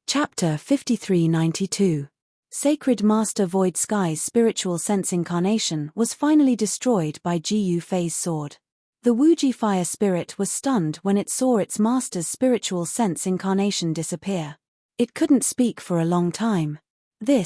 Chapter 5392. Sacred Master Void Sky's spiritual sense incarnation was finally destroyed by Gu Fei's sword. The Wuji fire spirit was stunned when it saw its master's spiritual sense incarnation disappear. It couldn't speak for a long time. The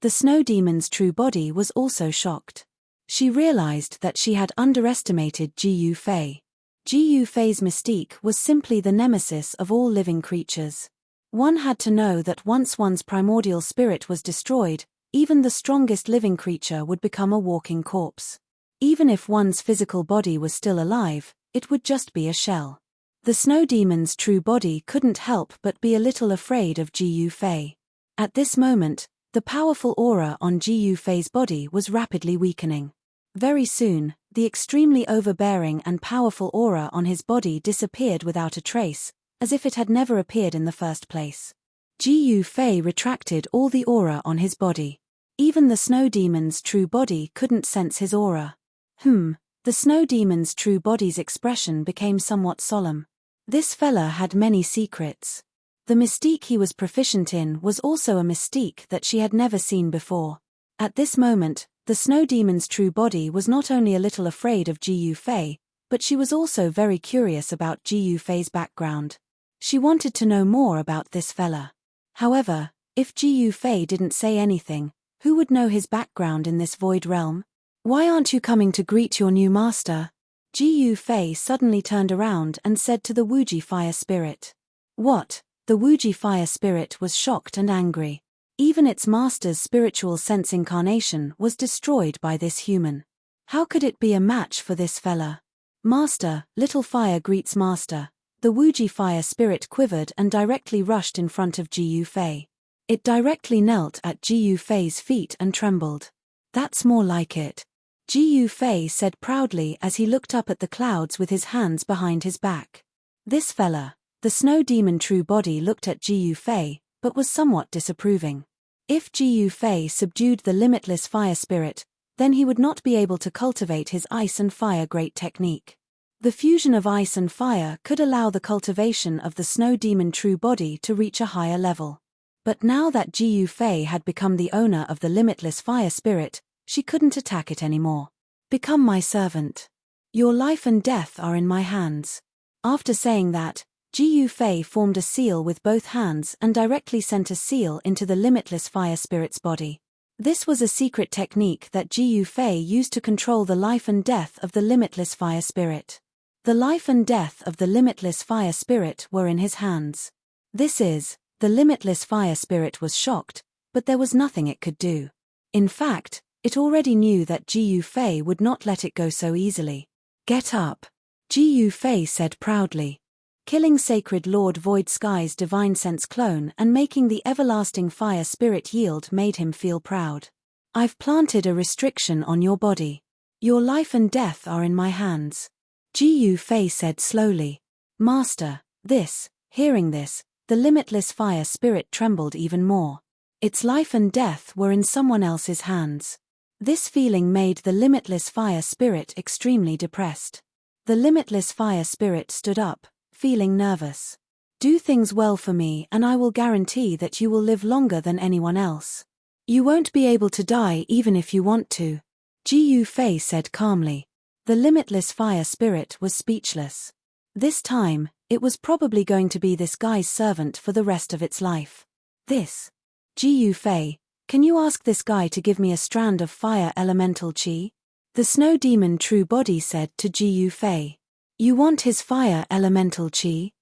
snow demon's true body was also shocked. She realized that she had underestimated Gu Fei. Gu Fei's mystique was simply the nemesis of all living creatures. One had to know that once one's primordial spirit was destroyed, even the strongest living creature would become a walking corpse. Even if one's physical body was still alive, it would just be a shell. The snow demon's true body couldn't help but be a little afraid of Gu Fei. At this moment, the powerful aura on Gu Fei's body was rapidly weakening. Very soon, the extremely overbearing and powerful aura on his body disappeared without a trace, as if it had never appeared in the first place. Gu Fei retracted all the aura on his body. Even the snow demon's true body couldn't sense his aura. The snow demon's true body's expression became somewhat solemn. This fella had many secrets. The mystique he was proficient in was also a mystique that she had never seen before. At this moment, the snow demon's true body was not only a little afraid of Gu Fei, but she was also very curious about Gu Fei's background. She wanted to know more about this fella. However, if Gu Fei didn't say anything, who would know his background in this void realm? "Why aren't you coming to greet your new master?" Gu Fei suddenly turned around and said to the Wuji fire spirit. What? The Wuji fire spirit was shocked and angry. Even its master's spiritual sense incarnation was destroyed by this human. How could it be a match for this fella? "Master, little fire greets master." The Wuji fire spirit quivered and directly rushed in front of Gu Fei. It directly knelt at Gu Fei's feet and trembled. "That's more like it," Gu Fei said proudly as he looked up at the clouds with his hands behind his back. This fella, the snow demon true body, looked at Gu Fei, but was somewhat disapproving. If Gu Fei subdued the limitless fire spirit, then he would not be able to cultivate his ice and fire great technique. The fusion of ice and fire could allow the cultivation of the snow demon true body to reach a higher level. But now that Gu Fei had become the owner of the limitless fire spirit, she couldn't attack it anymore. "Become my servant. Your life and death are in my hands." After saying that, Gu Fei formed a seal with both hands and directly sent a seal into the limitless fire spirit's body. This was a secret technique that Gu Fei used to control the life and death of the limitless fire spirit. The life and death of the limitless fire spirit were in his hands. The limitless fire spirit was shocked, but there was nothing it could do. In fact, it already knew that Gu Fei would not let it go so easily. "Get up," Gu Fei said proudly. Killing Sacred Lord Void Sky's divine sense clone and making the everlasting fire spirit yield made him feel proud. "I've planted a restriction on your body. Your life and death are in my hands," Gu Fei said slowly. "Master, Hearing this, the limitless fire spirit trembled even more. Its life and death were in someone else's hands. This feeling made the limitless fire spirit extremely depressed. The limitless fire spirit stood up, feeling nervous. "Do things well for me and I will guarantee that you will live longer than anyone else. You won't be able to die even if you want to," Gu Fei said calmly. The limitless fire spirit was speechless. This time, it was probably going to be this guy's servant for the rest of its life. "Gu Fei, can you ask this guy to give me a strand of fire elemental chi?" The snow demon true body said to Gu Fei. "You want his fire elemental chi?"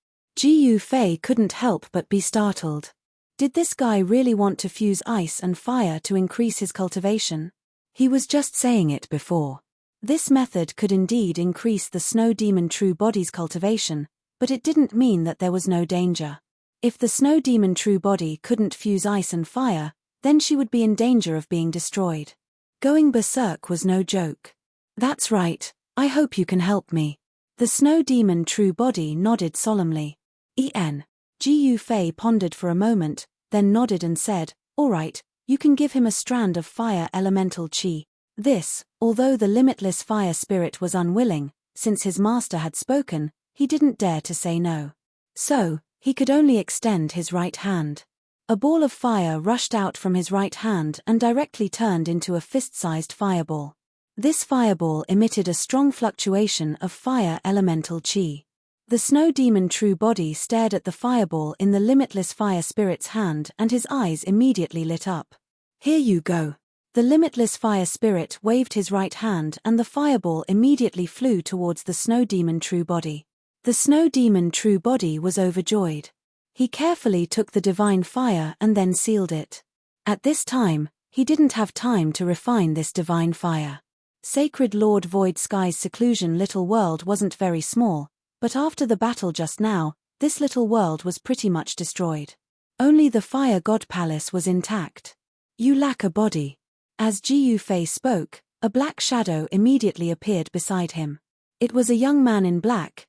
Gu Fei couldn't help but be startled. Did this guy really want to fuse ice and fire to increase his cultivation? He was just saying it before. This method could indeed increase the snow demon true body's cultivation, but it didn't mean that there was no danger. If the snow demon true body couldn't fuse ice and fire, then she would be in danger of being destroyed. Going berserk was no joke. "That's right, I hope you can help me." The snow demon true body nodded solemnly. Gu Fei pondered for a moment, then nodded and said, "All right, you can give him a strand of fire elemental chi." Although the limitless fire spirit was unwilling, since his master had spoken, he didn't dare to say no. So, he could only extend his right hand. A ball of fire rushed out from his right hand and directly turned into a fist-sized fireball. This fireball emitted a strong fluctuation of fire elemental chi. The snow demon true body stared at the fireball in the limitless fire spirit's hand and his eyes immediately lit up. Here you go. The limitless fire spirit waved his right hand and the fireball immediately flew towards the snow demon true body. The snow demon true body was overjoyed. He carefully took the divine fire and then sealed it. At this time, he didn't have time to refine this divine fire. Sacred Lord Void Sky's seclusion little world wasn't very small, but after the battle just now, this little world was pretty much destroyed. Only the Fire God Palace was intact. You lack a body. As Ji Yufei spoke, a black shadow immediately appeared beside him. It was a young man in black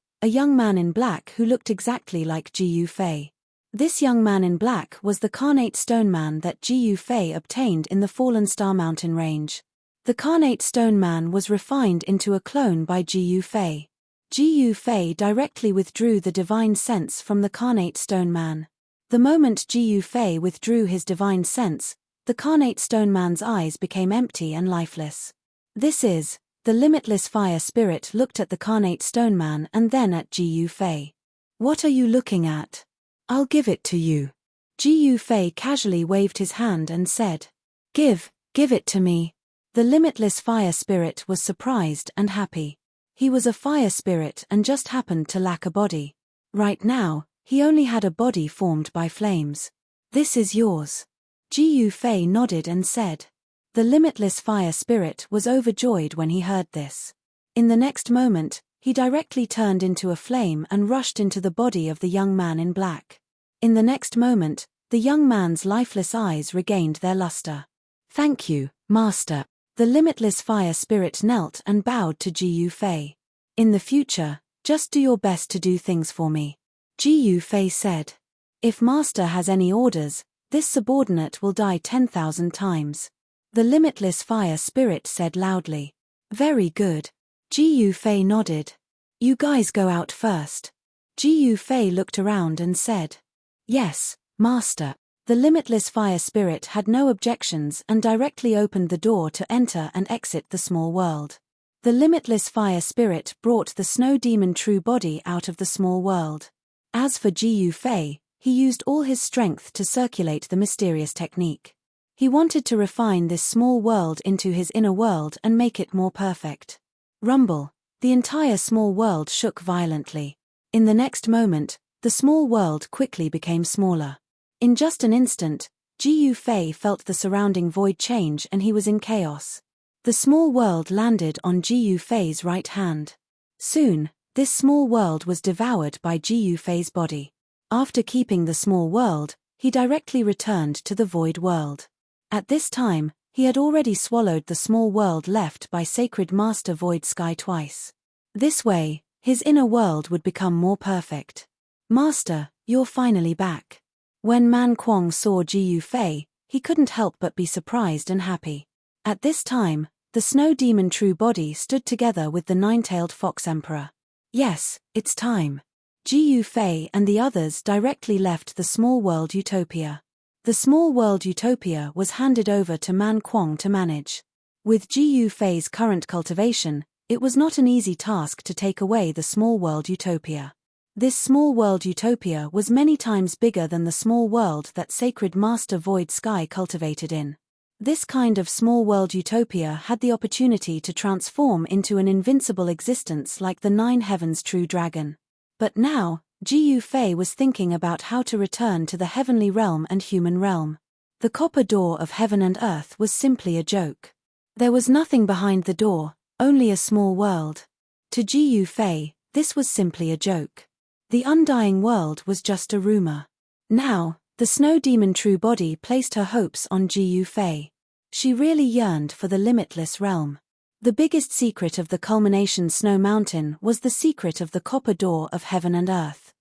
who looked exactly like Ji Yufei. This young man in black was the Carnate Stone Man that Ji Yufei obtained in the Fallen Star Mountain range. The Carnate Stone Man was refined into a clone by Ji Yufei. Ji Yufei directly withdrew the divine sense from the Carnate Stone Man. The moment Ji Yufei withdrew his divine sense, the Carnate Stone Man's eyes became empty and lifeless. The limitless fire spirit looked at the Carnate Stone Man and then at Ji Yufei. What are you looking at? I'll give it to you. Ji Yufei casually waved his hand and said, Give it to me. The limitless fire spirit was surprised and happy. He was a fire spirit and just happened to lack a body. Right now, he only had a body formed by flames. This is yours. Ji Yufei nodded and said. The limitless fire spirit was overjoyed when he heard this. In the next moment, he directly turned into a flame and rushed into the body of the young man in black. In the next moment, the young man's lifeless eyes regained their luster. Thank you, Master. The limitless fire spirit knelt and bowed to Ji Yufei. In the future, just do your best to do things for me. Ji Yufei said. If Master has any orders, this subordinate will die 10,000 times. The limitless fire spirit said loudly. Very good. Ji Yufei nodded. You guys go out first. Ji Yufei looked around and said. Yes, Master. The limitless fire spirit had no objections and directly opened the door to enter and exit the small world. The limitless fire spirit brought the snow demon true body out of the small world. As for Ji Yufei, he used all his strength to circulate the mysterious technique. He wanted to refine this small world into his inner world and make it more perfect. Rumble. The entire small world shook violently. In the next moment, the small world quickly became smaller. In just an instant, Ji Yufei felt the surrounding void change and he was in chaos. The small world landed on Ji Yufei's right hand. Soon, this small world was devoured by Ji Yufei's body. After keeping the small world, he directly returned to the void world. At this time, he had already swallowed the small world left by Sacred Master Void Sky twice. This way, his inner world would become more perfect. Master, you're finally back. When Man Kuang saw Ji Yufei, he couldn't help but be surprised and happy. At this time, the snow demon true body stood together with the nine-tailed fox emperor. Yes, it's time. Ji Yufei and the others directly left the small world utopia. The small world utopia was handed over to Man Kuang to manage. With Ji Yufei's current cultivation, it was not an easy task to take away the small world utopia. This small world utopia was many times bigger than the small world that Sacred Master Void Sky cultivated in. This kind of small world utopia had the opportunity to transform into an invincible existence like the Nine Heavens True Dragon. But now, Ji Yufei was thinking about how to return to the heavenly realm and human realm. The copper door of heaven and earth was simply a joke. There was nothing behind the door, only a small world. To Ji Yufei, this was simply a joke. The undying world was just a rumor. Now, the snow demon true body placed her hopes on Ji Yufei. She really yearned for the limitless realm. The biggest secret of the culmination snow mountain was the secret of the copper door of heaven and earth.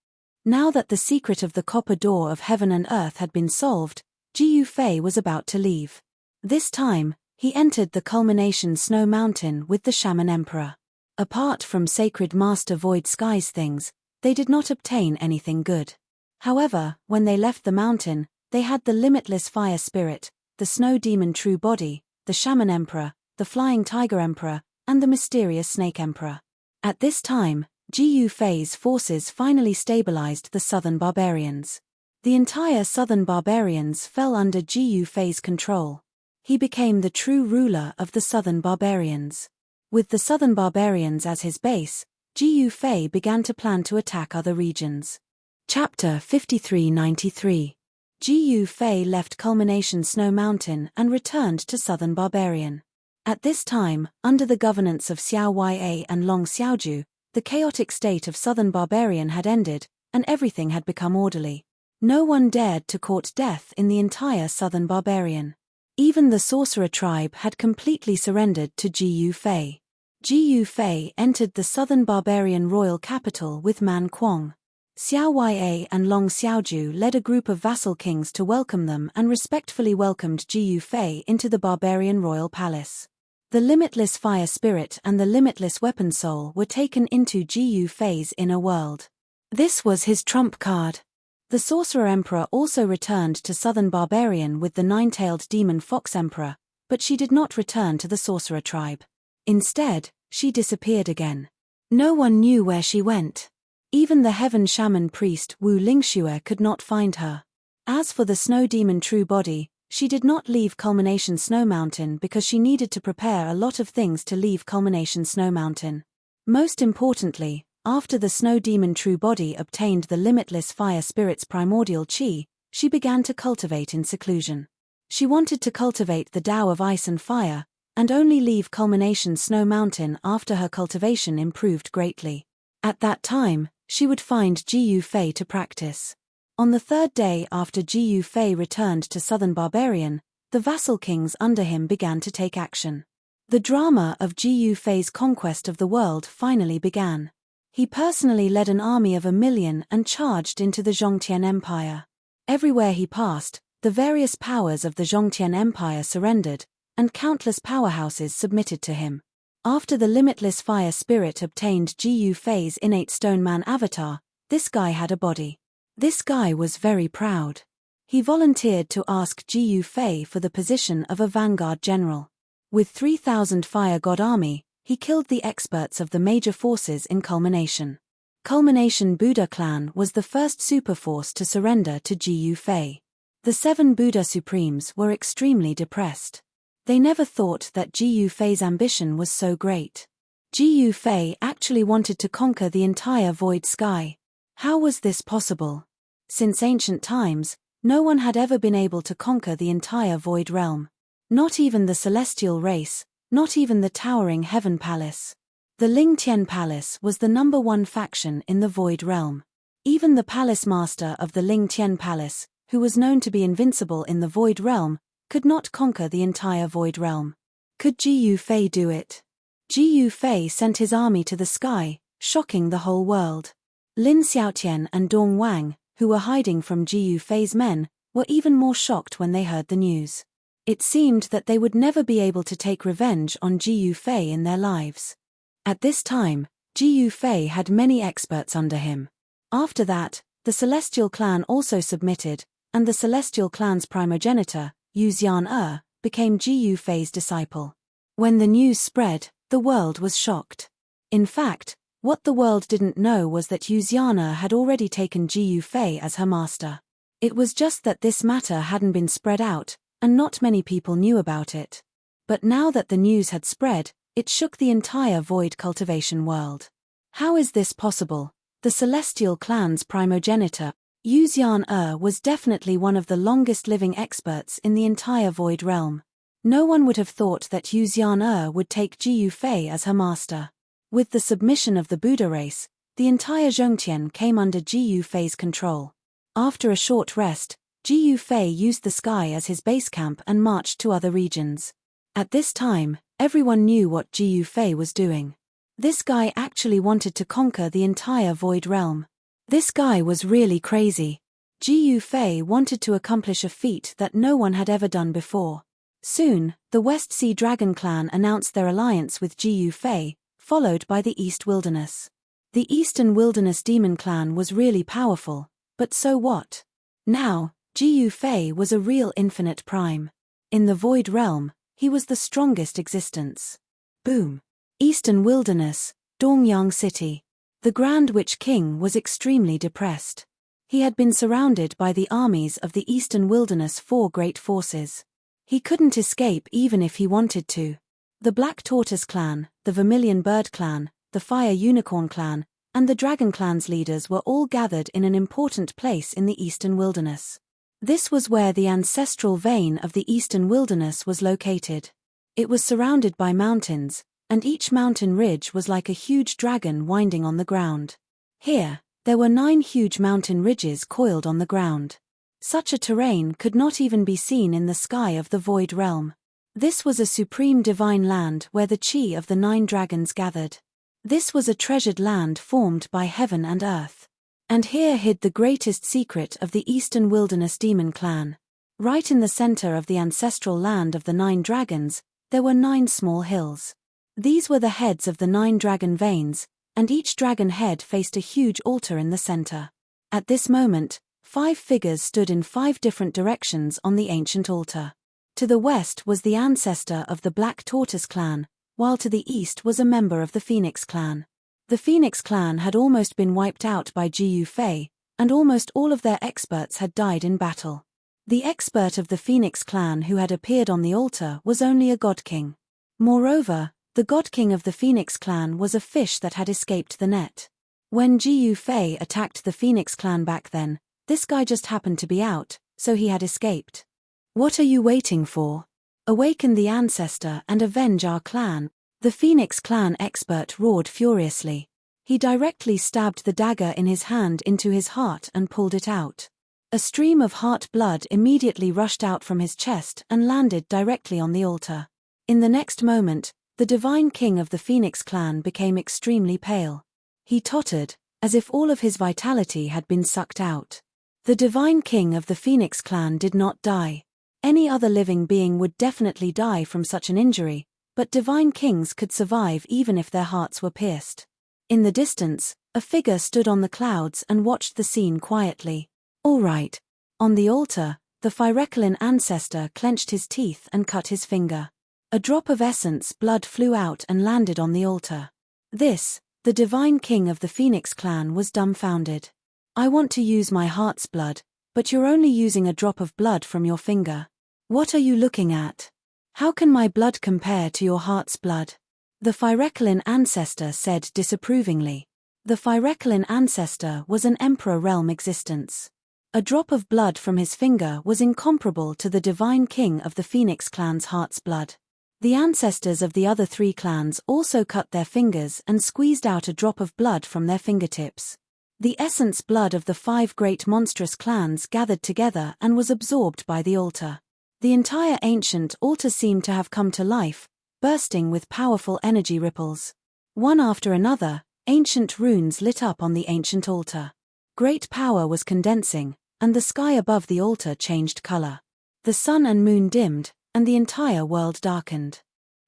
Now that the secret of the copper door of heaven and earth had been solved, Ji Yufei was about to leave. This time, he entered the culmination snow mountain with the shaman emperor. Apart from Sacred Master Void Sky's things, they did not obtain anything good. However, when they left the mountain, They had the limitless fire spirit, the snow demon true body, the shaman emperor, the flying tiger emperor, and the mysterious snake emperor. At this time, Jiyu Fei's forces finally stabilized the southern barbarians. The entire southern barbarians fell under Jiyu Fei's control. He became the true ruler of the southern barbarians. With the southern barbarians as his base, Jiyu Fei began to plan to attack other regions. Chapter 5393. Jiyu Fei left Culmination Snow Mountain and returned to southern barbarian. At this time, under the governance of Xiao Ya and Long Xiaoju, the chaotic state of southern barbarian had ended, and everything had become orderly. No one dared to court death in the entire southern barbarian. Even the sorcerer tribe had completely surrendered to Jiyu Fei. Jiyu Fei entered the southern barbarian royal capital with Man Kuang. Xiao Ya and Long Xiaoju led a group of vassal kings to welcome them and respectfully welcomed Jiyu Fei into the barbarian royal palace. The limitless fire spirit and the limitless weapon soul were taken into Jiyu Fei's inner world. This was his trump card. The sorcerer emperor also returned to southern barbarian with the nine-tailed demon fox emperor, but she did not return to the sorcerer tribe. Instead, she disappeared again. No one knew where she went. Even the heaven shaman priest Wu Lingxue could not find her. As for the snow demon true body, she did not leave Culmination Snow Mountain because she needed to prepare a lot of things to leave Culmination Snow Mountain. Most importantly, after the snow demon true body obtained the limitless fire spirit's primordial qi, she began to cultivate in seclusion. She wanted to cultivate the Tao of ice and fire, and only leave Culmination Snow Mountain after her cultivation improved greatly. At that time, she would find Jiyu Fei to practice. On the third day after Jiyu Fei returned to southern barbarian, the vassal kings under him began to take action. The drama of Jiyu Fei's conquest of the world finally began. He personally led an army of 1,000,000 and charged into the Zhongtian Empire. Everywhere he passed, the various powers of the Zhongtian Empire surrendered, and countless powerhouses submitted to him. After the limitless fire spirit obtained Jiyu Fei's innate stone man avatar, this guy had a body. This guy was very proud. He volunteered to ask Jiyu Fei for the position of a vanguard general. With 3,000 fire god army, he killed the experts of the major forces in Culmination. Culmination Buddha clan was the first superforce to surrender to Jiyu Fei. The 7 Buddha Supremes were extremely depressed. They never thought that Jiyu Fei's ambition was so great. Jiyu Fei actually wanted to conquer the entire void sky. How was this possible? Since ancient times, no one had ever been able to conquer the entire void realm. Not even the celestial race, not even the towering heaven palace. The Lingtian Palace was the #1 faction in the void realm. Even the palace master of the Lingtian Palace, who was known to be invincible in the void realm, could not conquer the entire void realm. Could Jiyu Fei do it? Jiyu Fei sent his army to the sky, shocking the whole world. Lin Xiaotian and Dong Wang, who were hiding from Jiyu Fei's men, were even more shocked when they heard the news. It seemed that they would never be able to take revenge on Jiyu Fei in their lives. At this time, Jiyu Fei had many experts under him. After that, the Celestial clan also submitted, and the Celestial clan's primogenitor, Yu Xian became Jiyu Fei's disciple. When the news spread, the world was shocked. In fact, what the world didn't know was that Yu Xian had already taken Jiyu Fei as her master. It was just that this matter hadn't been spread out, and not many people knew about it. But now that the news had spread, it shook the entire void cultivation world. How is this possible? The Celestial clan's primogenitor, Yu Xian was definitely one of the longest-living experts in the entire void realm. No one would have thought that Yu Xian would take Jiyu Fei as her master. With the submission of the Buddha race, the entire Zhongtian came under Jiyu Fei's control. After a short rest, Jiyu Fei used the sky as his base camp and marched to other regions. At this time, everyone knew what Jiyu Fei was doing. This guy actually wanted to conquer the entire void realm. This guy was really crazy. Jiyu Fei wanted to accomplish a feat that no one had ever done before. Soon, the West Sea Dragon clan announced their alliance with Jiyu Fei, followed by the East Wilderness. The Eastern Wilderness Demon clan was really powerful, but so what? Now, Ji Fei was a real infinite prime. In the Void Realm, he was the strongest existence. Boom. Eastern Wilderness, Dongyang City. The Grand Witch King was extremely depressed. He had been surrounded by the armies of the Eastern Wilderness, 4 great forces. He couldn't escape even if he wanted to. The Black Tortoise Clan, the Vermilion Bird Clan, the Fire Unicorn Clan, and the Dragon Clan's leaders were all gathered in an important place in the Eastern Wilderness. This was where the ancestral vein of the Eastern Wilderness was located. It was surrounded by mountains, and each mountain ridge was like a huge dragon winding on the ground. Here, there were 9 huge mountain ridges coiled on the ground. Such a terrain could not even be seen in the sky of the Void Realm. This was a supreme divine land where the chi of the 9 dragons gathered. This was a treasured land formed by heaven and earth. And here hid the greatest secret of the Eastern Wilderness Demon Clan. Right in the center of the ancestral land of the 9 dragons, there were 9 small hills. These were the heads of the 9 dragon veins, and each dragon head faced a huge altar in the center. At this moment, 5 figures stood in 5 different directions on the ancient altar. To the west was the ancestor of the Black Tortoise Clan, while to the east was a member of the Phoenix Clan. The Phoenix Clan had almost been wiped out by Ji Fei, and almost all of their experts had died in battle. The expert of the Phoenix Clan who had appeared on the altar was only a God King. Moreover, the God King of the Phoenix Clan was a fish that had escaped the net. When Ji Fei attacked the Phoenix Clan back then, this guy just happened to be out, so he had escaped. What are you waiting for? Awaken the ancestor and avenge our clan, the Phoenix Clan expert roared furiously. He directly stabbed the dagger in his hand into his heart and pulled it out. A stream of heart blood immediately rushed out from his chest and landed directly on the altar. In the next moment, the divine king of the Phoenix Clan became extremely pale. He tottered, as if all of his vitality had been sucked out. The divine king of the Phoenix Clan did not die. Any other living being would definitely die from such an injury, but divine kings could survive even if their hearts were pierced. In the distance, a figure stood on the clouds and watched the scene quietly. All right. On the altar, the Phyrecolin ancestor clenched his teeth and cut his finger. A drop of essence blood flew out and landed on the altar. This, the divine king of the Phoenix Clan was dumbfounded. I want to use my heart's blood, but you're only using a drop of blood from your finger. What are you looking at? How can my blood compare to your heart's blood? The Phyrecolin ancestor said disapprovingly. The Phyrecolin ancestor was an Emperor realm existence. A drop of blood from his finger was incomparable to the divine king of the Phoenix Clan's heart's blood. The ancestors of the other 3 clans also cut their fingers and squeezed out a drop of blood from their fingertips. The essence blood of the 5 great monstrous clans gathered together and was absorbed by the altar. The entire ancient altar seemed to have come to life, bursting with powerful energy ripples. One after another, ancient runes lit up on the ancient altar. Great power was condensing, and the sky above the altar changed color. The sun and moon dimmed, and the entire world darkened.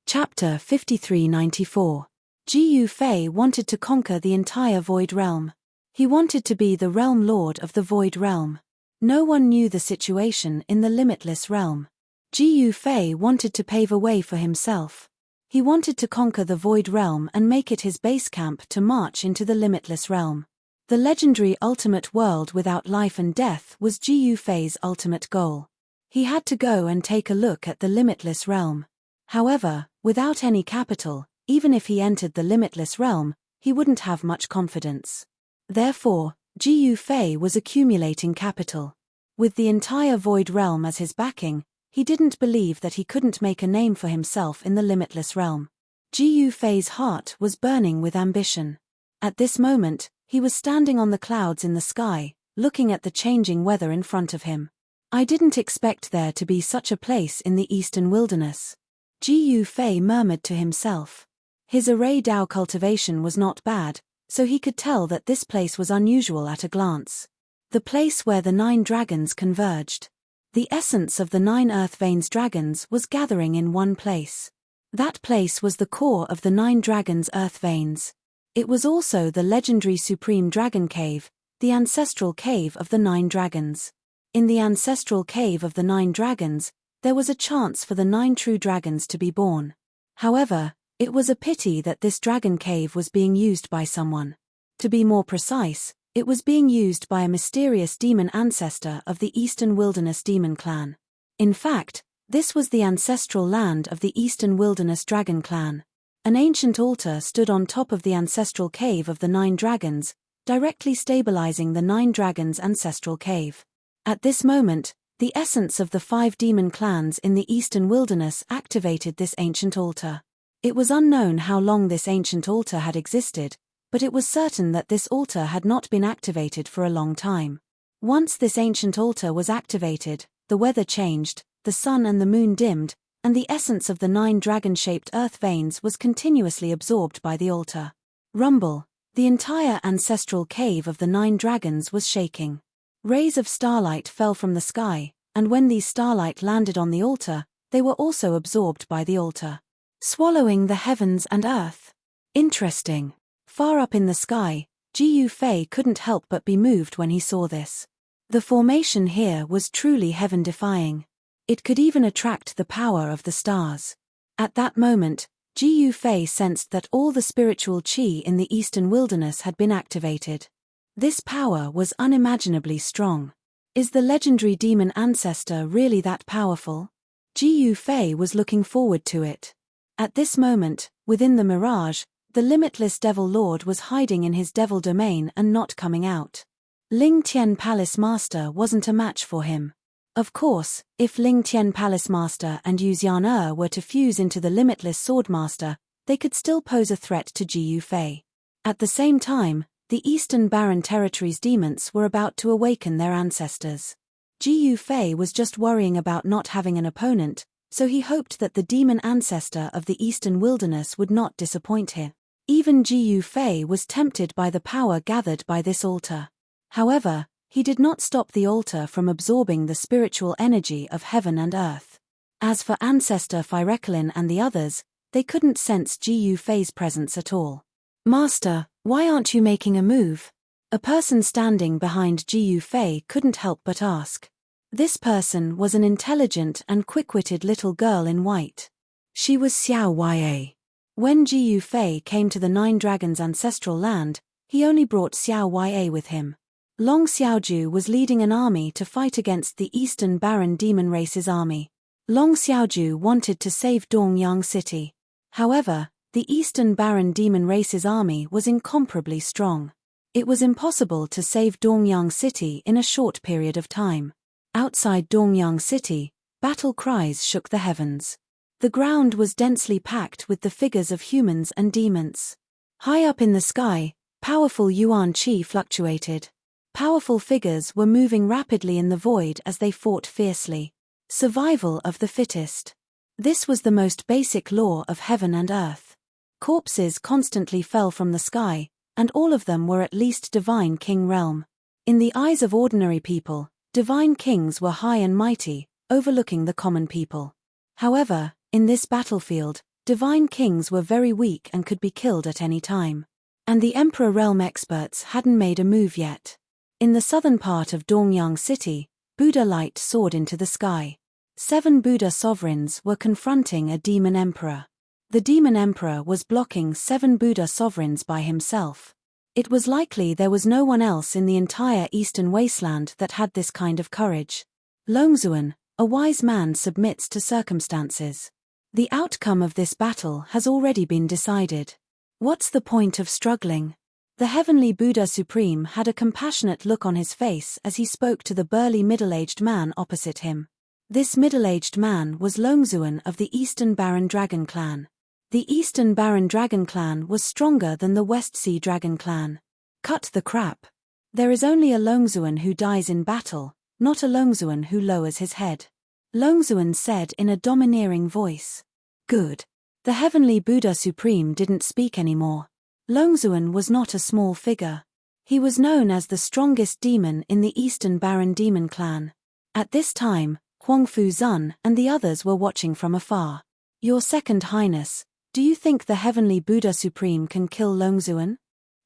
Chapter 5394. Ji Fei wanted to conquer the entire Void Realm. He wanted to be the Realm Lord of the Void Realm. No one knew the situation in the Limitless Realm. Ji Fei wanted to pave a way for himself. He wanted to conquer the Void Realm and make it his base camp to march into the Limitless Realm. The legendary ultimate world without life and death was Ji Fei's ultimate goal. He had to go and take a look at the Limitless Realm. However, without any capital, even if he entered the Limitless Realm, he wouldn't have much confidence. Therefore, Ji Fei was accumulating capital. With the entire Void Realm as his backing, he didn't believe that he couldn't make a name for himself in the Limitless Realm. Ji Fei's heart was burning with ambition. At this moment, he was standing on the clouds in the sky, looking at the changing weather in front of him. I didn't expect there to be such a place in the Eastern Wilderness. Ji Fei murmured to himself. His array Dao cultivation was not bad, so he could tell that this place was unusual at a glance. The place where the 9 dragons converged. The essence of the 9 Earth Veins dragons was gathering in one place. That place was the core of the 9 dragons' Earth Veins. It was also the legendary Supreme Dragon Cave, the ancestral cave of the 9 dragons. In the ancestral cave of the 9 dragons, there was a chance for the 9 true dragons to be born. However, it was a pity that this dragon cave was being used by someone. To be more precise, it was being used by a mysterious demon ancestor of the Eastern Wilderness Demon Clan. In fact, this was the ancestral land of the Eastern Wilderness Dragon Clan. An ancient altar stood on top of the ancestral cave of the 9 dragons, directly stabilizing the 9 dragons' ancestral cave. At this moment, the essence of the 5 demon clans in the Eastern Wilderness activated this ancient altar. It was unknown how long this ancient altar had existed, but it was certain that this altar had not been activated for a long time. Once this ancient altar was activated, the weather changed, the sun and the moon dimmed, and the essence of the 9 dragon-shaped earth veins was continuously absorbed by the altar. Rumble. The entire ancestral cave of the 9 dragons was shaking. Rays of starlight fell from the sky, and when these starlight landed on the altar, they were also absorbed by the altar, swallowing the heavens and earth. Interesting. Far up in the sky, Gu Fei couldn't help but be moved when he saw this. The formation here was truly heaven-defying. It could even attract the power of the stars. At that moment, Gu Fei sensed that all the spiritual qi in the Eastern Wilderness had been activated. This power was unimaginably strong. Is the legendary demon ancestor really that powerful? Gu Fei was looking forward to it. At this moment, within the mirage, the limitless Devil Lord was hiding in his devil domain and not coming out. Ling Tian Palace Master wasn't a match for him. Of course, if Ling Tian Palace Master and Yu Xian were to fuse into the limitless Swordmaster, they could still pose a threat to Gu Fei. At the same time, the Eastern Barren Territories demons were about to awaken their ancestors. Gu Fei was just worrying about not having an opponent, so he hoped that the demon ancestor of the Eastern Wilderness would not disappoint him. Even Gu Fei was tempted by the power gathered by this altar. However, he did not stop the altar from absorbing the spiritual energy of heaven and earth. As for Ancestor Fireklin and the others, they couldn't sense Gu Fei's presence at all. "Master, why aren't you making a move?" A person standing behind Gu Fei couldn't help but ask. This person was an intelligent and quick-witted little girl in white. She was Xiao Ya. When Gu Fei came to the 9 dragons' ancestral land, he only brought Xiao Ya with him. Long Xiaoju was leading an army to fight against the Eastern Barren Demon Race's army. Long Xiaoju wanted to save Dongyang City. However, the Eastern Barren Demon Race's army was incomparably strong. It was impossible to save Dongyang City in a short period of time. Outside Dongyang City, battle cries shook the heavens. The ground was densely packed with the figures of humans and demons. High up in the sky, powerful Yuan Qi fluctuated. Powerful figures were moving rapidly in the void as they fought fiercely. Survival of the fittest. This was the most basic law of heaven and earth. Corpses constantly fell from the sky, and all of them were at least divine king realm. In the eyes of ordinary people, divine kings were high and mighty, overlooking the common people. However, in this battlefield, divine kings were very weak and could be killed at any time. And the Emperor Realm experts hadn't made a move yet. In the southern part of Dongyang City, Buddha light soared into the sky. 7 Buddha sovereigns were confronting a demon emperor. The demon emperor was blocking 7 Buddha sovereigns by himself. It was likely there was no one else in the entire eastern wasteland that had this kind of courage. Longzuan, a wise man, submits to circumstances. The outcome of this battle has already been decided. What's the point of struggling? The heavenly Buddha Supreme had a compassionate look on his face as he spoke to the burly middle-aged man opposite him. This middle-aged man was Longzuan of the Eastern Barren Dragon Clan. The Eastern Barren Dragon Clan was stronger than the West Sea Dragon Clan. Cut the crap. There is only a Longzuan who dies in battle, not a Longzuan who lowers his head. Longzuan said in a domineering voice. Good. The heavenly Buddha Supreme didn't speak anymore. Longzuan was not a small figure. He was known as the strongest demon in the Eastern Barren Demon Clan. At this time, Huangfu Zun and the others were watching from afar. Your Second Highness, do you think the heavenly Buddha Supreme can kill Longzuan?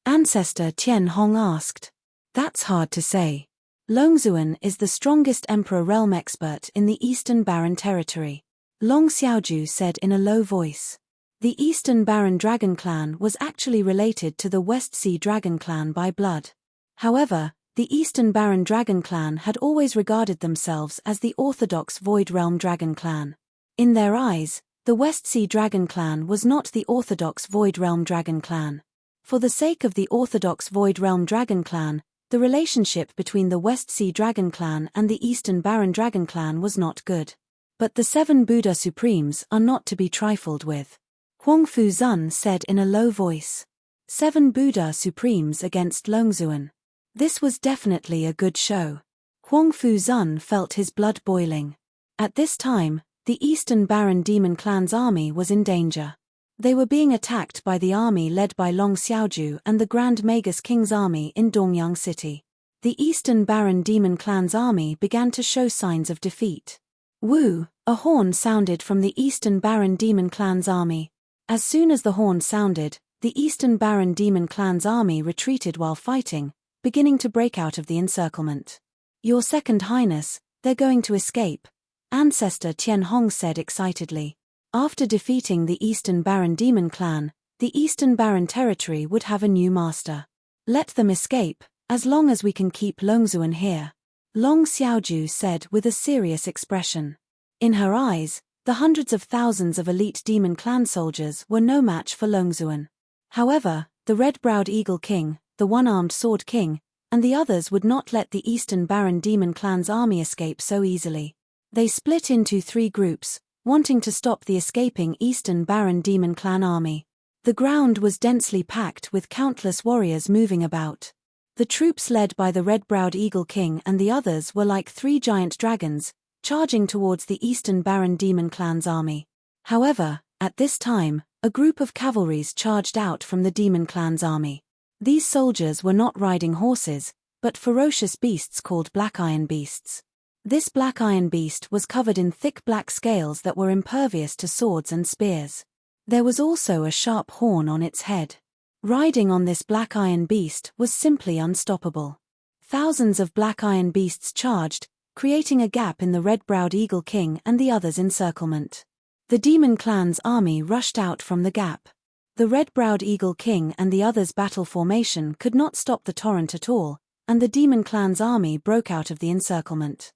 Ancestor Tian Hong asked. That's hard to say. Longzuan is the strongest Emperor realm expert in the Eastern Baron territory. Long Xiaoju said in a low voice. The Eastern Baron Dragon Clan was actually related to the West Sea Dragon Clan by blood. However, the Eastern Baron Dragon Clan had always regarded themselves as the orthodox Void Realm Dragon Clan. In their eyes, the West Sea Dragon Clan was not the orthodox Void Realm Dragon Clan. For the sake of the orthodox Void Realm Dragon Clan, the relationship between the West Sea Dragon Clan and the Eastern Baron Dragon Clan was not good. But the 7 Buddha Supremes are not to be trifled with. Huang Fuzun said in a low voice. 7 Buddha Supremes against Longzuan. This was definitely a good show. Huang Fuzun felt his blood boiling. At this time, the Eastern Baron Demon Clan's army was in danger. They were being attacked by the army led by Long Xiaoju and the Grand Magus King's army in Dongyang City. The Eastern Baron Demon Clan's army began to show signs of defeat. Woo! A horn sounded from the Eastern Baron Demon Clan's army. As soon as the horn sounded, the Eastern Baron Demon Clan's army retreated while fighting, beginning to break out of the encirclement. Your Second Highness, they're going to escape, Ancestor Tian Hong said excitedly. After defeating the Eastern Baron Demon Clan, the Eastern Baron territory would have a new master. Let them escape, as long as we can keep Longzuan here. Long Xiaoju said with a serious expression. In her eyes, the hundreds of thousands of elite Demon Clan soldiers were no match for Longzuan. However, the Red-Browed Eagle King, the One-Armed Sword King, and the others would not let the Eastern Baron Demon Clan's army escape so easily. They split into 3 groups, wanting to stop the escaping Eastern Baron Demon Clan army. The ground was densely packed with countless warriors moving about. The troops led by the Red-Browed Eagle King and the others were like 3 giant dragons, charging towards the Eastern Baron Demon Clan's army. However, at this time, a group of cavalries charged out from the Demon Clan's army. These soldiers were not riding horses, but ferocious beasts called Black Iron Beasts. This Black Iron Beast was covered in thick black scales that were impervious to swords and spears. There was also a sharp horn on its head. Riding on this Black Iron Beast was simply unstoppable. Thousands of Black Iron Beasts charged, creating a gap in the Red-Browed Eagle King and the others' encirclement. The Demon Clan's army rushed out from the gap. The Red-Browed Eagle King and the others' battle formation could not stop the torrent at all, and the Demon Clan's army broke out of the encirclement.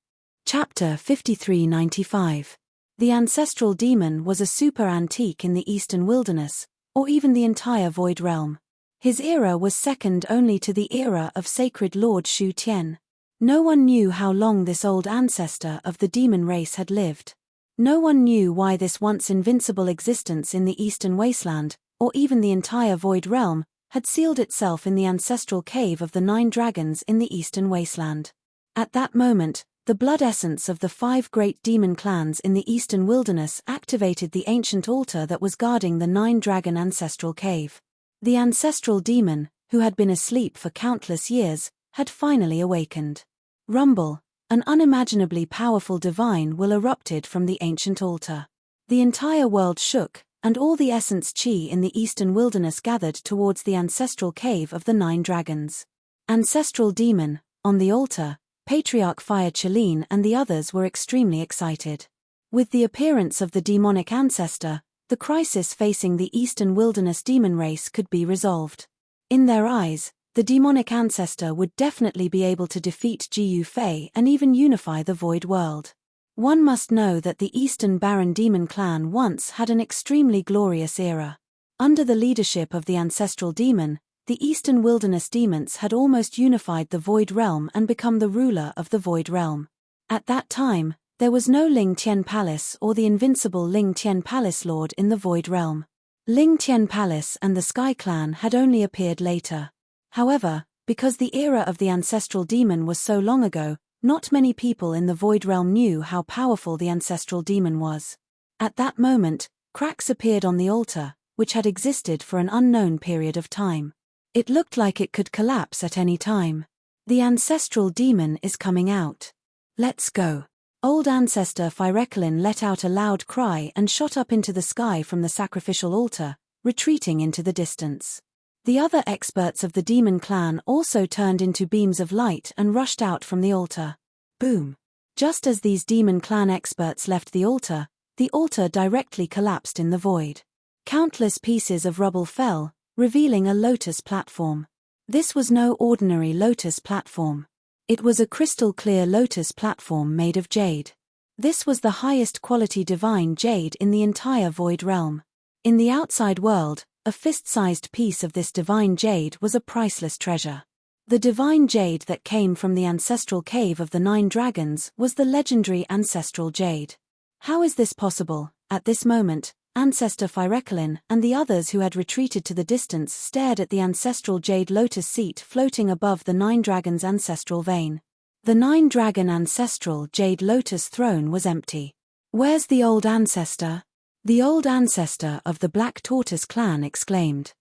Chapter 5395. The Ancestral Demon was a super antique in the Eastern Wilderness, or even the entire Void Realm. His era was second only to the era of Sacred Lord Shu Tian. No one knew how long this old ancestor of the demon race had lived. No one knew why this once invincible existence in the Eastern Wasteland, or even the entire Void Realm, had sealed itself in the ancestral cave of the 9 dragons in the Eastern Wasteland. At that moment, the blood essence of the 5 great demon clans in the Eastern Wilderness activated the ancient altar that was guarding the 9-dragon ancestral cave. The ancestral demon, who had been asleep for countless years, had finally awakened. Rumble, an unimaginably powerful divine will erupted from the ancient altar. The entire world shook, and all the essence chi in the Eastern Wilderness gathered towards the ancestral cave of the 9 dragons. Ancestral demon, on the altar, Patriarch Fire Chalene and the others were extremely excited. With the appearance of the demonic ancestor, the crisis facing the Eastern Wilderness demon race could be resolved. In their eyes, the demonic ancestor would definitely be able to defeat Jiu Fei and even unify the Void World. One must know that the Eastern Baron Demon Clan once had an extremely glorious era. Under the leadership of the ancestral demon, the Eastern Wilderness demons had almost unified the Void Realm and become the ruler of the Void Realm. At that time, there was no Ling Tian Palace or the invincible Ling Tian Palace Lord in the Void Realm. Ling Tian Palace and the Sky Clan had only appeared later. However, because the era of the ancestral demon was so long ago, not many people in the Void Realm knew how powerful the ancestral demon was. At that moment, cracks appeared on the altar, which had existed for an unknown period of time. It looked like it could collapse at any time. The ancestral demon is coming out. Let's go. Old ancestor Phyrecolin let out a loud cry and shot up into the sky from the sacrificial altar, retreating into the distance. The other experts of the demon clan also turned into beams of light and rushed out from the altar. Boom! Just as these demon clan experts left the altar directly collapsed in the void. Countless pieces of rubble fell, revealing a lotus platform. This was no ordinary lotus platform. It was a crystal-clear lotus platform made of jade. This was the highest quality divine jade in the entire void realm. In the outside world, a fist-sized piece of this divine jade was a priceless treasure. The divine jade that came from the ancestral cave of the 9 dragons was the legendary ancestral jade. How is this possible? At this moment, Ancestor Phyrecolin and the others who had retreated to the distance stared at the ancestral jade lotus seat floating above the 9 dragons' ancestral vein. The 9-dragon ancestral jade lotus throne was empty. Where's the old ancestor? The old ancestor of the Black Tortoise clan exclaimed.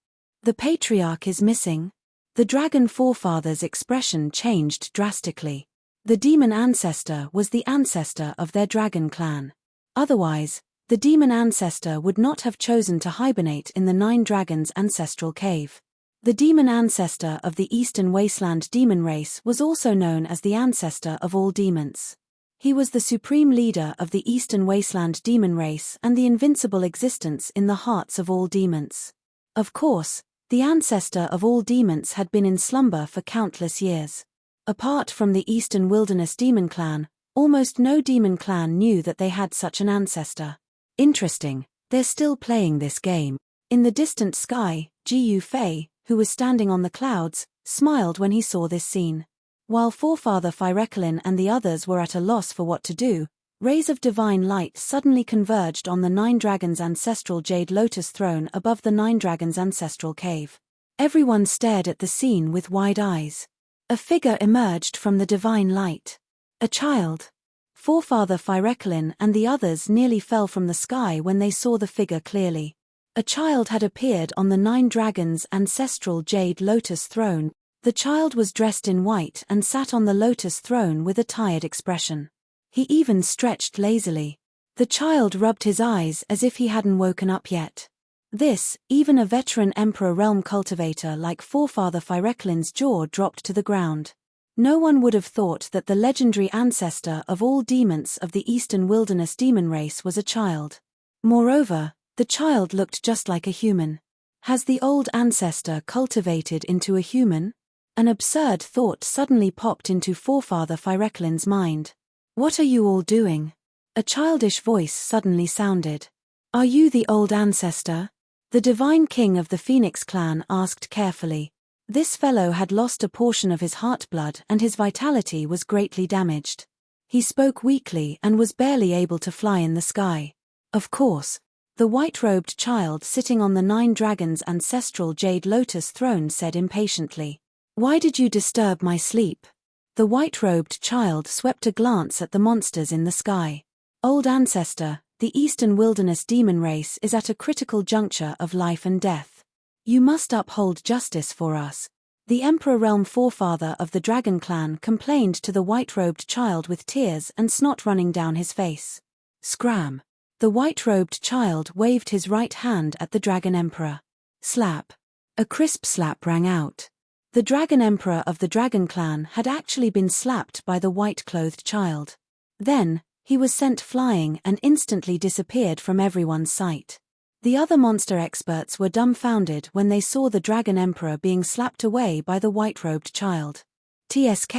The patriarch is missing. The dragon forefather's expression changed drastically. The demon ancestor was the ancestor of their dragon clan. Otherwise, the demon ancestor would not have chosen to hibernate in the 9 dragons' ancestral cave. The demon ancestor of the Eastern Wasteland demon race was also known as the ancestor of all demons. He was the supreme leader of the Eastern Wasteland demon race and the invincible existence in the hearts of all demons. Of course, the ancestor of all demons had been in slumber for countless years. Apart from the Eastern Wilderness demon clan, almost no demon clan knew that they had such an ancestor. Interesting, they're still playing this game. In the distant sky, Gu Fei, who was standing on the clouds, smiled when he saw this scene. While forefather Phyrecolin and the others were at a loss for what to do, rays of divine light suddenly converged on the 9 dragons' ancestral jade lotus throne above the 9 dragons' ancestral cave. Everyone stared at the scene with wide eyes. A figure emerged from the divine light. A child. Forefather Phyrecolin and the others nearly fell from the sky when they saw the figure clearly. A child had appeared on the 9 dragons' ancestral jade lotus throne. The child was dressed in white and sat on the lotus throne with a tired expression. He even stretched lazily. The child rubbed his eyes as if he hadn't woken up yet. This, even a veteran Emperor realm cultivator like forefather Phyrecolin's jaw dropped to the ground. No one would have thought that the legendary ancestor of all demons of the Eastern Wilderness demon race was a child. Moreover, the child looked just like a human. Has the old ancestor cultivated into a human? An absurd thought suddenly popped into forefather Phyrecolin's mind. What are you all doing? A childish voice suddenly sounded. Are you the old ancestor? The divine king of the Phoenix clan asked carefully. This fellow had lost a portion of his heartblood and his vitality was greatly damaged. He spoke weakly and was barely able to fly in the sky. Of course, the white-robed child sitting on the 9 dragons' ancestral jade lotus throne said impatiently. Why did you disturb my sleep? The white-robed child swept a glance at the monsters in the sky. Old ancestor, the Eastern Wilderness demon race is at a critical juncture of life and death. You must uphold justice for us. The Emperor realm forefather of the dragon clan complained to the white-robed child with tears and snot running down his face. Scram! The white-robed child waved his right hand at the dragon emperor. Slap! A crisp slap rang out. The dragon emperor of the dragon clan had actually been slapped by the white-clothed child. Then, he was sent flying and instantly disappeared from everyone's sight. The other monster experts were dumbfounded when they saw the dragon emperor being slapped away by the white-robed child. TSK,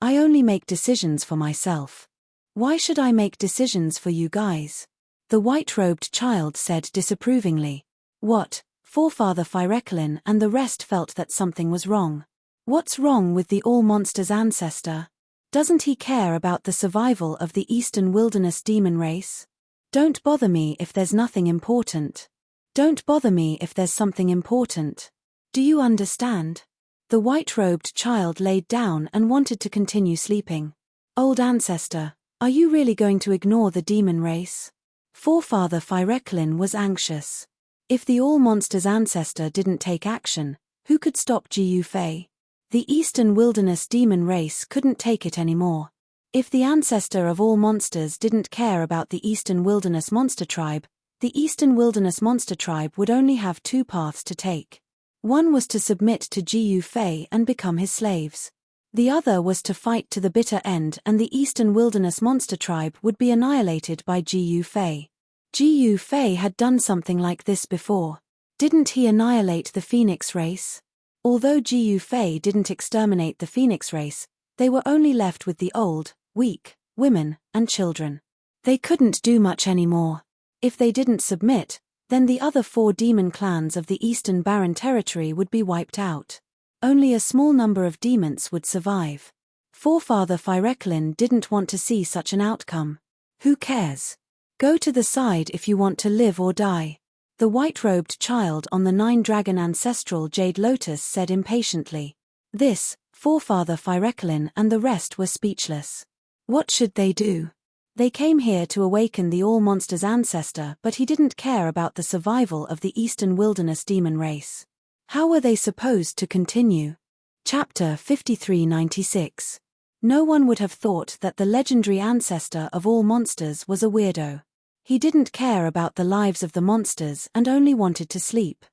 I only make decisions for myself. Why should I make decisions for you guys? The white-robed child said disapprovingly. What? Forefather Phyrecolin and the rest felt that something was wrong. What's wrong with the all-monsters ancestor? Doesn't he care about the survival of the Eastern Wilderness demon race? Don't bother me if there's nothing important. Don't bother me if there's something important. Do you understand? The white-robed child laid down and wanted to continue sleeping. Old ancestor, are you really going to ignore the demon race? Forefather Phyrecolin was anxious. If the all-monsters ancestor didn't take action, who could stop Gu Fei? The Eastern Wilderness demon race couldn't take it anymore. If the ancestor of all monsters didn't care about the Eastern Wilderness monster tribe, the Eastern Wilderness monster tribe would only have 2 paths to take. One was to submit to Jiyu Fei and become his slaves. The other was to fight to the bitter end, and the Eastern Wilderness monster tribe would be annihilated by Jiyu Fei. Jiyu Fei had done something like this before. Didn't he annihilate the Phoenix race? Although Jiyu Fei didn't exterminate the Phoenix race, they were only left with the old, weak, women, and children. They couldn't do much anymore. If they didn't submit, then the other 4 demon clans of the Eastern Barren Territory would be wiped out. Only a small number of demons would survive. Forefather Phyreklin didn't want to see such an outcome. Who cares? Go to the side if you want to live or die. The white-robed child on the 9-dragon ancestral jade lotus said impatiently. This, Forefather Phyreklin and the rest were speechless. What should they do? They came here to awaken the all-monsters ancestor, but he didn't care about the survival of the Eastern Wilderness demon race. How were they supposed to continue? Chapter 5396. No one would have thought that the legendary ancestor of all monsters was a weirdo. He didn't care about the lives of the monsters and only wanted to sleep.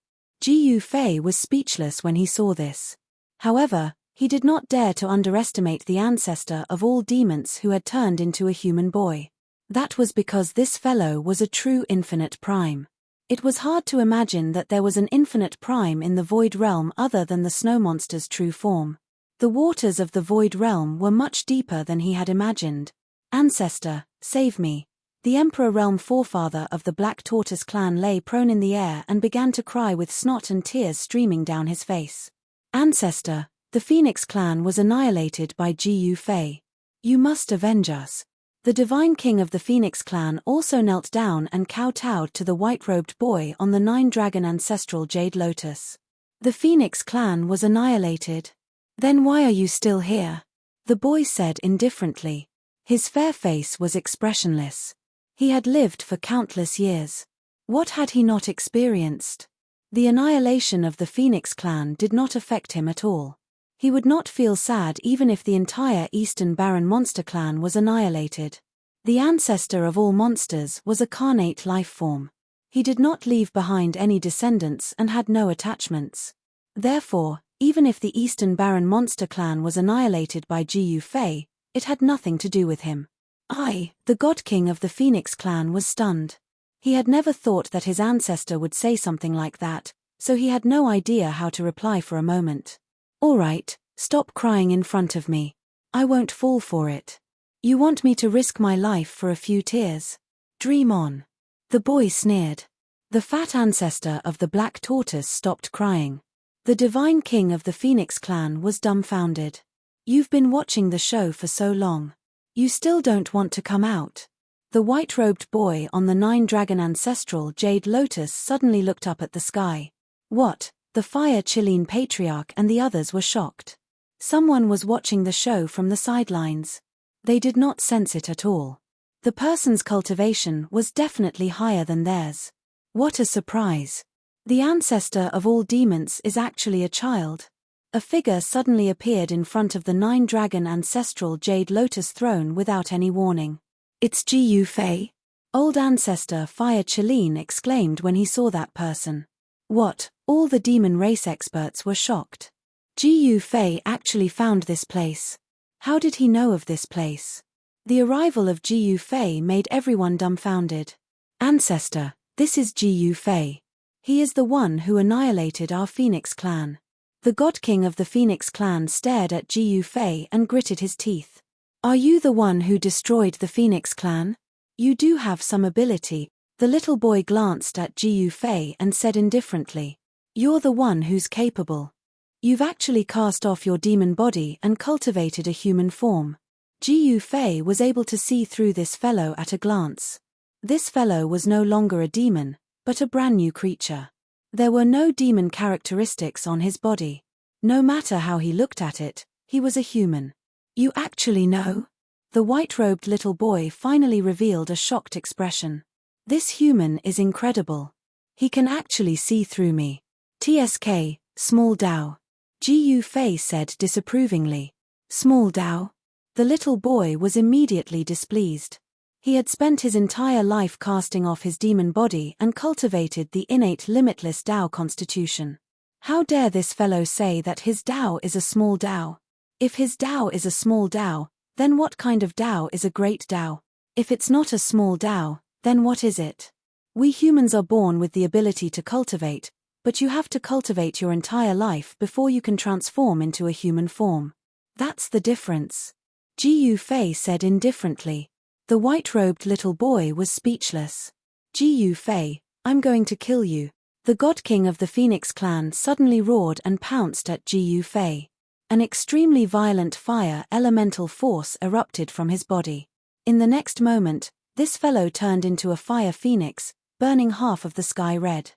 Jiyu Fei was speechless when he saw this. However, he did not dare to underestimate the ancestor of all demons who had turned into a human boy. That was because this fellow was a true infinite prime. It was hard to imagine that there was an infinite prime in the Void Realm other than the snow monster's true form. The waters of the Void Realm were much deeper than he had imagined. Ancestor, save me. The Emperor Realm forefather of the Black Tortoise clan lay prone in the air and began to cry with snot and tears streaming down his face. Ancestor, the Phoenix clan was annihilated by Jiyu Fei. You must avenge us. The divine king of the Phoenix clan also knelt down and kowtowed to the white-robed boy on the 9-dragon ancestral jade lotus. The Phoenix clan was annihilated. Then why are you still here? The boy said indifferently. His fair face was expressionless. He had lived for countless years. What had he not experienced? The annihilation of the Phoenix clan did not affect him at all. He would not feel sad even if the entire Eastern Barren Monster clan was annihilated. The ancestor of all monsters was a carnate life form. He did not leave behind any descendants and had no attachments. Therefore, even if the Eastern Barren Monster clan was annihilated by Jiyu Fei, it had nothing to do with him. The God King of the Phoenix clan was stunned. He had never thought that his ancestor would say something like that, so he had no idea how to reply for a moment. All right, stop crying in front of me. I won't fall for it. You want me to risk my life for a few tears? Dream on. The boy sneered. The fat ancestor of the Black Tortoise stopped crying. The divine king of the Phoenix clan was dumbfounded. You've been watching the show for so long. You still don't want to come out? The white-robed boy on the 9-dragon ancestral jade lotus suddenly looked up at the sky. What? The Fire Chilean patriarch and the others were shocked. Someone was watching the show from the sidelines. They did not sense it at all. The person's cultivation was definitely higher than theirs. What a surprise. The ancestor of all demons is actually a child. A figure suddenly appeared in front of the 9-dragon ancestral jade lotus throne without any warning. It's Jiyu Fei? Old ancestor Fire Chilean exclaimed when he saw that person. What? All the demon race experts were shocked. Jiyu Fei actually found this place. How did he know of this place? The arrival of Jiyu Fei made everyone dumbfounded. Ancestor, this is Jiyu Fei. He is the one who annihilated our Phoenix clan. The God King of the Phoenix clan stared at Jiyu Fei and gritted his teeth. Are you the one who destroyed the Phoenix clan? You do have some ability. The little boy glanced at Jiyu Fei and said indifferently. You're the one who's capable. You've actually cast off your demon body and cultivated a human form. Jiyu Fei was able to see through this fellow at a glance. This fellow was no longer a demon, but a brand new creature. There were no demon characteristics on his body. No matter how he looked at it, he was a human. You actually know? The white-robed little boy finally revealed a shocked expression. This human is incredible. He can actually see through me. TSK, small Dao. Jiyu Fei said disapprovingly. Small Dao? The little boy was immediately displeased. He had spent his entire life casting off his demon body and cultivated the innate limitless Dao constitution. How dare this fellow say that his Tao is a small Tao? If his Tao is a small Tao, then what kind of Tao is a great Tao? If it's not a small Tao, then what is it? We humans are born with the ability to cultivate, but you have to cultivate your entire life before you can transform into a human form. That's the difference. Ji Yufei said indifferently. The white-robed little boy was speechless. Ji Yufei, I'm going to kill you. The God King of the Phoenix clan suddenly roared and pounced at Ji Yufei. An extremely violent fire elemental force erupted from his body. In the next moment, this fellow turned into a fire phoenix, burning half of the sky red.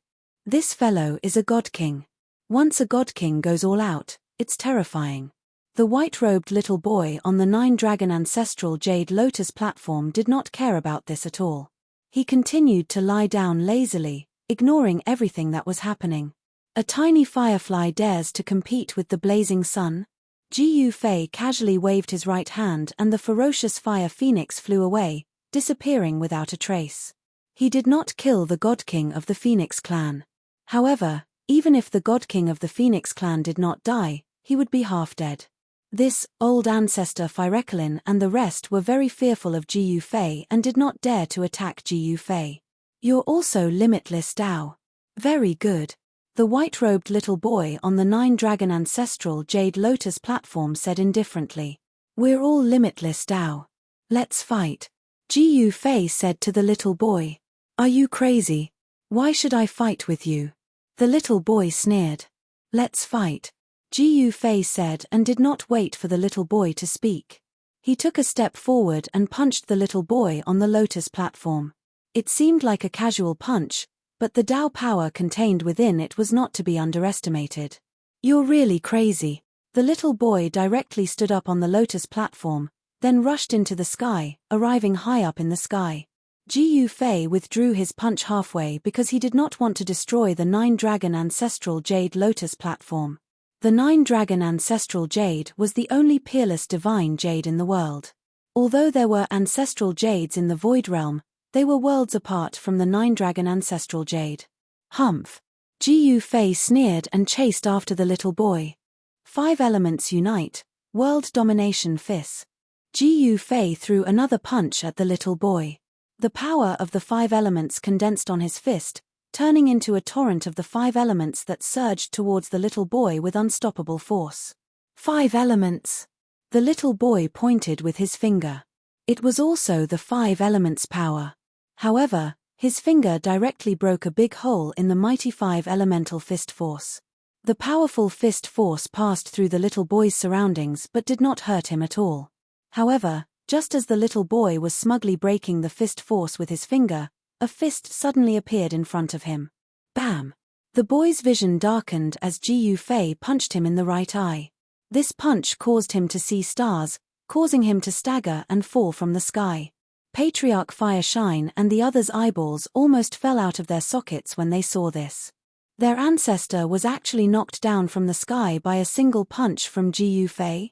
This fellow is a God King. Once a God King goes all out, it's terrifying. The white-robed little boy on the Nine-Dragon Ancestral Jade Lotus platform did not care about this at all. He continued to lie down lazily, ignoring everything that was happening. A tiny firefly dares to compete with the blazing sun? Ji Yufei casually waved his right hand and the ferocious fire phoenix flew away, disappearing without a trace. He did not kill the God King of the Phoenix clan. However, even if the God King of the Phoenix clan did not die, he would be half dead. This old ancestor Firekalin and the rest were very fearful of Ji Yufei and did not dare to attack Ji Yufei. You're also limitless Tao. Very good. The white-robed little boy on the Nine-Dragon Ancestral Jade Lotus platform said indifferently. We're all limitless Tao. Let's fight. Ji Yufei said to the little boy. Are you crazy? Why should I fight with you? The little boy sneered. Let's fight. Ji Yufei said and did not wait for the little boy to speak. He took a step forward and punched the little boy on the lotus platform. It seemed like a casual punch, but the Tao power contained within it was not to be underestimated. You're really crazy. The little boy directly stood up on the lotus platform, then rushed into the sky, arriving high up in the sky. Ji Yufei withdrew his punch halfway because he did not want to destroy the Nine-Dragon Ancestral Jade Lotus platform. The Nine-Dragon Ancestral Jade was the only peerless divine jade in the world. Although there were ancestral jades in the Void Realm, they were worlds apart from the Nine-Dragon Ancestral Jade. Humph! Ji Yufei sneered and chased after the little boy. 5 elements unite, world domination fist. Ji Yufei threw another punch at the little boy. The power of the 5 elements condensed on his fist, turning into a torrent of the 5 elements that surged towards the little boy with unstoppable force. 5 elements! The little boy pointed with his finger. It was also the 5 elements' power. However, his finger directly broke a big hole in the mighty 5 elemental fist force. The powerful fist force passed through the little boy's surroundings but did not hurt him at all. However, just as the little boy was smugly breaking the fist force with his finger, a fist suddenly appeared in front of him. Bam! The boy's vision darkened as Ji Yufei punched him in the right eye. This punch caused him to see stars, causing him to stagger and fall from the sky. Patriarch Fireshine and the others' eyeballs almost fell out of their sockets when they saw this. Their ancestor was actually knocked down from the sky by a single punch from Ji Yufei.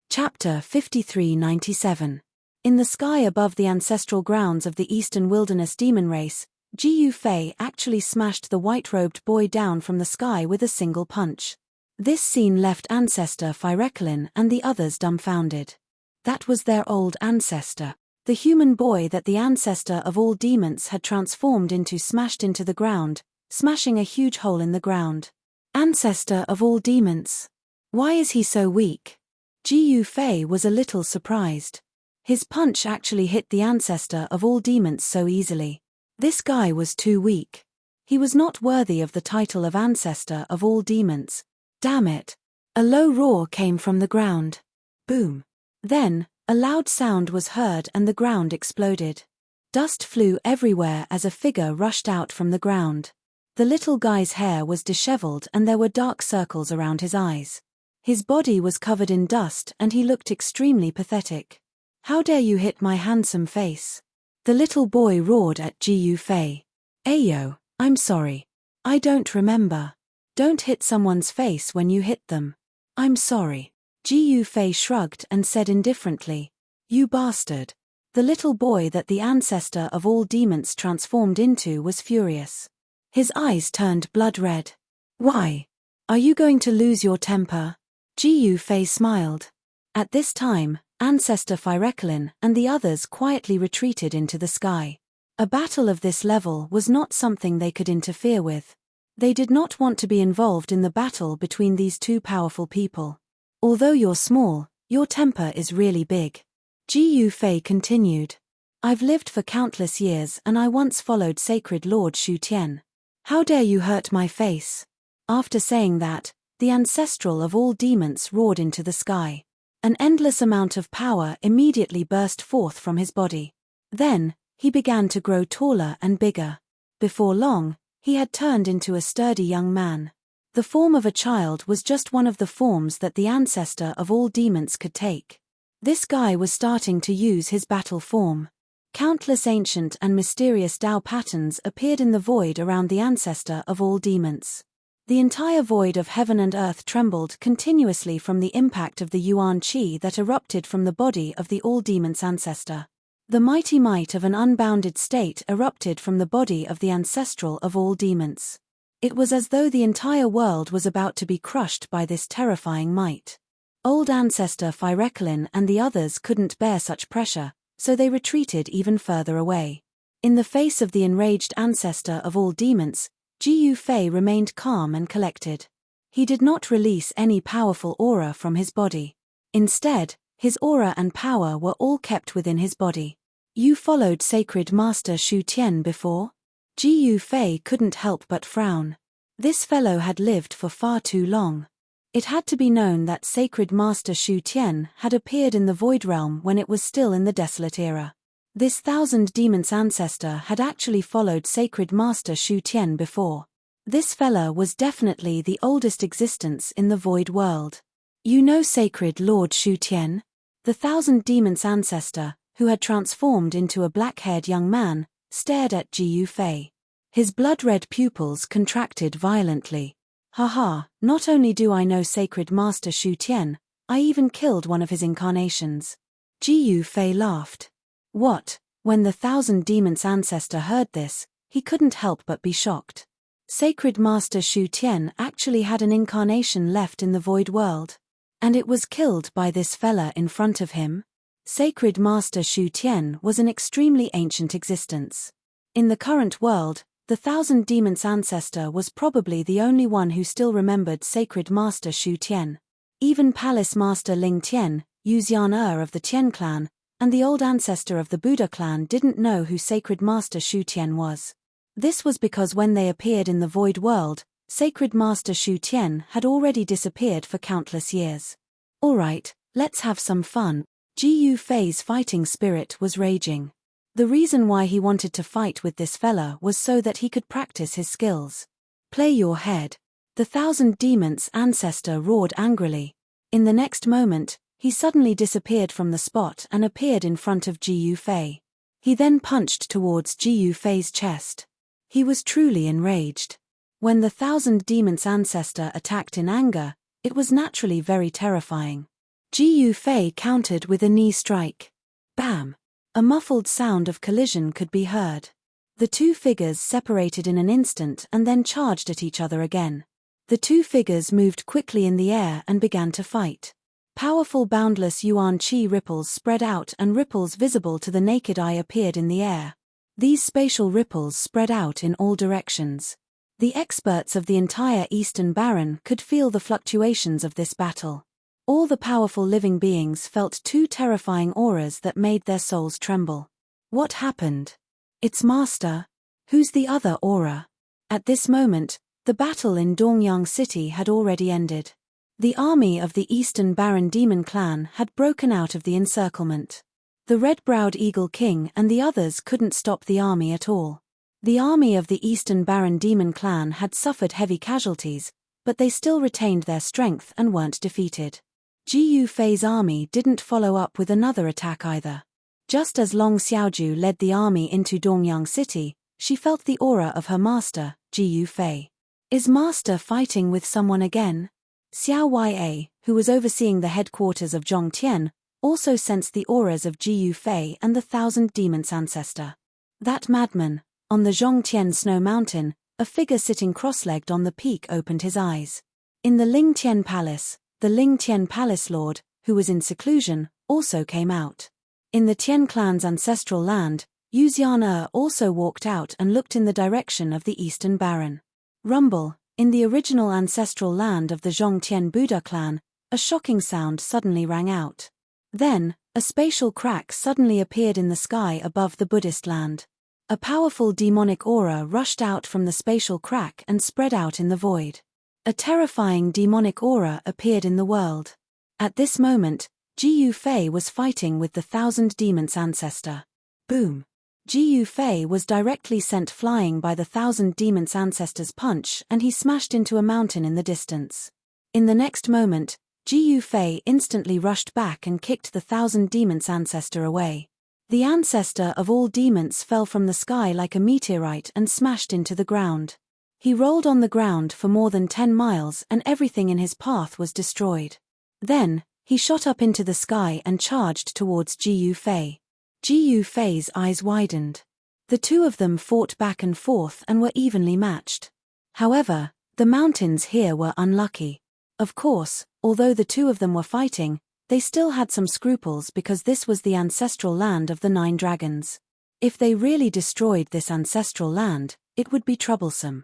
Chapter 5397. In the sky above the ancestral grounds of the Eastern Wilderness demon race, Ji Yufei actually smashed the white-robed boy down from the sky with a single punch. This scene left ancestor Firekalin and the others dumbfounded. That was their old ancestor. The human boy that the ancestor of all demons had transformed into smashed into the ground, smashing a huge hole in the ground. Ancestor of all demons. Why is he so weak? Ji Yufei was a little surprised. His punch actually hit the ancestor of all demons so easily. This guy was too weak. He was not worthy of the title of ancestor of all demons. Damn it. A low roar came from the ground. Boom. Then, a loud sound was heard and the ground exploded. Dust flew everywhere as a figure rushed out from the ground. The little guy's hair was disheveled and there were dark circles around his eyes. His body was covered in dust and he looked extremely pathetic. How dare you hit my handsome face? The little boy roared at Ji Yufei. Ayo, I'm sorry. I don't remember. Don't hit someone's face when you hit them. I'm sorry. Ji Yufei shrugged and said indifferently. You bastard. The little boy that the ancestor of all demons transformed into was furious. His eyes turned blood red. Why? Are you going to lose your temper? Ji Fei smiled. At this time, Ancestor Phyrecolin and the others quietly retreated into the sky. A battle of this level was not something they could interfere with. They did not want to be involved in the battle between these two powerful people. Although you're small, your temper is really big. Ji Fei continued. I've lived for countless years and I once followed Sacred Lord Shu Tian. How dare you hurt my face? After saying that, the ancestral of all demons roared into the sky. An endless amount of power immediately burst forth from his body. Then, he began to grow taller and bigger. Before long, he had turned into a sturdy young man. The form of a child was just one of the forms that the ancestor of all demons could take. This guy was starting to use his battle form. Countless ancient and mysterious Tao patterns appeared in the void around the ancestor of all demons. The entire void of heaven and earth trembled continuously from the impact of the Yuan Qi that erupted from the body of the all-demons ancestor. The mighty might of an unbounded state erupted from the body of the ancestral of all demons. It was as though the entire world was about to be crushed by this terrifying might. Old Ancestor Phyrecolin and the others couldn't bear such pressure, so they retreated even further away. In the face of the enraged ancestor of all demons, Ji Fei remained calm and collected. He did not release any powerful aura from his body. Instead, his aura and power were all kept within his body. You followed Sacred Master Shu Tian before? Ji Fei couldn't help but frown. This fellow had lived for far too long. It had to be known that Sacred Master Shu Tian had appeared in the Void Realm when it was still in the Desolate Era. This 1000 demons ancestor had actually followed Sacred Master Shu Tian before. This fella was definitely the oldest existence in the Void World. You know Sacred Lord Shu Tian? The 1000 demons ancestor, who had transformed into a black-haired young man, stared at Ji Fei. His blood-red pupils contracted violently. Haha, not only do I know Sacred Master Shu Tian, I even killed one of his incarnations. Ji Fei laughed. What? When the 1000 demons ancestor heard this, he couldn't help but be shocked. Sacred Master Shu Tian actually had an incarnation left in the Void World. And it was killed by this fella in front of him? Sacred Master Shu Tian was an extremely ancient existence. In the current world, the 1000 demons ancestor was probably the only one who still remembered Sacred Master Shu Tian. Even Palace Master Ling Tian, Yuxian of the Tian clan, and the old ancestor of the Buddha clan didn't know who Sacred Master Shu Tian was. This was because when they appeared in the Void World, Sacred Master Shu Tian had already disappeared for countless years. Alright, let's have some fun. Ji Fei's fighting spirit was raging. The reason why he wanted to fight with this fella was so that he could practice his skills. Play your head. The 1000 demons ancestor roared angrily. In the next moment, he suddenly disappeared from the spot and appeared in front of Ji Fei. He then punched towards Ji Fei's chest. He was truly enraged. When the 1000 demons ancestor attacked in anger, it was naturally very terrifying. Ji Fei countered with a knee strike. Bam! A muffled sound of collision could be heard. The two figures separated in an instant and then charged at each other again. The two figures moved quickly in the air and began to fight. Powerful boundless Yuan Qi ripples spread out and ripples visible to the naked eye appeared in the air. These spatial ripples spread out in all directions. The experts of the entire Eastern Baron could feel the fluctuations of this battle. All the powerful living beings felt two terrifying auras that made their souls tremble. What happened? It's Master. Who's the other aura? At this moment, the battle in Dongyang City had already ended. The army of the Eastern Baron Demon Clan had broken out of the encirclement. The red-browed Eagle King and the others couldn't stop the army at all. The army of the Eastern Baron Demon Clan had suffered heavy casualties, but they still retained their strength and weren't defeated. Ji Fei's army didn't follow up with another attack either. Just as Long Xiaoju led the army into Dongyang City, she felt the aura of her master, Ji Fei. Is Master fighting with someone again? Xiao Ya, who was overseeing the headquarters of Zhongtian, also sensed the auras of Ji Fei and the 1000 demons ancestor. That madman. On the Zhongtian Snow Mountain, a figure sitting cross-legged on the peak opened his eyes. In the Ling Tian Palace, the Ling Tian Palace Lord, who was in seclusion, also came out. In the Tian clan's ancestral land, Yu Xian also walked out and looked in the direction of the Eastern Baron. Rumble, in the original ancestral land of the Zhongtian Buddha clan, a shocking sound suddenly rang out. Then, a spatial crack suddenly appeared in the sky above the Buddhist land. A powerful demonic aura rushed out from the spatial crack and spread out in the void. A terrifying demonic aura appeared in the world. At this moment, Ji Yufei was fighting with the Thousand Demons ancestor. Boom! Ji Yufei was directly sent flying by the Thousand Demons ancestor's punch, and he smashed into a mountain in the distance. In the next moment, Ji Yufei instantly rushed back and kicked the Thousand Demons ancestor away. The ancestor of all demons fell from the sky like a meteorite and smashed into the ground. He rolled on the ground for more than 10 miles and everything in his path was destroyed. Then, he shot up into the sky and charged towards Ji Yufei. Ji Yufei's eyes widened. The two of them fought back and forth and were evenly matched. However, the mountains here were unlucky. Of course, although the two of them were fighting, they still had some scruples because this was the ancestral land of the 9 dragons. If they really destroyed this ancestral land, it would be troublesome.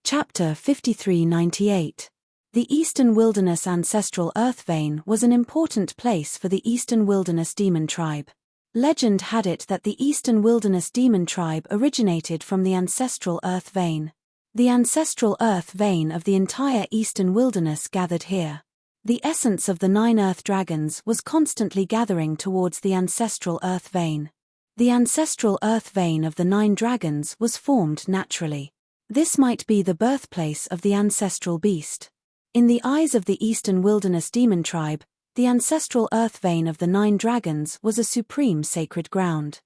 Chapter 5398. The Eastern Wilderness Ancestral Earth Vein was an important place for the Eastern Wilderness Demon Tribe. Legend had it that the Eastern Wilderness Demon Tribe originated from the ancestral Earth Vein. The ancestral Earth Vein of the entire Eastern Wilderness gathered here. The essence of the 9 Earth Dragons was constantly gathering towards the ancestral Earth Vein. The ancestral Earth Vein of the 9 Dragons was formed naturally. This might be the birthplace of the ancestral beast. In the eyes of the Eastern Wilderness Demon Tribe, the ancestral Earth Vein of the 9 Dragons was a supreme sacred ground.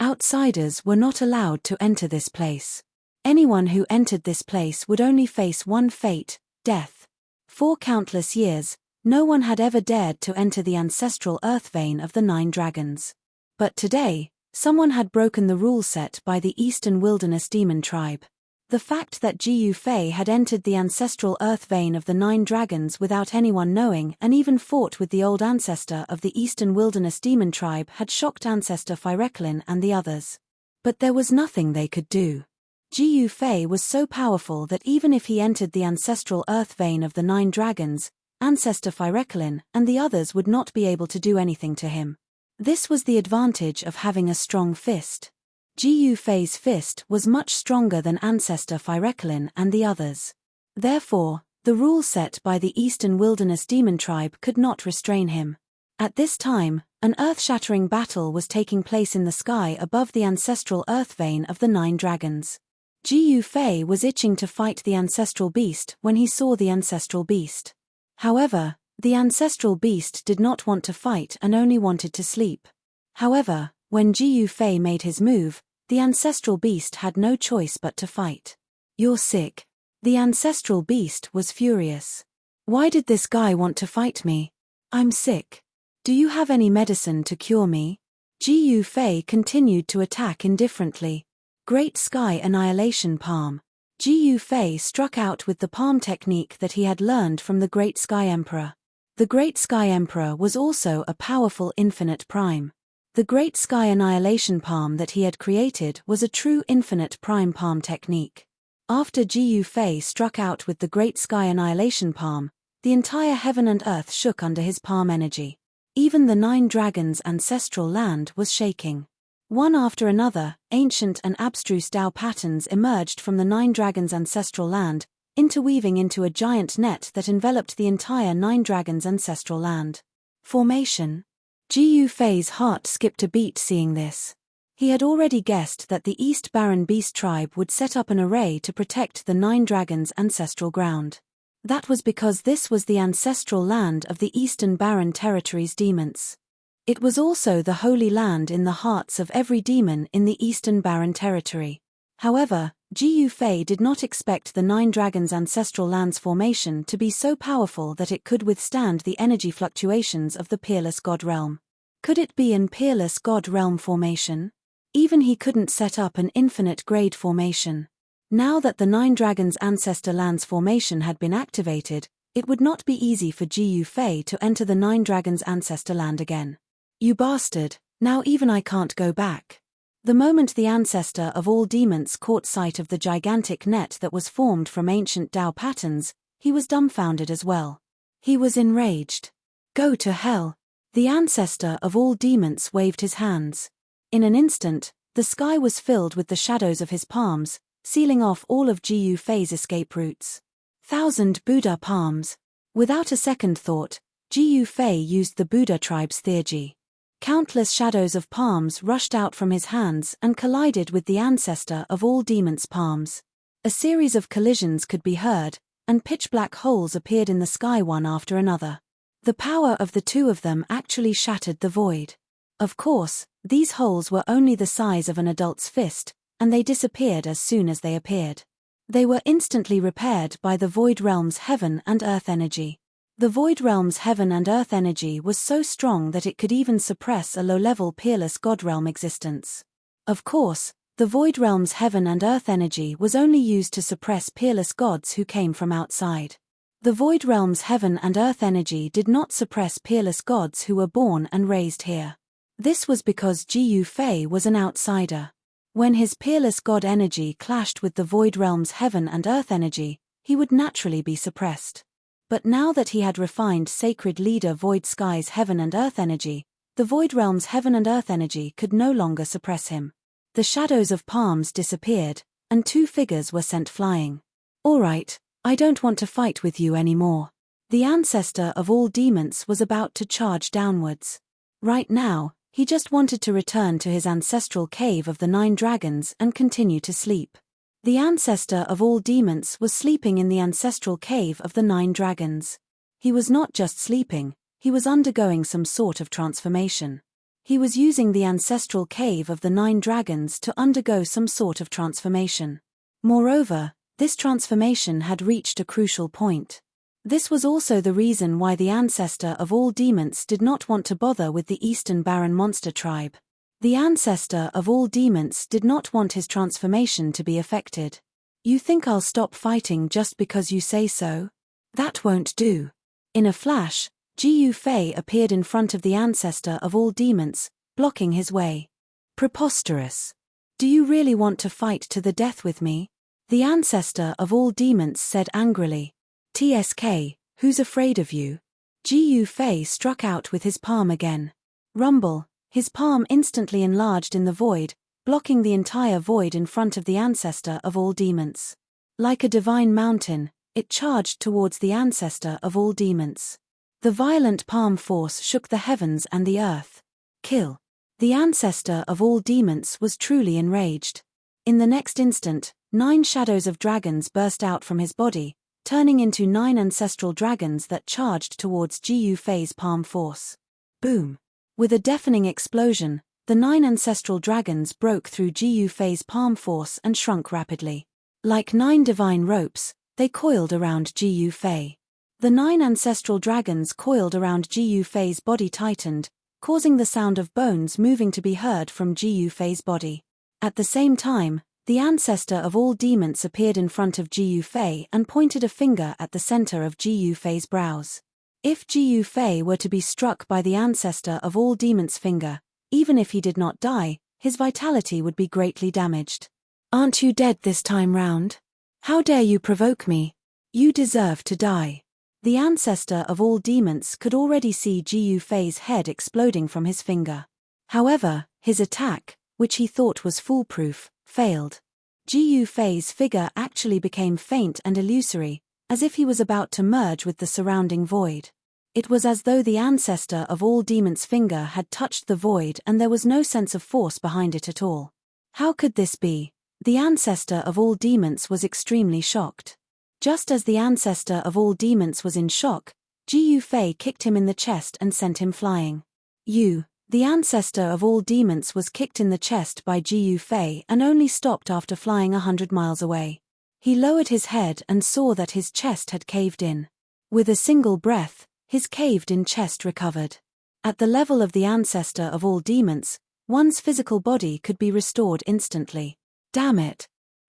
Outsiders were not allowed to enter this place. Anyone who entered this place would only face one fate, death. For countless years, no one had ever dared to enter the ancestral Earth Vein of the 9 Dragons. But today, someone had broken the rule set by the Eastern Wilderness Demon Tribe. The fact that Ji Yufei had entered the ancestral Earth Vein of the 9 Dragons without anyone knowing and even fought with the old ancestor of the Eastern Wilderness Demon Tribe had shocked Ancestor Phyreklin and the others. But there was nothing they could do. Ji Yufei was so powerful that even if he entered the ancestral Earth Vein of the 9 Dragons, Ancestor Phyreklin and the others would not be able to do anything to him. This was the advantage of having a strong fist. Ji Yufei's fist was much stronger than Ancestor Phyreklin and the others. Therefore, the rule set by the Eastern Wilderness Demon Tribe could not restrain him. At this time, an earth-shattering battle was taking place in the sky above the ancestral Earth Vein of the 9 Dragons. Ji Yufei was itching to fight the ancestral beast when he saw the ancestral beast. However, the ancestral beast did not want to fight and only wanted to sleep. However, when Ji Yufei made his move, the ancestral beast had no choice but to fight. "You're sick." The ancestral beast was furious. "Why did this guy want to fight me? I'm sick. Do you have any medicine to cure me?" Ji Yufei continued to attack indifferently. Great Sky Annihilation Palm. Ji Yufei struck out with the palm technique that he had learned from the Great Sky Emperor. The Great Sky Emperor was also a powerful infinite prime. The Great Sky Annihilation Palm that he had created was a true infinite prime palm technique. After Ji Yufei struck out with the Great Sky Annihilation Palm, the entire heaven and earth shook under his palm energy. Even the 9 Dragons' ancestral land was shaking. One after another, ancient and abstruse Tao patterns emerged from the 9 Dragons' ancestral land, interweaving into a giant net that enveloped the entire 9 Dragons' ancestral land. Formation. Ji Yufei's heart skipped a beat seeing this. He had already guessed that the East Baron Beast Tribe would set up an array to protect the 9 Dragons' ancestral ground. That was because this was the ancestral land of the Eastern Baron Territory's demons. It was also the holy land in the hearts of every demon in the Eastern Baron Territory. However, Ji Yufei did not expect the 9 Dragons' ancestral land's formation to be so powerful that it could withstand the energy fluctuations of the Peerless God Realm. Could it be an Peerless God Realm formation? Even he couldn't set up an infinite grade formation. Now that the 9 Dragons' ancestor land's formation had been activated, It would not be easy for Ji Fei to enter the Nine Dragons' ancestor land again. You bastard, now even I can't go back. The moment the ancestor of all demons caught sight of the gigantic net that was formed from ancient Tao patterns, he was dumbfounded as well. He was enraged. Go to hell. The ancestor of all demons waved his hands. In an instant, the sky was filled with the shadows of his palms, sealing off all of Ji Fei's escape routes. 1,000 Buddha palms. Without a second thought, Ji Fei used the Buddha tribe's theurgy. Countless shadows of palms rushed out from his hands and collided with the ancestor of all demons' palms. A series of collisions could be heard, and pitch-black holes appeared in the sky one after another. The power of the two of them actually shattered the void. Of course, these holes were only the size of an adult's fist, and they disappeared as soon as they appeared. They were instantly repaired by the Void Realm's heaven and earth energy. The Void Realm's heaven and earth energy was so strong that it could even suppress a low-level peerless God Realm existence. Of course, the Void Realm's heaven and earth energy was only used to suppress peerless gods who came from outside. The Void Realm's heaven and earth energy did not suppress peerless gods who were born and raised here. This was because Ji Fei was an outsider. When his peerless god energy clashed with the Void Realm's heaven and earth energy, he would naturally be suppressed. But now that he had refined Sacred Leader Void Sky's heaven and earth energy, the Void Realm's heaven and earth energy could no longer suppress him. The shadows of palms disappeared, and two figures were sent flying. All right, I don't want to fight with you anymore. The ancestor of all demons was about to charge downwards. Right now, he just wanted to return to his ancestral cave of the Nine Dragons and continue to sleep. The ancestor of all demons was sleeping in the ancestral cave of the Nine Dragons. He was not just sleeping, he was undergoing some sort of transformation. He was using the ancestral cave of the Nine Dragons to undergo some sort of transformation. Moreover, this transformation had reached a crucial point. This was also the reason why the ancestor of all demons did not want to bother with the Eastern Baron monster tribe. The ancestor of all demons did not want his transformation to be affected. You think I'll stop fighting just because you say so? That won't do. In a flash, Ji Fei appeared in front of the ancestor of all demons, blocking his way. Preposterous. Do you really want to fight to the death with me? The ancestor of all demons said angrily. TSK, who's afraid of you? Ji Fei struck out with his palm again. Rumble. His palm instantly enlarged in the void, blocking the entire void in front of the ancestor of all demons. Like a divine mountain, it charged towards the ancestor of all demons. The violent palm force shook the heavens and the earth. Kill. The ancestor of all demons was truly enraged. In the next instant, 9 shadows of dragons burst out from his body, turning into 9 ancestral dragons that charged towards Ji Fei's palm force. Boom. With a deafening explosion, the 9 ancestral dragons broke through Ji Fei's palm force and shrunk rapidly. Like 9 divine ropes, they coiled around Ji Fei. The 9 ancestral dragons coiled around Ji Fei's body tightened, causing the sound of bones moving to be heard from Ji Fei's body. At the same time, the ancestor of all demons appeared in front of Ji Fei and pointed a finger at the center of Ji Fei's brows. If Ji Fei were to be struck by the ancestor of all demons' finger, even if he did not die, his vitality would be greatly damaged. Aren't you dead this time round? How dare you provoke me? You deserve to die. The ancestor of all demons could already see Ji Fei's head exploding from his finger. However, his attack, which he thought was foolproof, failed. Ji Fei's figure actually became faint and illusory, as if he was about to merge with the surrounding void. It was as though the ancestor of all demons' finger had touched the void and there was no sense of force behind it at all. How could this be? The ancestor of all demons was extremely shocked. Just as the ancestor of all demons was in shock, Ji Fei kicked him in the chest and sent him flying. The ancestor of all demons was kicked in the chest by Ji Fei and only stopped after flying 100 miles away. He lowered his head and saw that his chest had caved in. With a single breath, his caved-in chest recovered. At the level of the ancestor of all demons, one's physical body could be restored instantly. Damn it.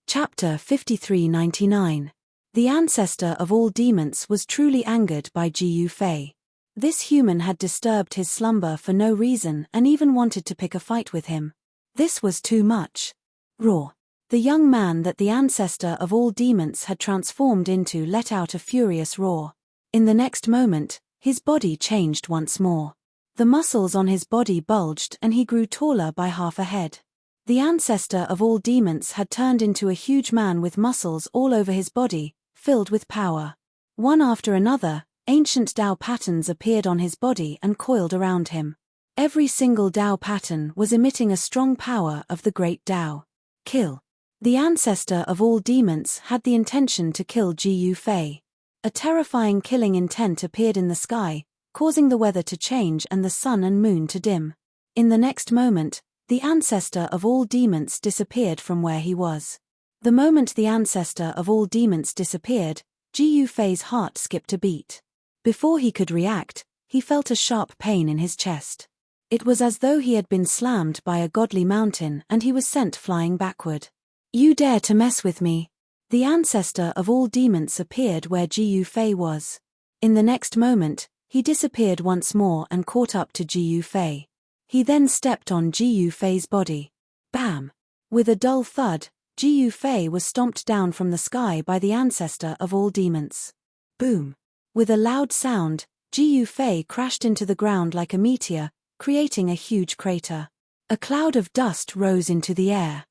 Chapter 5399. The ancestor of all demons was truly angered by Jiu Fei. This human had disturbed his slumber for no reason and even wanted to pick a fight with him. This was too much. Roar. The young man that the ancestor of all demons had transformed into let out a furious roar. In the next moment, his body changed once more. The muscles on his body bulged and he grew taller by half a head. The ancestor of all demons had turned into a huge man with muscles all over his body, filled with power. One after another, ancient Tao patterns appeared on his body and coiled around him. Every single Tao pattern was emitting a strong power of the great Tao. Kill. The ancestor of all demons had the intention to kill Jiu Fei. A terrifying killing intent appeared in the sky, causing the weather to change and the sun and moon to dim. In the next moment, the ancestor of all demons disappeared from where he was. The moment the ancestor of all demons disappeared, Jiu Fei's heart skipped a beat. Before he could react, he felt a sharp pain in his chest. It was as though he had been slammed by a godly mountain and he was sent flying backward. You dare to mess with me? The ancestor of all demons appeared where Jiu Fei was. In the next moment, he disappeared once more and caught up to Jiu Fei. He then stepped on Jiu Fei's body. Bam! With a dull thud, Jiu Fei was stomped down from the sky by the ancestor of all demons. Boom! With a loud sound, Jiu Fei crashed into the ground like a meteor, creating a huge crater. A cloud of dust rose into the air.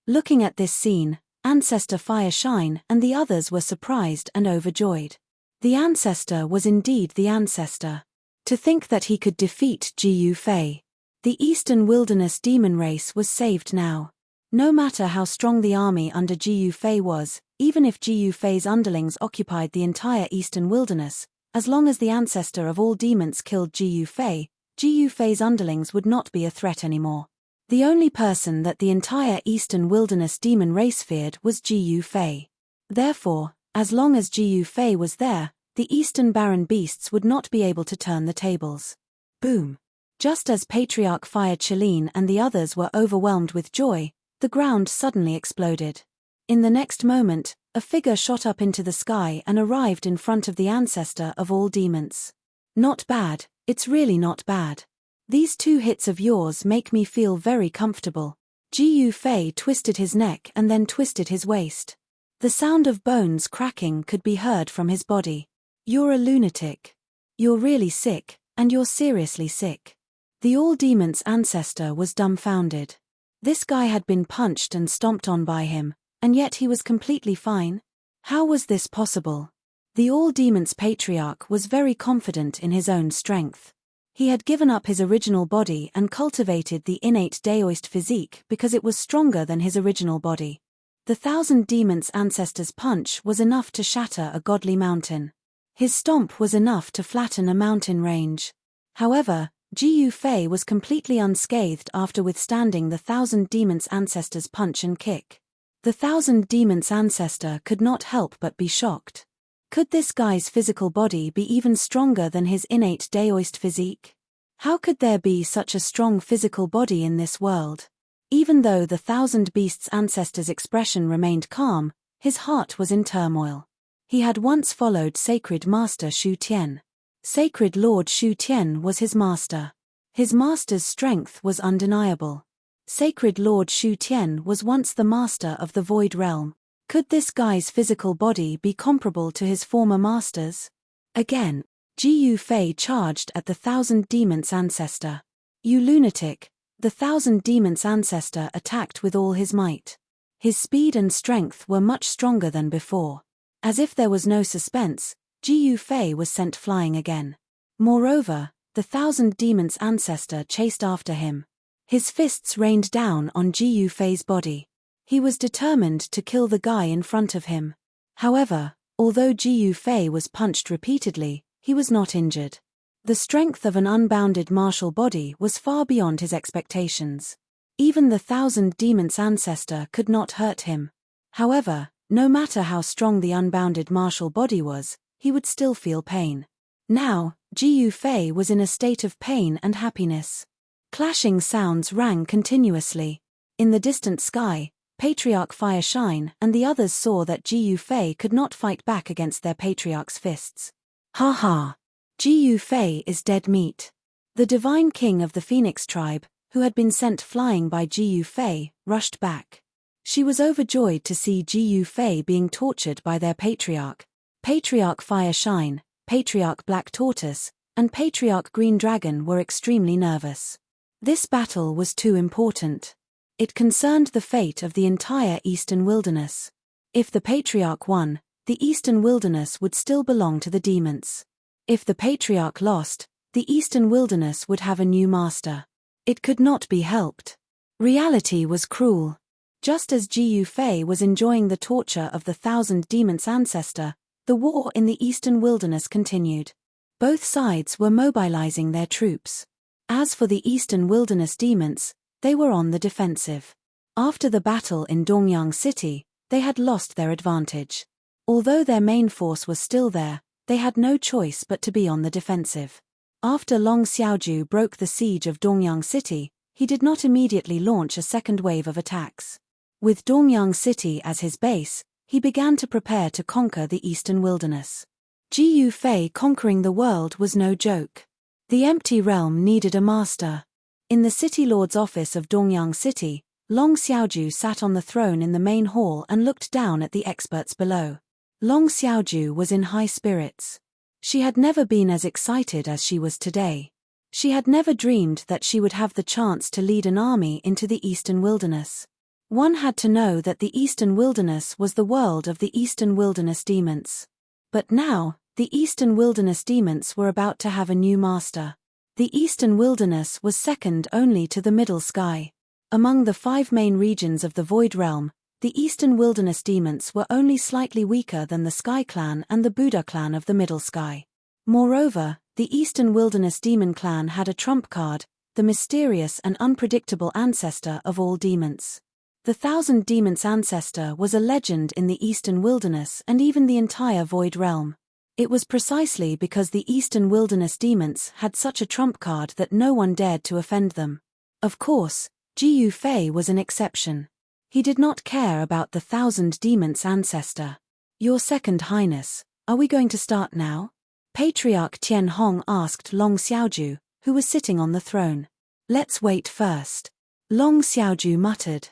Looking at this scene, Ancestor Fire Shine and the others were surprised and overjoyed. The ancestor was indeed the ancestor. To think that he could defeat Jiu Fei. The Eastern Wilderness demon race was saved now. No matter how strong the army under Jiu Fei was, even if Jiu Fei's underlings occupied the entire Eastern Wilderness, as long as the ancestor of all demons killed Jiu Fei's underlings would not be a threat anymore. The only person that the entire Eastern Wilderness demon race feared was Jiu Fei. Therefore, as long as Jiu Fei was there, the Eastern Barren beasts would not be able to turn the tables. Boom! Just as Patriarch Fire Chelene and the others were overwhelmed with joy, the ground suddenly exploded. In the next moment, a figure shot up into the sky and arrived in front of the ancestor of all demons. Not bad, it's really not bad. These 2 hits of yours make me feel very comfortable. Jiu Fei twisted his neck and then twisted his waist. The sound of bones cracking could be heard from his body. You're a lunatic. You're really sick, and you're seriously sick. The all demons ancestor was dumbfounded. This guy had been punched and stomped on by him, and yet he was completely fine? How was this possible? The all demons patriarch was very confident in his own strength. He had given up his original body and cultivated the innate Daoist physique because it was stronger than his original body. The 1,000 demons ancestor's punch was enough to shatter a godly mountain. His stomp was enough to flatten a mountain range. However, Jiu Fei was completely unscathed after withstanding the 1,000 demons ancestor's punch and kick. The 1,000 demons ancestor could not help but be shocked. Could this guy's physical body be even stronger than his innate Daoist physique? How could there be such a strong physical body in this world? Even though the 1,000 beasts ancestor's expression remained calm, his heart was in turmoil. He had once followed Sacred Master Shu Tian. Sacred Lord Shu Tian was his master. His master's strength was undeniable. Sacred Lord Shu Tian was once the master of the Void Realm. Could this guy's physical body be comparable to his former master's? Again, Jiu Fei charged at the 1,000 demons ancestor. You lunatic! The 1,000 demons ancestor attacked with all his might. His speed and strength were much stronger than before. As if there was no suspense, Jiu Fei was sent flying again. Moreover, the 1,000 demons ancestor chased after him. His fists rained down on Jiu Fei's body. He was determined to kill the guy in front of him. However, although Jiu Fei was punched repeatedly, he was not injured. The strength of an unbounded martial body was far beyond his expectations. Even the 1,000 demons ancestor could not hurt him. However, no matter how strong the unbounded martial body was, he would still feel pain. Now, Jiu Fei was in a state of pain and happiness. Clashing sounds rang continuously. In the distant sky, Patriarch Fire Shine and the others saw that Gu Fei could not fight back against their patriarch's fists. Ha ha! Gu Fei is dead meat. The divine king of the Phoenix tribe, who had been sent flying by Gu Fei, rushed back. She was overjoyed to see Gu Fei being tortured by their patriarch. Patriarch Fire Shine, Patriarch Black Tortoise, and Patriarch Green Dragon were extremely nervous. This battle was too important. It concerned the fate of the entire Eastern Wilderness. If the Patriarch won, the Eastern Wilderness would still belong to the demons. If the Patriarch lost, the Eastern Wilderness would have a new master. It could not be helped. Reality was cruel. Just as Gu Fei was enjoying the torture of the 1,000 demons' ancestor, the war in the Eastern Wilderness continued. Both sides were mobilizing their troops. As for the Eastern Wilderness demons, they were on the defensive. After the battle in Dongyang City, they had lost their advantage. Although their main force was still there, they had no choice but to be on the defensive. After Long Xiaoju broke the siege of Dongyang City, he did not immediately launch a second wave of attacks. With Dongyang City as his base, he began to prepare to conquer the Eastern Wilderness. Gu Fei conquering the world was no joke. The empty realm needed a master. In the city lord's office of Dongyang City, Long Xiaoju sat on the throne in the main hall and looked down at the experts below. Long Xiaoju was in high spirits. She had never been as excited as she was today. She had never dreamed that she would have the chance to lead an army into the Eastern Wilderness. One had to know that the Eastern Wilderness was the world of the Eastern Wilderness demons. But now, the Eastern Wilderness demons were about to have a new master. The Eastern Wilderness was second only to the Middle Sky. Among the 5 main regions of the Void Realm, the Eastern Wilderness demons were only slightly weaker than the Sky Clan and the Buddha Clan of the Middle Sky. Moreover, the Eastern Wilderness Demon Clan had a trump card, the mysterious and unpredictable ancestor of all demons. The 1,000 demons' ancestor was a legend in the Eastern Wilderness and even the entire Void Realm. It was precisely because the Eastern Wilderness demons had such a trump card that no one dared to offend them. Of course, Gu Fei was an exception. He did not care about the 1,000 demons' ancestor. "Your Second Highness, are we going to start now?" Patriarch Tian Hong asked Long Xiaoju, who was sitting on the throne. "Let's wait first," Long Xiaoju muttered.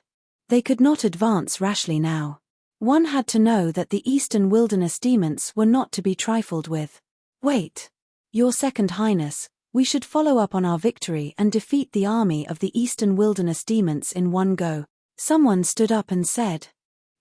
They could not advance rashly now. One had to know that the Eastern Wilderness demons were not to be trifled with. "Wait. Your Second Highness, we should follow up on our victory and defeat the army of the Eastern Wilderness demons in one go," someone stood up and said.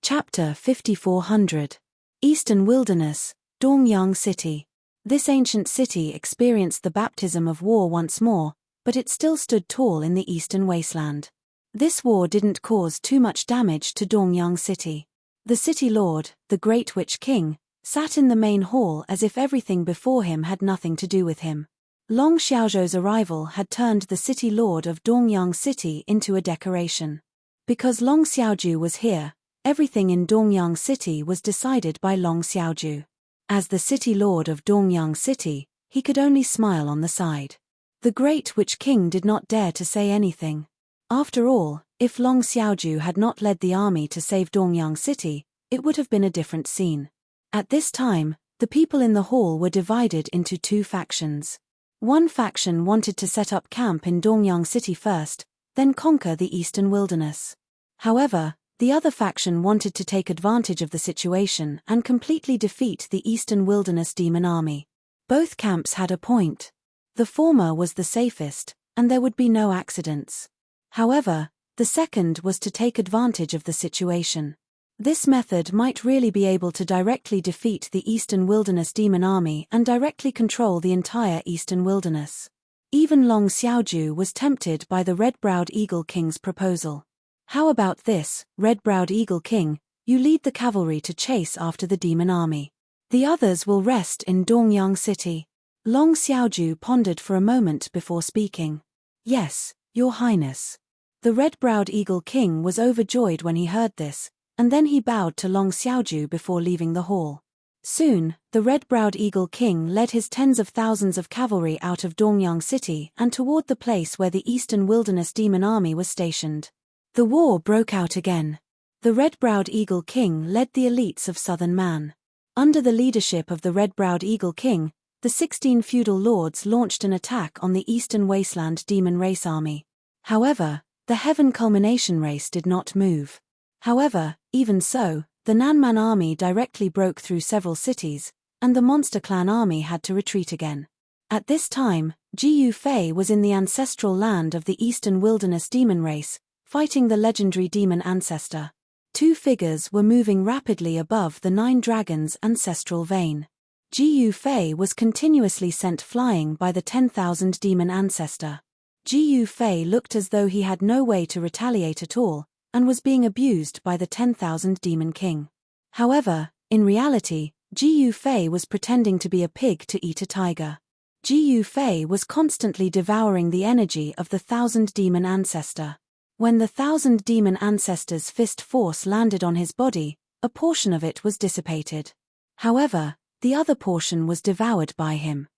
Chapter 5400. Eastern Wilderness, Dongyang City. This ancient city experienced the baptism of war once more, but it still stood tall in the eastern wasteland. This war didn't cause too much damage to Dongyang City. The city lord, the Great Witch King, sat in the main hall as if everything before him had nothing to do with him. Long Xiaozhou's arrival had turned the city lord of Dongyang City into a decoration. Because Long Xiaoju was here, everything in Dongyang City was decided by Long Xiaoju. As the city lord of Dongyang City, he could only smile on the side. The Great Witch King did not dare to say anything. After all, if Long Xiaoju had not led the army to save Dongyang City, it would have been a different scene. At this time, the people in the hall were divided into 2 factions. One faction wanted to set up camp in Dongyang City first, then conquer the Eastern Wilderness. However, the other faction wanted to take advantage of the situation and completely defeat the Eastern Wilderness demon army. Both camps had a point. The former was the safest, and there would be no accidents. However, the second was to take advantage of the situation. This method might really be able to directly defeat the Eastern Wilderness demon army and directly control the entire Eastern Wilderness. Even Long Xiaoju was tempted by the Red-Browed Eagle King's proposal. "How about this, Red-Browed Eagle King, you lead the cavalry to chase after the demon army. The others will rest in Dongyang City." Long Xiaoju pondered for a moment before speaking. "Yes, Your Highness." The Red-Browed Eagle King was overjoyed when he heard this, and then he bowed to Long Xiaoju before leaving the hall. Soon, the Red-Browed Eagle King led his tens of thousands of cavalry out of Dongyang City and toward the place where the Eastern Wilderness demon army was stationed. The war broke out again. The red-browed Eagle King led the elites of southern Man. Under the leadership of the red-browed Eagle King, the 16 feudal lords launched an attack on the Eastern Wasteland Demon Race army. However, the Heaven Culmination race did not move. However, even so, the Nanman army directly broke through several cities, and the Monster Clan army had to retreat again. At this time, Jiyu Fei was in the ancestral land of the Eastern Wilderness Demon Race, fighting the legendary demon ancestor. Two figures were moving rapidly above the 9 dragons' ancestral vein. Jiyu Fei was continuously sent flying by the 10,000 demon ancestor. Jiyu Fei looked as though he had no way to retaliate at all, and was being abused by the 10,000 demon king. However, in reality, Jiyu Fei was pretending to be a pig to eat a tiger. Jiyu Fei was constantly devouring the energy of the 1,000 demon ancestor. When the 1,000 demon ancestor's fist force landed on his body, a portion of it was dissipated. However, the other portion was devoured by him.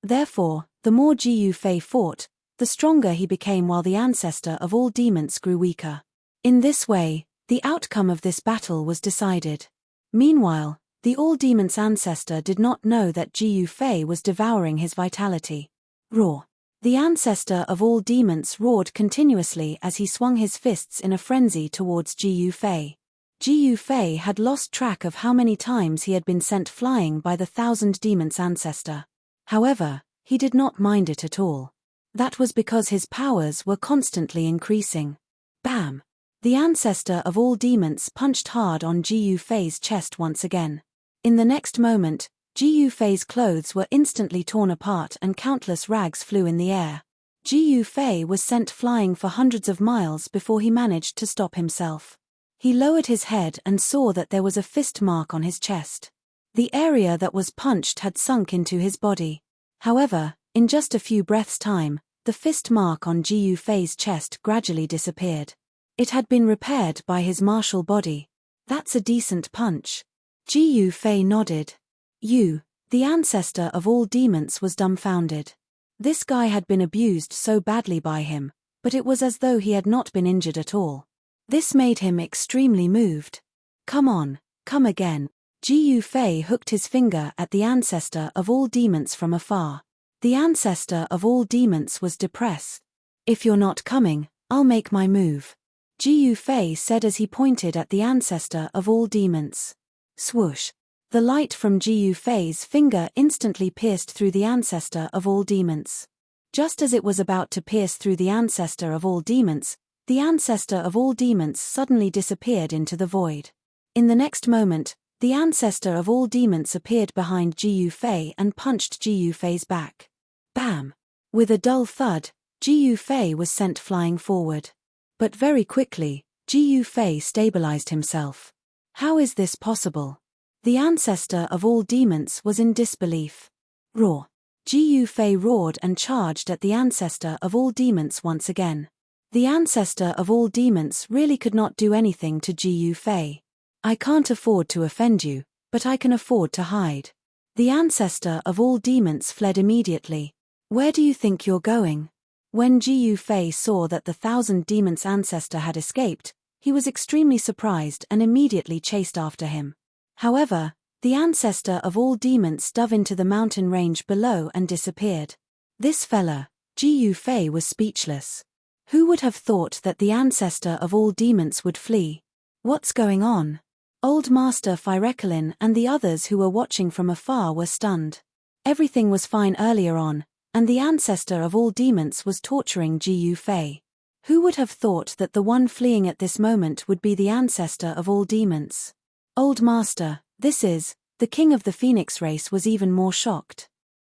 Therefore, the more Jiyu Fei fought, the stronger he became while the ancestor of all demons grew weaker. In this way, the outcome of this battle was decided. Meanwhile, the All Demons ancestor did not know that Jiyu Fei was devouring his vitality. Roar. The ancestor of all demons roared continuously as he swung his fists in a frenzy towards Jiyu Fei. Jiyu Fei had lost track of how many times he had been sent flying by the 1,000 demons ancestor. However, he did not mind it at all. That was because his powers were constantly increasing. Bam! The ancestor of all demons punched hard on Jiyu Fei's chest once again. In the next moment, Jiyu Fei's clothes were instantly torn apart and countless rags flew in the air. Jiyu Fei was sent flying for hundreds of miles before he managed to stop himself. He lowered his head and saw that there was a fist mark on his chest. The area that was punched had sunk into his body. However, in just a few breaths' time, the fist mark on Jiyu Fei's chest gradually disappeared. It had been repaired by his martial body. That's a decent punch. Jiyu Fei nodded. The ancestor of all demons was dumbfounded. This guy had been abused so badly by him, but it was as though he had not been injured at all. This made him extremely moved. Come on, come again. Jiyu Fei hooked his finger at the ancestor of all demons from afar. The ancestor of all demons was depressed. If you're not coming, I'll make my move. Jiyu Fei said as he pointed at the ancestor of all demons. Swoosh. The light from Jiyu Fei's finger instantly pierced through the ancestor of all demons. Just as it was about to pierce through the ancestor of all demons, the ancestor of all demons suddenly disappeared into the void. In the next moment, the ancestor of all demons appeared behind Jiyu Fei and punched Jiyu Fei's back. Bam! With a dull thud, Jiyu Fei was sent flying forward. But very quickly, Jiyu Fei stabilized himself. How is this possible? The ancestor of all demons was in disbelief. Roar. Jiyu Fei roared and charged at the ancestor of all demons once again. The ancestor of all demons really could not do anything to Jiyu Fei. I can't afford to offend you, but I can afford to hide. The ancestor of all demons fled immediately. Where do you think you're going? When Jiyu Fei saw that the 1,000 demons ancestor had escaped, he was extremely surprised and immediately chased after him. However, the ancestor of all demons dove into the mountain range below and disappeared. This fella, Jiyu Fei, was speechless. Who would have thought that the ancestor of all demons would flee? What's going on? Old Master Firekalin and the others who were watching from afar were stunned. Everything was fine earlier on, and the ancestor of all demons was torturing Jiyu Fei. Who would have thought that the one fleeing at this moment would be the ancestor of all demons? Old Master, this is, the king of the Phoenix race was even more shocked.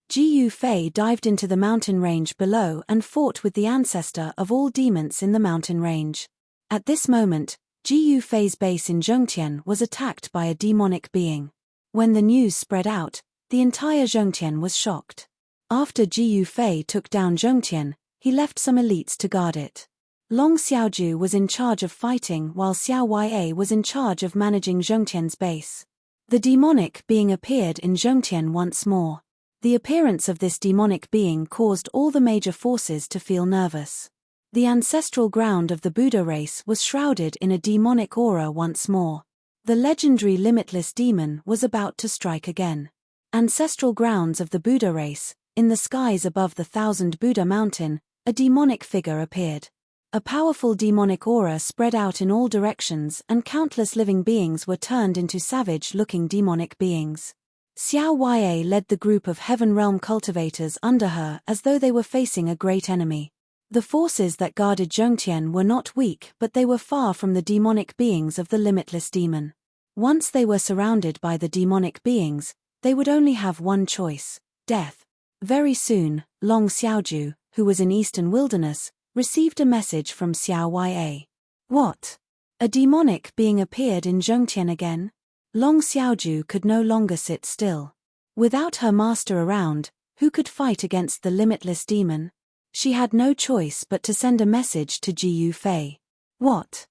Jiyu Fei dived into the mountain range below and fought with the ancestor of all demons in the mountain range. At this moment, Jiyu Fei's base in Zhongtian was attacked by a demonic being. When the news spread out, the entire Zhongtian was shocked. After Jiyu Fei took down Zhongtian, he left some elites to guard it. Long Xiaoju was in charge of fighting while Xiao Ya was in charge of managing Zhongtian's base. The demonic being appeared in Zhongtian once more. The appearance of this demonic being caused all the major forces to feel nervous. The ancestral ground of the Buddha race was shrouded in a demonic aura once more. The legendary limitless demon was about to strike again. Ancestral grounds of the Buddha race, in the skies above the 1000 Buddha mountain, a demonic figure appeared. A powerful demonic aura spread out in all directions and countless living beings were turned into savage-looking demonic beings. Xiao Ya led the group of Heaven Realm cultivators under her as though they were facing a great enemy. The forces that guarded Zhongtian were not weak, but they were far from the demonic beings of the limitless demon. Once they were surrounded by the demonic beings, they would only have one choice: death. Very soon, Long Xiaoju, who was in Eastern Wilderness, received a message from Xiao Ya. What? A demonic being appeared in Zhongtian again? Long Xiaoju could no longer sit still. Without her master around, who could fight against the limitless demon? She had no choice but to send a message to Ji Fei. What?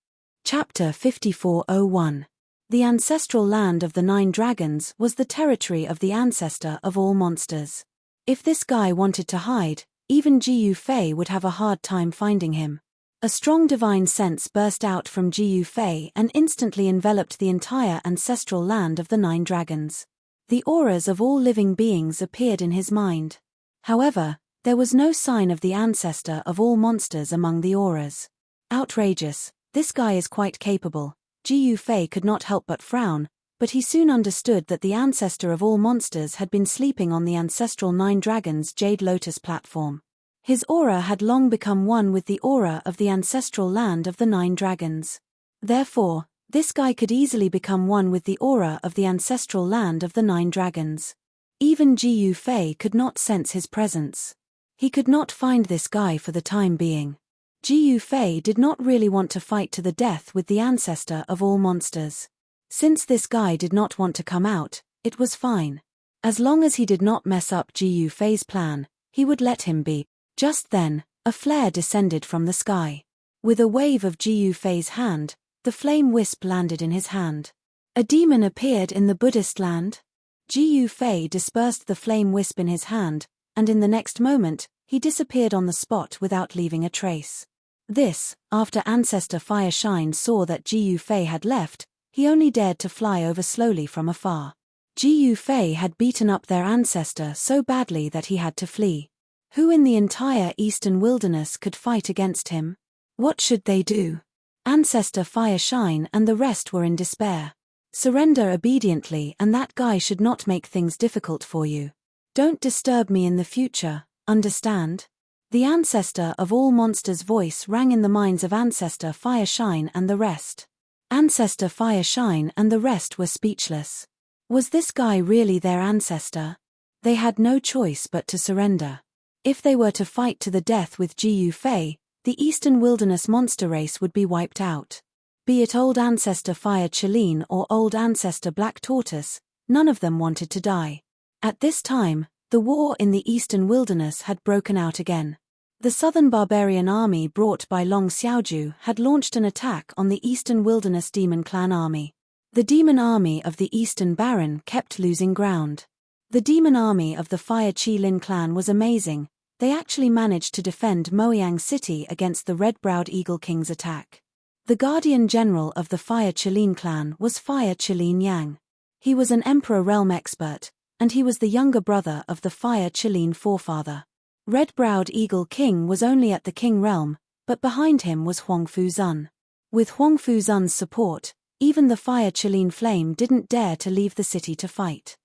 Chapter 5401. The ancestral land of the 9 dragons was the territory of the ancestor of all monsters. If this guy wanted to hide, even Ji Fei would have a hard time finding him. A strong divine sense burst out from Ji Fei and instantly enveloped the entire ancestral land of the 9 dragons. The auras of all living beings appeared in his mind. However, there was no sign of the ancestor of all monsters among the auras. Outrageous, this guy is quite capable. Ji Fei could not help but frown, but he soon understood that the ancestor of all monsters had been sleeping on the ancestral 9 dragons' Jade Lotus platform. His aura had long become one with the aura of the ancestral land of the 9 dragons. Therefore, this guy could easily become one with the aura of the ancestral land of the 9 dragons. Even Ji Fei could not sense his presence. He could not find this guy for the time being. Ji Fei did not really want to fight to the death with the ancestor of all monsters. Since this guy did not want to come out, it was fine. As long as he did not mess up Ji Fei's plan, he would let him be. Just then, a flare descended from the sky. With a wave of Ji Fei's hand, the flame wisp landed in his hand. A demon appeared in the Buddhist land. Ji Fei dispersed the flame wisp in his hand, and in the next moment, he disappeared on the spot without leaving a trace. This, after Ancestor Fireshine saw that Ji Fei had left, he only dared to fly over slowly from afar. Ji Fei had beaten up their ancestor so badly that he had to flee. Who in the entire Eastern Wilderness could fight against him? What should they do? Ancestor Fireshine and the rest were in despair. Surrender obediently and that guy should not make things difficult for you. Don't disturb me in the future, understand? The ancestor of all monsters' voice rang in the minds of Ancestor Fireshine and the rest. Ancestor Fireshine and the rest were speechless. Was this guy really their ancestor? They had no choice but to surrender. If they were to fight to the death with Ji Fei, the Eastern Wilderness monster race would be wiped out. Be it old Ancestor Fire Chelene or old Ancestor Black Tortoise, none of them wanted to die. At this time, the war in the Eastern Wilderness had broken out again. The southern barbarian army brought by Long Xiaoju had launched an attack on the Eastern Wilderness Demon Clan army. The demon army of the Eastern Baron kept losing ground. The demon army of the Fire Qilin clan was amazing. They actually managed to defend Moyang City against the Red-Browed Eagle King's attack. The guardian general of the Fire Qilin clan was Fire Qilin Yang. He was an Emperor Realm expert, and he was the younger brother of the Fire Qilin forefather. Red-Browed Eagle King was only at the King Realm, but behind him was Huangfu Zun. With Huangfu Zun's support, even the Fire Qilin Flame didn't dare to leave the city to fight.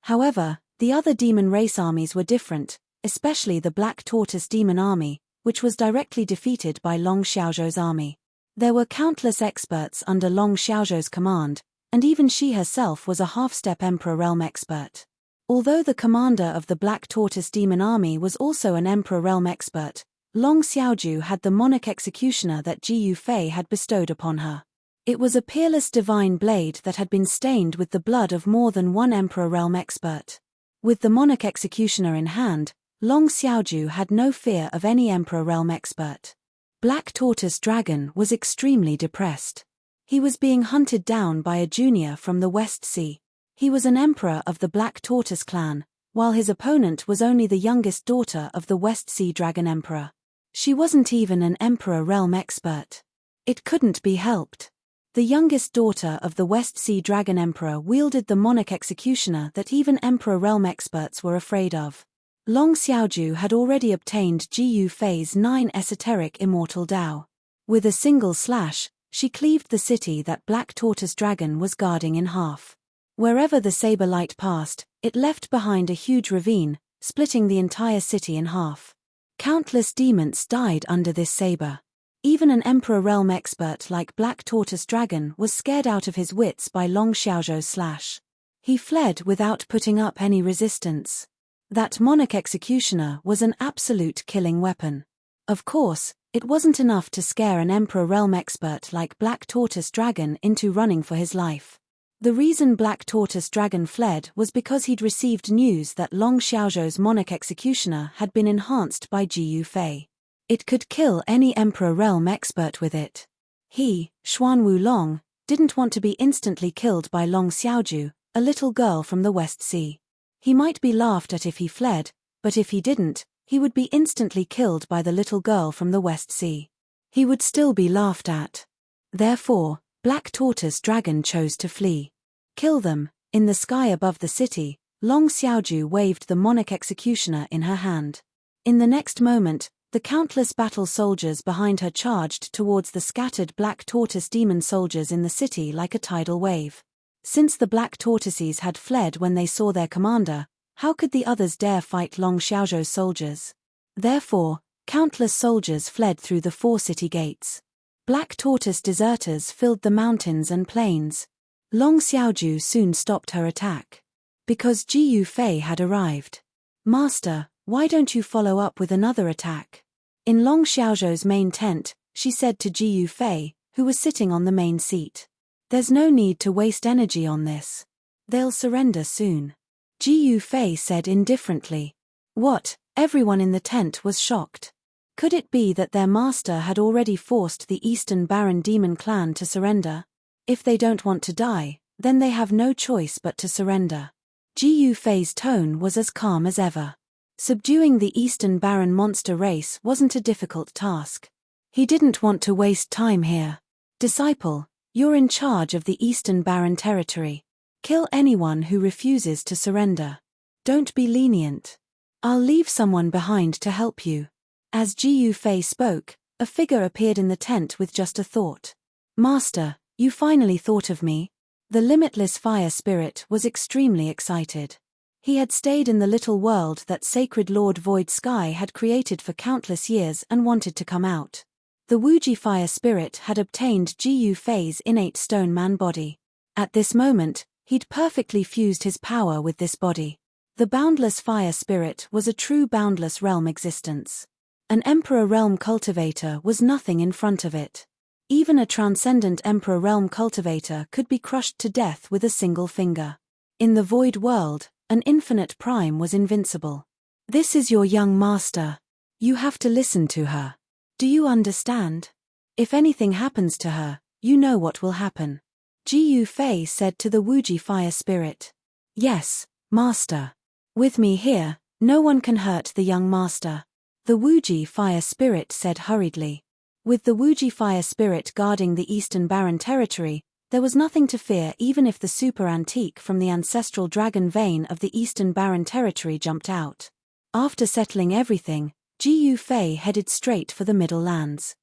However, the other demon race armies were different, especially the Black Tortoise Demon Army, which was directly defeated by Long Xiaozhou's army. There were countless experts under Long Xiaozhou's command, and even she herself was a half-step Emperor Realm expert. Although the commander of the Black Tortoise Demon Army was also an Emperor Realm expert, Long Xiaozhou had the monarch executioner that Ji Fei had bestowed upon her. It was a peerless divine blade that had been stained with the blood of more than one Emperor Realm expert. With the monarch executioner in hand, Long Xiaozhou had no fear of any Emperor Realm expert. Black Tortoise Dragon was extremely depressed. He was being hunted down by a junior from the West Sea. He was an emperor of the Black Tortoise clan, while his opponent was only the youngest daughter of the West Sea Dragon Emperor. She wasn't even an Emperor realm expert. It couldn't be helped. The youngest daughter of the West Sea Dragon Emperor wielded the monarch executioner that even Emperor realm experts were afraid of. Long Xiaoju had already obtained Ji Yu Fei's 9 esoteric immortal Dao. With a single slash, she cleaved the city that Black Tortoise Dragon was guarding in half. Wherever the saber light passed, it left behind a huge ravine, splitting the entire city in half. Countless demons died under this saber. Even an Emperor realm expert like Black Tortoise Dragon was scared out of his wits by Long Xiaozhou's slash. He fled without putting up any resistance. That monarch executioner was an absolute killing weapon. Of course, it wasn't enough to scare an Emperor realm expert like Black Tortoise Dragon into running for his life. The reason Black Tortoise Dragon fled was because he'd received news that Long Xiaozhou's monarch executioner had been enhanced by Ji Yu Fei. It could kill any Emperor realm expert with it. He, Xuanwu Long, didn't want to be instantly killed by Long Xiaoju, a little girl from the West Sea. He might be laughed at if he fled, but if he didn't, he would be instantly killed by the little girl from the West Sea. He would still be laughed at. Therefore, Black Tortoise Dragon chose to flee. Kill them. In the sky above the city, Long Xiaoju waved the monarch executioner in her hand. In the next moment, the countless battle soldiers behind her charged towards the scattered Black Tortoise demon soldiers in the city like a tidal wave. Since the Black Tortoises had fled when they saw their commander, how could the others dare fight Long Xiaozhou's soldiers? Therefore, countless soldiers fled through the 4 city gates. Black Tortoise deserters filled the mountains and plains. Long Xiaoju soon stopped her attack. Because Ji Yu Fei had arrived. Master, why don't you follow up with another attack? In Long Xiaozhou's main tent, she said to Ji Yu Fei, who was sitting on the main seat. There's no need to waste energy on this. They'll surrender soon. Ji Yu Fei said indifferently. What? Everyone in the tent was shocked. Could it be that their master had already forced the Eastern Baron Demon clan to surrender? If they don't want to die, then they have no choice but to surrender. Ji Yu Fei's tone was as calm as ever. Subduing the Eastern Baron monster race wasn't a difficult task. He didn't want to waste time here. Disciple, you're in charge of the Eastern Baron territory. Kill anyone who refuses to surrender. Don't be lenient. I'll leave someone behind to help you. As Ji Yu Fei spoke, a figure appeared in the tent with just a thought. Master, you finally thought of me. The limitless fire spirit was extremely excited. He had stayed in the little world that Sacred Lord Void Sky had created for countless years and wanted to come out. The Wuji fire spirit had obtained Ji Yu Fei's innate stone man body. At this moment, he'd perfectly fused his power with this body. The boundless fire spirit was a true boundless realm existence. An Emperor realm cultivator was nothing in front of it. Even a transcendent Emperor realm cultivator could be crushed to death with a single finger. In the void world, an infinite prime was invincible. This is your young master. You have to listen to her. Do you understand? If anything happens to her, you know what will happen. Ji Yu Fei said to the Wuji fire spirit. Yes, master. With me here, no one can hurt the young master. The Wuji fire spirit said hurriedly. With the Wuji fire spirit guarding the Eastern Baron territory, there was nothing to fear even if the super antique from the ancestral dragon vein of the Eastern Baron territory jumped out. After settling everything, Ji Yu Fei headed straight for the Middle Lands.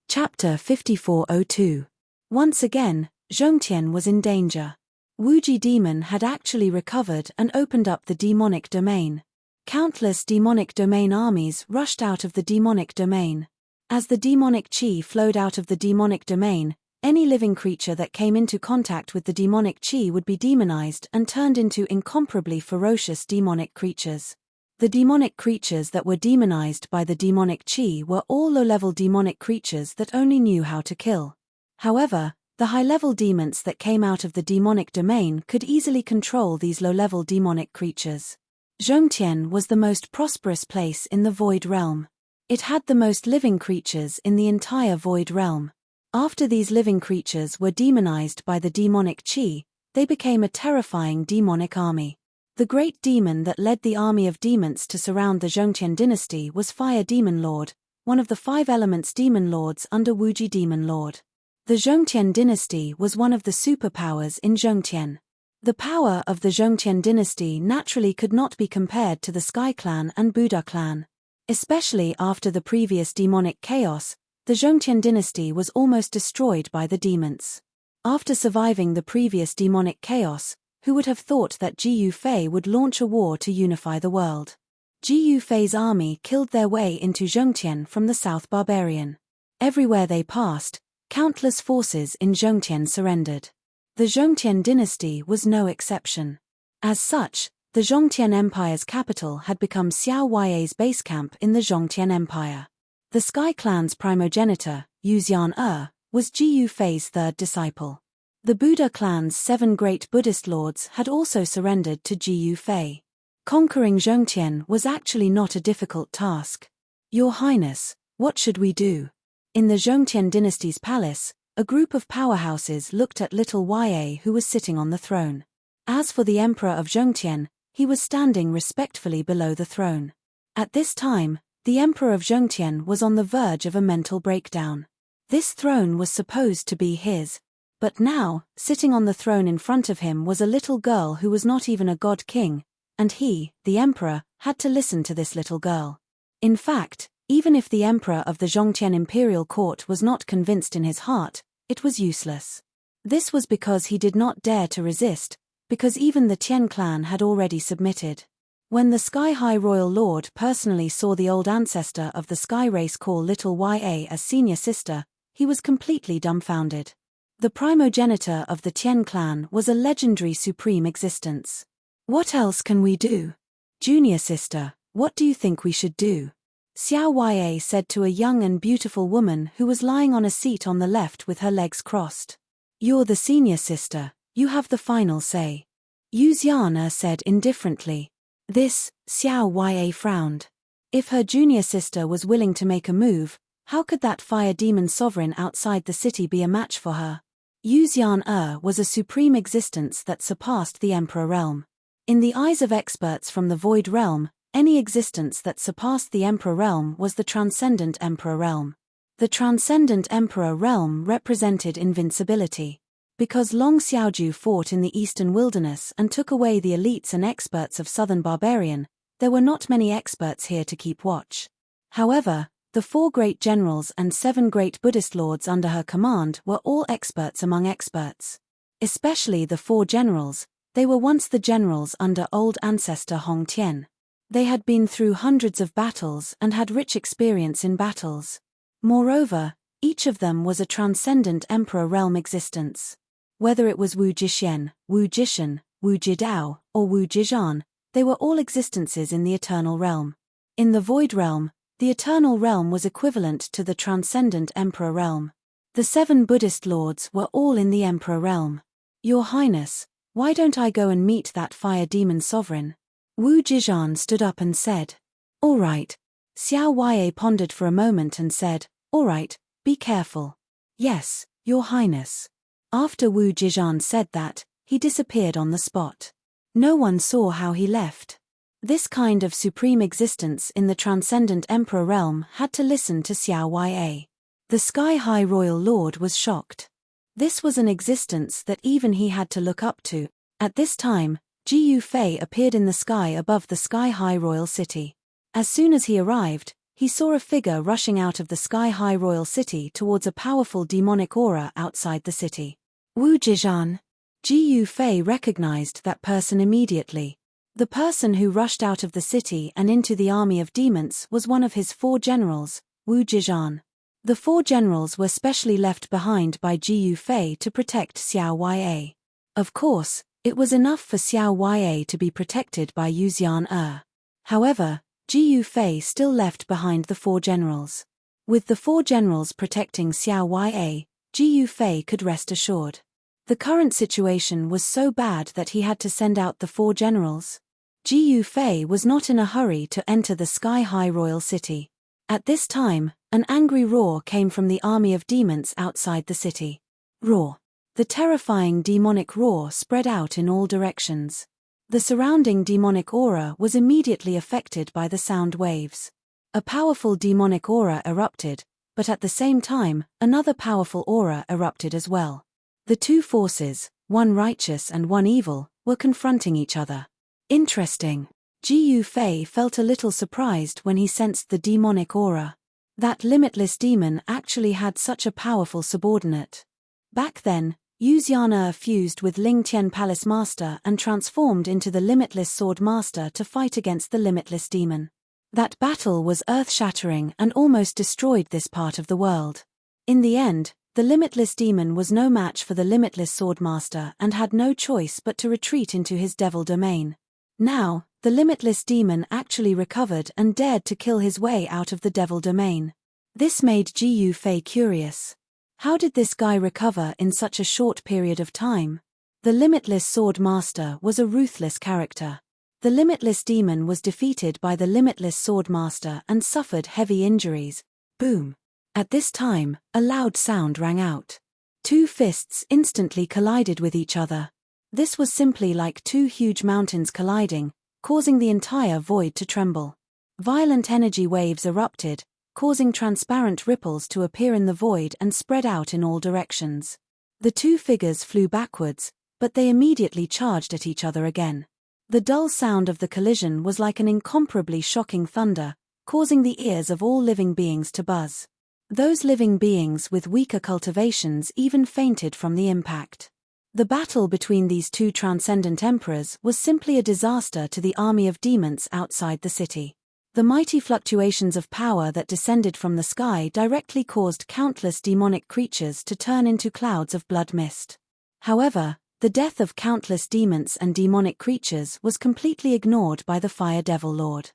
Chapter 5402. Once again, Zhongtian was in danger. Wuji demon had actually recovered and opened up the demonic domain. Countless demonic domain armies rushed out of the demonic domain. As the demonic chi flowed out of the demonic domain, any living creature that came into contact with the demonic chi would be demonized and turned into incomparably ferocious demonic creatures. The demonic creatures that were demonized by the demonic chi were all low-level demonic creatures that only knew how to kill. However, the high-level demons that came out of the demonic domain could easily control these low-level demonic creatures. Zhongtian was the most prosperous place in the Void Realm. It had the most living creatures in the entire Void Realm. After these living creatures were demonized by the demonic chi, they became a terrifying demonic army. The great demon that led the army of demons to surround the Zhongtian dynasty was Fire Demon Lord, one of the 5 elements demon lords under Wuji demon lord. The Zhongtian dynasty was one of the superpowers in Zhongtian. The power of the Zhongtian dynasty naturally could not be compared to the Sky Clan and Buddha clan. Especially after the previous demonic chaos, the Zhongtian dynasty was almost destroyed by the demons. After surviving the previous demonic chaos, who would have thought that Ji Yufei would launch a war to unify the world? Ji Yufei's army killed their way into Zhongtian from the South Barbarian. Everywhere they passed, countless forces in Zhongtian surrendered. The Zhongtian dynasty was no exception. As such, the Zhongtian Empire's capital had become Xiao Huai's base camp in the Zhongtian Empire. The Sky Clan's primogenitor, Yuxian was Ji Yufei's 3rd disciple. The Buddha clan's 7 great Buddhist lords had also surrendered to Ji Yufei. Conquering Zhongtian was actually not a difficult task. Your Highness, what should we do? In the Zhongtian dynasty's palace, a group of powerhouses looked at little Ya who was sitting on the throne. As for the Emperor of Zhongtian, he was standing respectfully below the throne. At this time, the Emperor of Zhongtian was on the verge of a mental breakdown. This throne was supposed to be his. But now, sitting on the throne in front of him was a little girl who was not even a god king, and he, the Emperor, had to listen to this little girl. In fact, even if the Emperor of the Zhongtian imperial court was not convinced in his heart, it was useless. This was because he did not dare to resist, because even the Tian clan had already submitted. When the Sky High Royal Lord personally saw the old ancestor of the Sky race call little Ya as senior sister, he was completely dumbfounded. The primogenitor of the Tian clan was a legendary supreme existence. What else can we do? Junior sister, what do you think we should do? Xiao Ya said to a young and beautiful woman who was lying on a seat on the left with her legs crossed. You're the senior sister, you have the final say. Yuxian said indifferently. This, Xiao Ya frowned. If her junior sister was willing to make a move, how could that fire demon sovereign outside the city be a match for her? Yuxian was a supreme existence that surpassed the Emperor realm. In the eyes of experts from the Void realm, any existence that surpassed the Emperor realm was the Transcendent Emperor realm. The Transcendent Emperor realm represented invincibility. Because Long Xiaoju fought in the Eastern Wilderness and took away the elites and experts of Southern Barbarian, there were not many experts here to keep watch. However, the 4 great generals and 7 great Buddhist lords under her command were all experts among experts. Especially the 4 generals, they were once the generals under old ancestor Hong Tian. They had been through hundreds of battles and had rich experience in battles. Moreover, each of them was a transcendent emperor realm existence. Whether it was Wu Jixien, Wu Jishan, Wu Jidao, or Wu Jizhan, they were all existences in the eternal realm. In the Void realm, the eternal realm was equivalent to the transcendent emperor realm. The 7 Buddhist lords were all in the emperor realm. Your Highness, why don't I go and meet that fire demon sovereign? Wu Jizhan stood up and said. All right. Xiao Ya pondered for a moment and said, all right, be careful. Yes, Your Highness. After Wu Jizhan said that, he disappeared on the spot. No one saw how he left. This kind of supreme existence in the Transcendent Emperor realm had to listen to Xiao Ya. The Sky High Royal Lord was shocked. This was an existence that even he had to look up to. At this time, Ji Yufei appeared in the sky above the Sky High Royal City. As soon as he arrived, he saw a figure rushing out of the Sky High Royal City towards a powerful demonic aura outside the city. Wu Jizhan. Ji Yufei recognized that person immediately. The person who rushed out of the city and into the army of demons was one of his 4 generals, Wu Jizhan. The 4 generals were specially left behind by Ji Yufei to protect Xiao Ya. Of course, it was enough for Xiao Ya to be protected by Yuxian. However, Ji Yufei still left behind the 4 generals. With the 4 generals protecting Xiao Ya, Ji Yufei could rest assured. The current situation was so bad that he had to send out the 4 generals. Ji Yufei was not in a hurry to enter the Sky High Royal City. At this time, an angry roar came from the army of demons outside the city. Roar. The terrifying demonic roar spread out in all directions. The surrounding demonic aura was immediately affected by the sound waves. A powerful demonic aura erupted, but at the same time, another powerful aura erupted as well. The two forces, one righteous and one evil, were confronting each other. Interesting. Ji Fei felt a little surprised when he sensed the demonic aura. That limitless demon actually had such a powerful subordinate. Back then, Yu Xian'er fused with Ling Tian Palace Master and transformed into the Limitless Sword Master to fight against the limitless demon. That battle was earth-shattering and almost destroyed this part of the world. In the end, the limitless demon was no match for the Limitless Sword Master and had no choice but to retreat into his devil domain. Now, the limitless demon actually recovered and dared to kill his way out of the devil domain. This made Ji Fei curious. How did this guy recover in such a short period of time? The Limitless Sword Master was a ruthless character. The limitless demon was defeated by the Limitless Sword Master and suffered heavy injuries. Boom! At this time, a loud sound rang out. Two fists instantly collided with each other. This was simply like two huge mountains colliding, causing the entire void to tremble. Violent energy waves erupted, causing transparent ripples to appear in the void and spread out in all directions. The two figures flew backwards, but they immediately charged at each other again. The dull sound of the collision was like an incomparably shocking thunder, causing the ears of all living beings to buzz. Those living beings with weaker cultivations even fainted from the impact. The battle between these two transcendent emperors was simply a disaster to the army of demons outside the city. The mighty fluctuations of power that descended from the sky directly caused countless demonic creatures to turn into clouds of blood mist. However, the death of countless demons and demonic creatures was completely ignored by the Fire Devil Lord.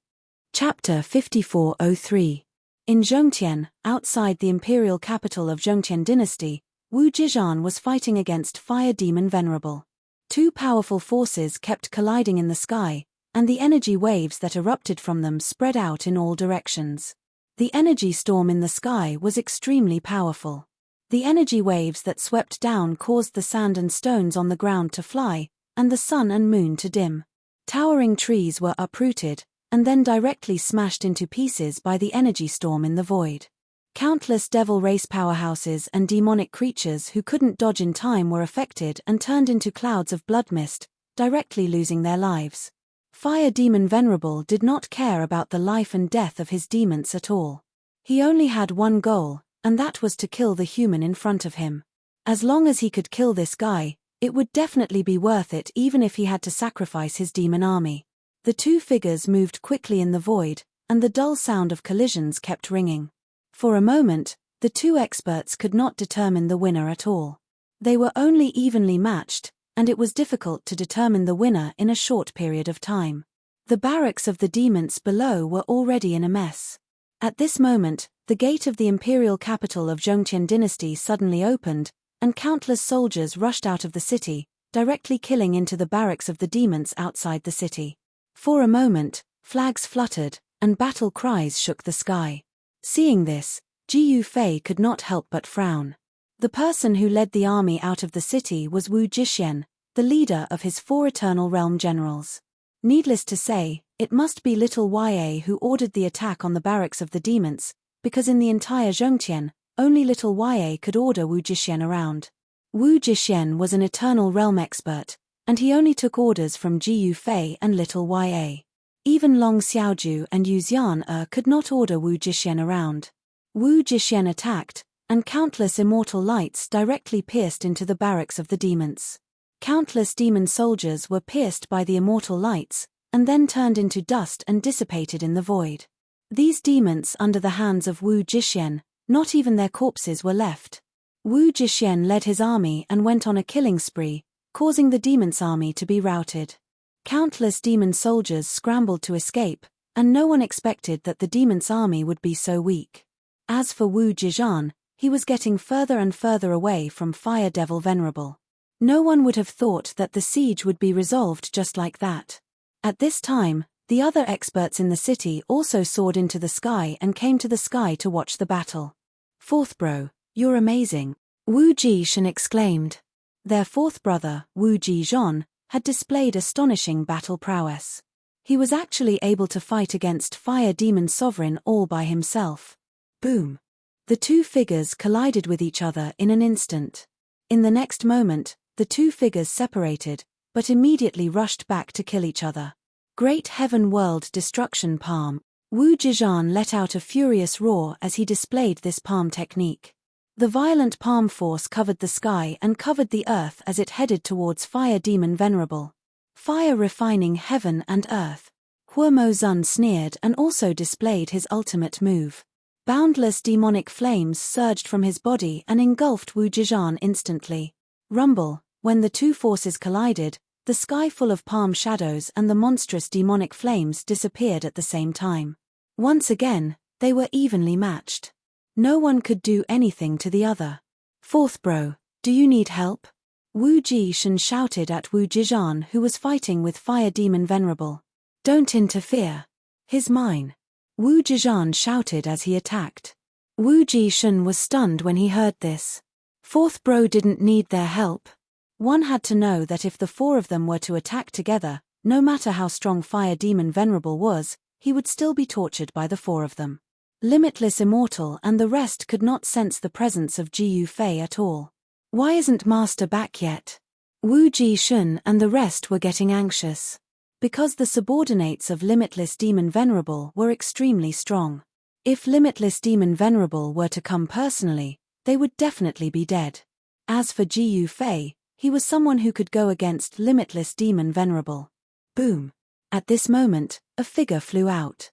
Chapter 5403. In Zhongtian, outside the imperial capital of Zhongtian dynasty, Wu Zizhan was fighting against Fire Demon Venerable. Two powerful forces kept colliding in the sky, and the energy waves that erupted from them spread out in all directions. The energy storm in the sky was extremely powerful. The energy waves that swept down caused the sand and stones on the ground to fly, and the sun and moon to dim. Towering trees were uprooted, and then directly smashed into pieces by the energy storm in the void. Countless devil race powerhouses and demonic creatures who couldn't dodge in time were affected and turned into clouds of blood mist, directly losing their lives. Fire Demon Venerable did not care about the life and death of his demons at all. He only had one goal, and that was to kill the human in front of him. As long as he could kill this guy, it would definitely be worth it even if he had to sacrifice his demon army. The two figures moved quickly in the void, and the dull sound of collisions kept ringing. For a moment, the two experts could not determine the winner at all. They were only evenly matched, and it was difficult to determine the winner in a short period of time. The barracks of the demons below were already in a mess. At this moment, the gate of the imperial capital of Zhongtian dynasty suddenly opened, and countless soldiers rushed out of the city, directly killing into the barracks of the demons outside the city. For a moment, flags fluttered, and battle cries shook the sky. Seeing this, Ji Fei could not help but frown. The person who led the army out of the city was Wu Zhixian, the leader of his 4 Eternal Realm generals. Needless to say, it must be little Ya who ordered the attack on the barracks of the demons, because in the entire Zhongtian, only little Ya could order Wu Zhixian around. Wu Zhixian was an Eternal Realm expert, and he only took orders from Ji Fei and little Ya. Even Long Xiaoju and Yu Xian'er could not order Wu Zhixian around. Wu Zhixian attacked, and countless immortal lights directly pierced into the barracks of the demons. Countless demon soldiers were pierced by the immortal lights, and then turned into dust and dissipated in the void. These demons under the hands of Wu Zhixian, not even their corpses were left. Wu Zhixian led his army and went on a killing spree, causing the demons' army to be routed. Countless demon soldiers scrambled to escape, and no one expected that the demons' army would be so weak. As for Wu Zhixian, he was getting further and further away from Fire Devil Venerable. No one would have thought that the siege would be resolved just like that. At this time, the other experts in the city also soared into the sky and came to the sky to watch the battle. "Fourth bro, you're amazing," Wu Zhixian exclaimed. Their fourth brother, Wu Zhixian, had displayed astonishing battle prowess. He was actually able to fight against Fire Demon Sovereign all by himself. Boom! The two figures collided with each other in an instant. In the next moment, the two figures separated, but immediately rushed back to kill each other. Great Heaven World Destruction Palm. Wu Zizhan let out a furious roar as he displayed this palm technique. The violent palm force covered the sky and covered the earth as it headed towards Fire Demon Venerable. Fire refining heaven and earth. Huo Zun sneered and also displayed his ultimate move. Boundless demonic flames surged from his body and engulfed Wu Zizhan instantly. Rumble. When the two forces collided, the sky full of palm shadows and the monstrous demonic flames disappeared at the same time. Once again, they were evenly matched. No one could do anything to the other. Fourth bro, do you need help? Wu Jishan shouted at Wu Zizhan, who was fighting with Fire Demon Venerable. Don't interfere. He's mine. Wu Zizhan shouted as he attacked. Wu Jishan was stunned when he heard this. Fourth bro didn't need their help. One had to know that if the four of them were to attack together, no matter how strong Fire Demon Venerable was, he would still be tortured by the four of them. Limitless Immortal and the rest could not sense the presence of Jiyu Fei at all. Why isn't Master back yet? Wu Jishun and the rest were getting anxious. Because the subordinates of Limitless Demon Venerable were extremely strong. If Limitless Demon Venerable were to come personally, they would definitely be dead. As for Jiyu Fei, he was someone who could go against Limitless Demon Venerable. Boom! At this moment, a figure flew out.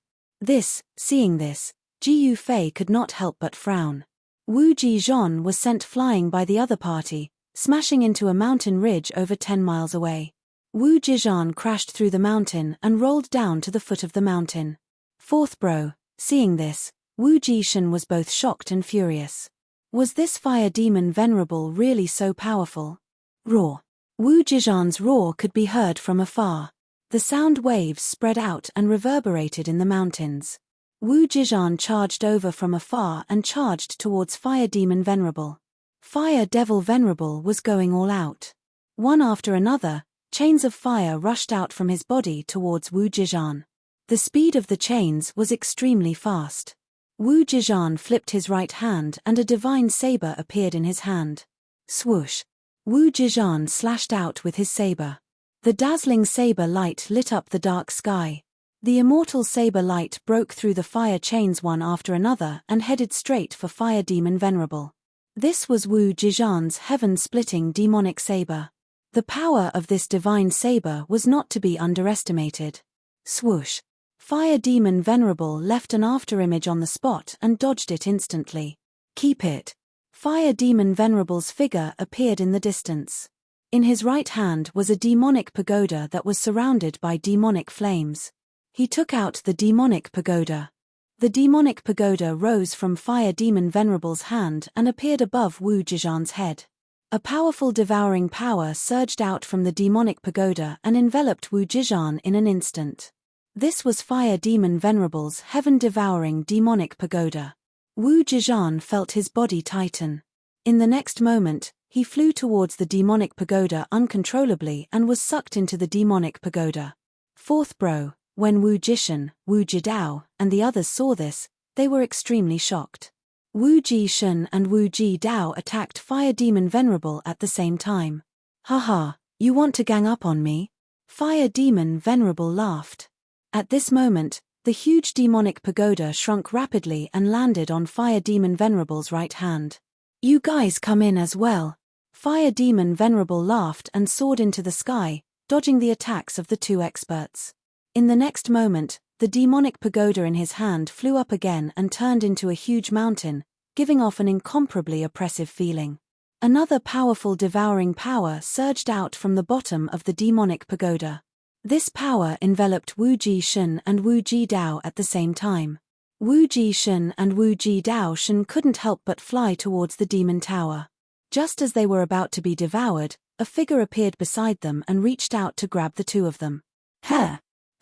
Seeing this, Jiyu Fei could not help but frown. Wu Jizhan was sent flying by the other party, smashing into a mountain ridge over 10 miles away. Wu Jizhan crashed through the mountain and rolled down to the foot of the mountain. Fourth bro, seeing this, Wu Jishan was both shocked and furious. Was this Fire Demon Venerable really so powerful? Roar. Wu Jizhan's roar could be heard from afar. The sound waves spread out and reverberated in the mountains. Wu Jizhan charged over from afar and charged towards Fire Demon Venerable. Fire Devil Venerable was going all out. One after another, chains of fire rushed out from his body towards Wu Jizhan. The speed of the chains was extremely fast. Wu Jizhan flipped his right hand and a divine saber appeared in his hand. Swoosh! Wu Jizhan slashed out with his saber. The dazzling saber light lit up the dark sky. The immortal saber light broke through the fire chains one after another and headed straight for Fire Demon Venerable. This was Wu Jizhan's heaven-splitting demonic saber. The power of this divine saber was not to be underestimated. Swoosh! Fire Demon Venerable left an afterimage on the spot and dodged it instantly. Keep it! Fire Demon Venerable's figure appeared in the distance. In his right hand was a demonic pagoda that was surrounded by demonic flames. He took out the demonic pagoda. The demonic pagoda rose from Fire Demon Venerable's hand and appeared above Wu Jizhan's head. A powerful devouring power surged out from the demonic pagoda and enveloped Wu Jizhan in an instant. This was Fire Demon Venerable's heaven-devouring demonic pagoda. Wu Jizhan felt his body tighten. In the next moment, he flew towards the demonic pagoda uncontrollably and was sucked into the demonic pagoda. Fourth bro, when Wu Jishan, Wu Jidao, and the others saw this, they were extremely shocked. Wu Jishan and Wu Jidao attacked Fire Demon Venerable at the same time. Haha, you want to gang up on me? Fire Demon Venerable laughed. At this moment, the huge demonic pagoda shrunk rapidly and landed on Fire Demon Venerable's right hand. You guys come in as well. Fire Demon Venerable laughed and soared into the sky, dodging the attacks of the two experts. In the next moment, the demonic pagoda in his hand flew up again and turned into a huge mountain, giving off an incomparably oppressive feeling. Another powerful devouring power surged out from the bottom of the demonic pagoda. This power enveloped Wu Jishan and Wu Jidao at the same time. Wu Jishan and Wu Jidao couldn't help but fly towards the demon tower. Just as they were about to be devoured, a figure appeared beside them and reached out to grab the two of them. Huh!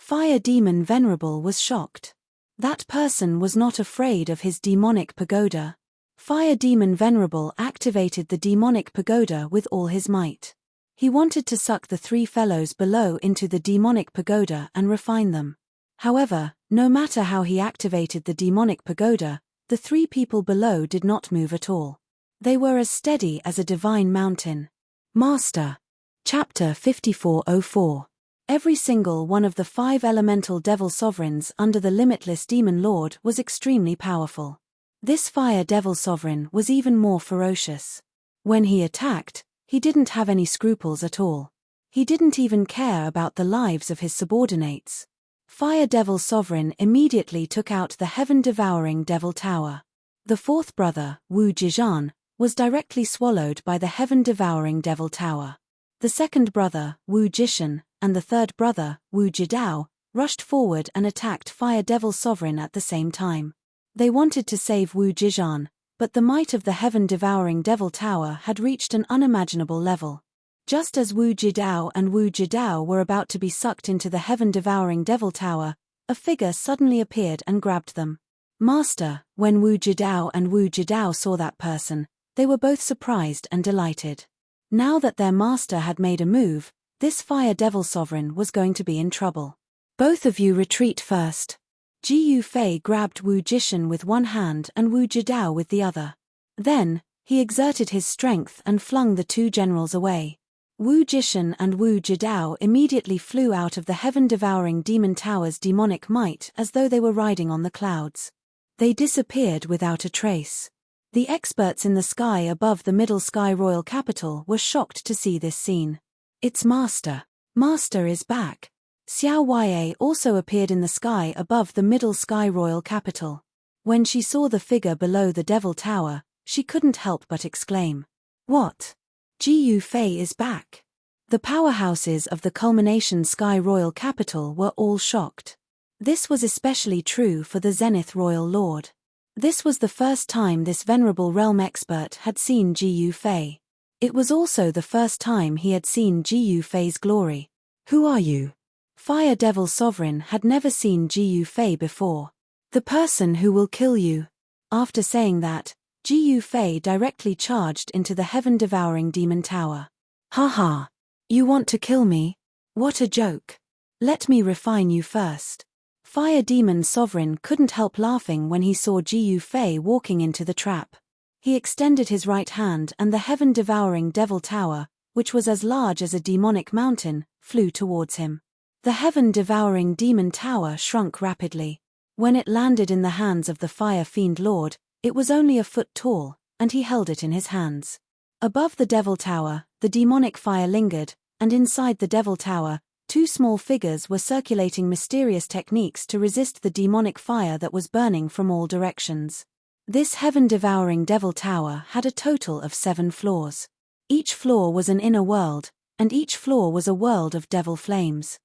Fire Demon Venerable was shocked. That person was not afraid of his demonic pagoda. Fire Demon Venerable activated the demonic pagoda with all his might. He wanted to suck the three fellows below into the demonic pagoda and refine them. However, no matter how he activated the demonic pagoda, the three people below did not move at all. They were as steady as a divine mountain. Master. Chapter 5404. Every single one of the 5 elemental devil sovereigns under the limitless demon lord was extremely powerful. This fire devil sovereign was even more ferocious. When he attacked, he didn't have any scruples at all. He didn't even care about the lives of his subordinates. Fire devil sovereign immediately took out the heaven-devouring devil tower. The fourth brother, Wu Jizhan, was directly swallowed by the heaven-devouring devil tower. The second brother, Wu Jishan, and the third brother, Wu Jidao, rushed forward and attacked Fire Devil Sovereign at the same time. They wanted to save Wu Jizhan, but the might of the heaven-devouring devil tower had reached an unimaginable level. Just as Wu Jidao and Wu Jidao were about to be sucked into the heaven-devouring devil tower, a figure suddenly appeared and grabbed them. Master. When Wu Jidao and Wu Jidao saw that person, they were both surprised and delighted. Now that their master had made a move, this Fire Devil Sovereign was going to be in trouble. Both of you retreat first. Ji Yufei grabbed Wu Jishan with one hand and Wu Jidao with the other. Then, he exerted his strength and flung the two generals away. Wu Jishan and Wu Jidao immediately flew out of the heaven-devouring demon tower's demonic might as though they were riding on the clouds. They disappeared without a trace. The experts in the sky above the Middle Sky Royal Capital were shocked to see this scene. It's Master. Master is back. Xiao Yue also appeared in the sky above the Middle Sky Royal Capital. When she saw the figure below the Devil Tower, she couldn't help but exclaim. What? Ji Yufei is back. The powerhouses of the Culmination Sky Royal Capital were all shocked. This was especially true for the Zenith Royal Lord. This was the first time this venerable realm expert had seen Ji Yufei. It was also the first time he had seen Ji Yufei's glory. Who are you? Fire Devil Sovereign had never seen Ji Yufei before. The person who will kill you. After saying that, Ji Yufei directly charged into the heaven-devouring demon tower. Ha ha! You want to kill me? What a joke! Let me refine you first. Fire Demon Sovereign couldn't help laughing when he saw Ji Yufei walking into the trap. He extended his right hand and the heaven-devouring devil tower, which was as large as a demonic mountain, flew towards him. The heaven-devouring demon tower shrunk rapidly. When it landed in the hands of the Fire Fiend Lord, it was only a foot tall, and he held it in his hands. Above the devil tower, the demonic fire lingered, and inside the devil tower, 2 small figures were circulating mysterious techniques to resist the demonic fire that was burning from all directions. This heaven-devouring devil tower had a total of 7 floors. Each floor was an inner world, and each floor was a world of devil flames.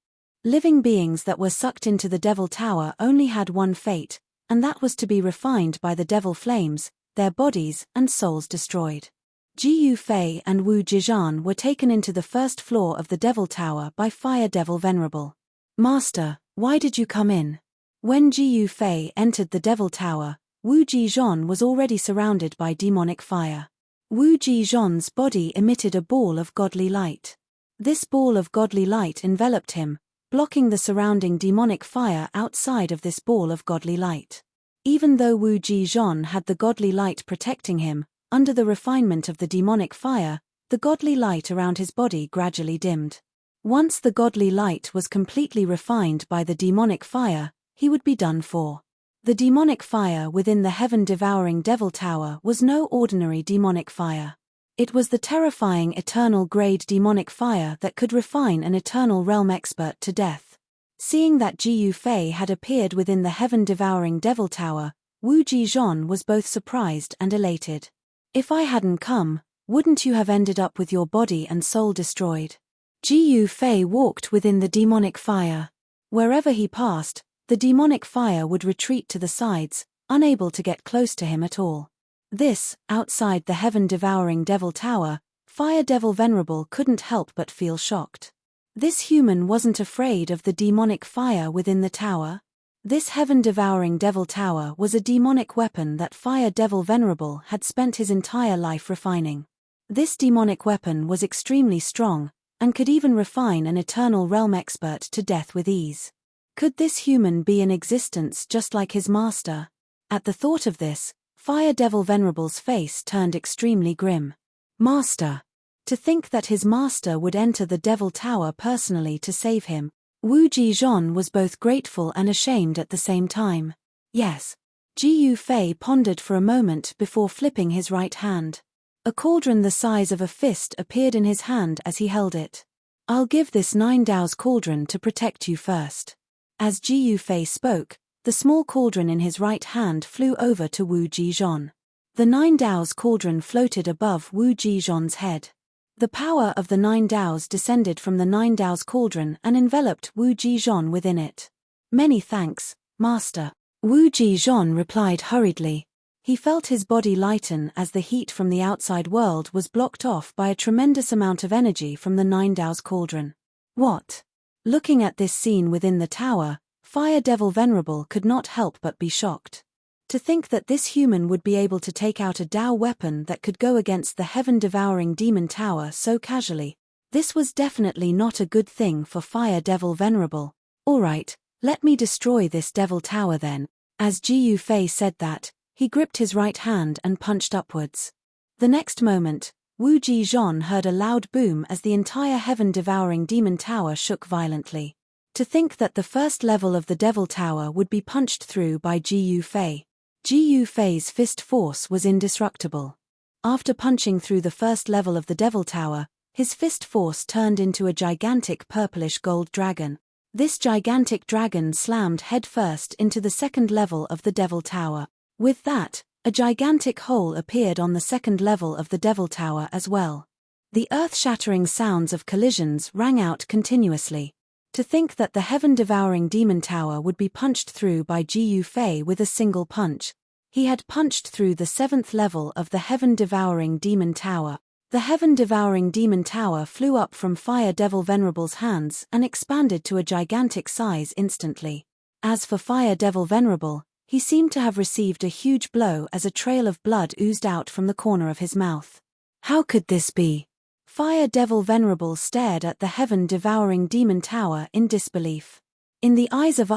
Living beings that were sucked into the devil tower only had one fate, and that was to be refined by the devil flames, their bodies and souls destroyed. Ji Yufei and Wu Jizhan were taken into the first floor of the Devil Tower by Fire Devil Venerable. Master, why did you come in? When Ji Yufei entered the Devil Tower, Wu Jizhan was already surrounded by demonic fire. Wu Jizhan's body emitted a ball of godly light. This ball of godly light enveloped him, blocking the surrounding demonic fire outside of this ball of godly light. Even though Wu Jizhan had the godly light protecting him, under the refinement of the demonic fire, the godly light around his body gradually dimmed. Once the godly light was completely refined by the demonic fire, he would be done for. The demonic fire within the heaven-devouring devil tower was no ordinary demonic fire. It was the terrifying eternal-grade demonic fire that could refine an eternal realm expert to death. Seeing that Ji Yufei had appeared within the heaven-devouring devil tower, Wu Jizhan was both surprised and elated. If I hadn't come, wouldn't you have ended up with your body and soul destroyed? Ji Yufei walked within the demonic fire. Wherever he passed, the demonic fire would retreat to the sides, unable to get close to him at all. This, outside the heaven-devouring devil tower, Fire Devil Venerable couldn't help but feel shocked. This human wasn't afraid of the demonic fire within the tower. This heaven-devouring devil tower was a demonic weapon that Fire Devil Venerable had spent his entire life refining. This demonic weapon was extremely strong, and could even refine an eternal realm expert to death with ease. Could this human be in existence just like his master? At the thought of this, Fire Devil Venerable's face turned extremely grim. Master! To think that his master would enter the Devil Tower personally to save him. Wu Jizhan was both grateful and ashamed at the same time. Yes. Ji Yufei pondered for a moment before flipping his right hand. A cauldron the size of a fist appeared in his hand as he held it. I'll give this 9 Dao's cauldron to protect you first. As Ji Yufei spoke, the small cauldron in his right hand flew over to Wu Jizhan. The 9 Dao's cauldron floated above Wu Jizhan's head. The power of the 9 Daos descended from the 9 Dao's cauldron and enveloped Wu Jizhan within it. Many thanks, Master. Wu Jizhan replied hurriedly. He felt his body lighten as the heat from the outside world was blocked off by a tremendous amount of energy from the 9 Dao's cauldron. What? Looking at this scene within the tower, Fire Devil Venerable could not help but be shocked. To think that this human would be able to take out a Dao weapon that could go against the heaven-devouring demon tower so casually, this was definitely not a good thing for Fire Devil Venerable. Alright, let me destroy this devil tower then. As Ji Yufei said that, he gripped his right hand and punched upwards. The next moment, Wu Jizhan heard a loud boom as the entire heaven-devouring demon tower shook violently. To think that the first level of the devil tower would be punched through by Ji Yufei. Ji Yufei's fist force was indestructible. After punching through the first level of the devil tower, his fist force turned into a gigantic purplish gold dragon. This gigantic dragon slammed headfirst into the second level of the devil tower. With that, a gigantic hole appeared on the second level of the devil tower as well. The earth-shattering sounds of collisions rang out continuously. To think that the heaven-devouring demon tower would be punched through by Ji Yufei with a single punch. He had punched through the 7th level of the heaven-devouring demon tower. The heaven-devouring demon tower flew up from Fire Devil Venerable's hands and expanded to a gigantic size instantly. As for Fire Devil Venerable, he seemed to have received a huge blow as a trail of blood oozed out from the corner of his mouth. How could this be? Fire Devil Venerable stared at the heaven-devouring demon tower in disbelief. In the eyes of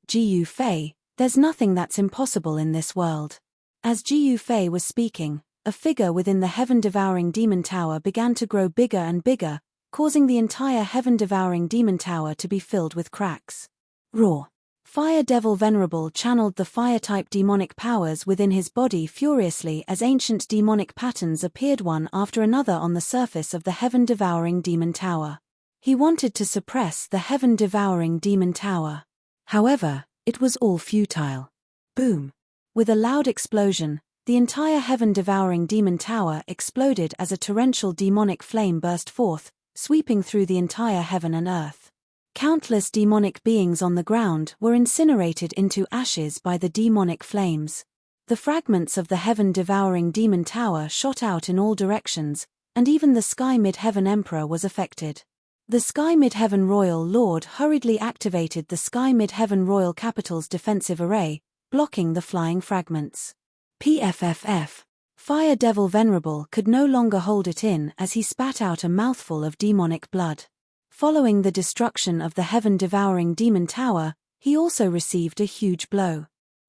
Ji Yufei, there's nothing that's impossible in this world. As Ji Yufei was speaking, a figure within the heaven-devouring demon tower began to grow bigger and bigger, causing the entire heaven-devouring demon tower to be filled with cracks. Roar! Fire Devil Venerable channeled the fire-type demonic powers within his body furiously as ancient demonic patterns appeared one after another on the surface of the heaven-devouring demon tower. He wanted to suppress the heaven-devouring demon tower. However, it was all futile. Boom! With a loud explosion, the entire heaven-devouring demon tower exploded as a torrential demonic flame burst forth, sweeping through the entire heaven and earth. Countless demonic beings on the ground were incinerated into ashes by the demonic flames. The fragments of the heaven-devouring demon tower shot out in all directions, and even the Sky Mid-Heaven Emperor was affected. The Sky Mid-Heaven Royal Lord hurriedly activated the Sky Mid-Heaven Royal Capital's defensive array, blocking the flying fragments. PFFF. Fire Devil Venerable could no longer hold it in as he spat out a mouthful of demonic blood. Following the destruction of the heaven-devouring demon tower, he also received a huge blow.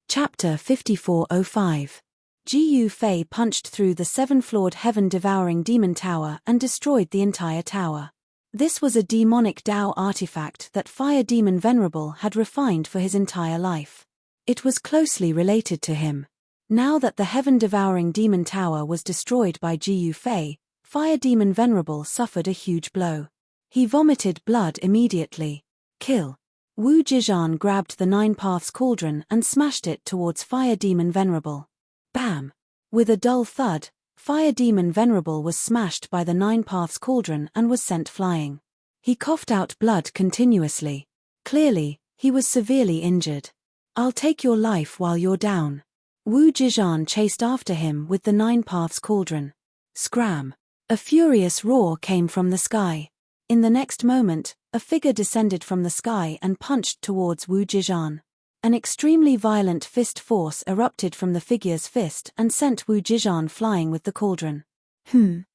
Chapter 5405. Ji Yufei punched through the 7-floored heaven-devouring demon tower and destroyed the entire tower. This was a demonic Dao artifact that Fire Demon Venerable had refined for his entire life. It was closely related to him. Now that the heaven-devouring demon tower was destroyed by Ji Yufei, Fire Demon Venerable suffered a huge blow. He vomited blood immediately. Kill. Wu Jizhan grabbed the 9 Paths cauldron and smashed it towards Fire Demon Venerable. Bam! With a dull thud, Fire Demon Venerable was smashed by the 9 Paths cauldron and was sent flying. He coughed out blood continuously. Clearly, he was severely injured. I'll take your life while you're down. Wu Jizhan chased after him with the 9 Paths cauldron. Scram! A furious roar came from the sky. In the next moment, a figure descended from the sky and punched towards Wu Jizhan. An extremely violent fist force erupted from the figure's fist and sent Wu Jizhan flying with the cauldron. Ji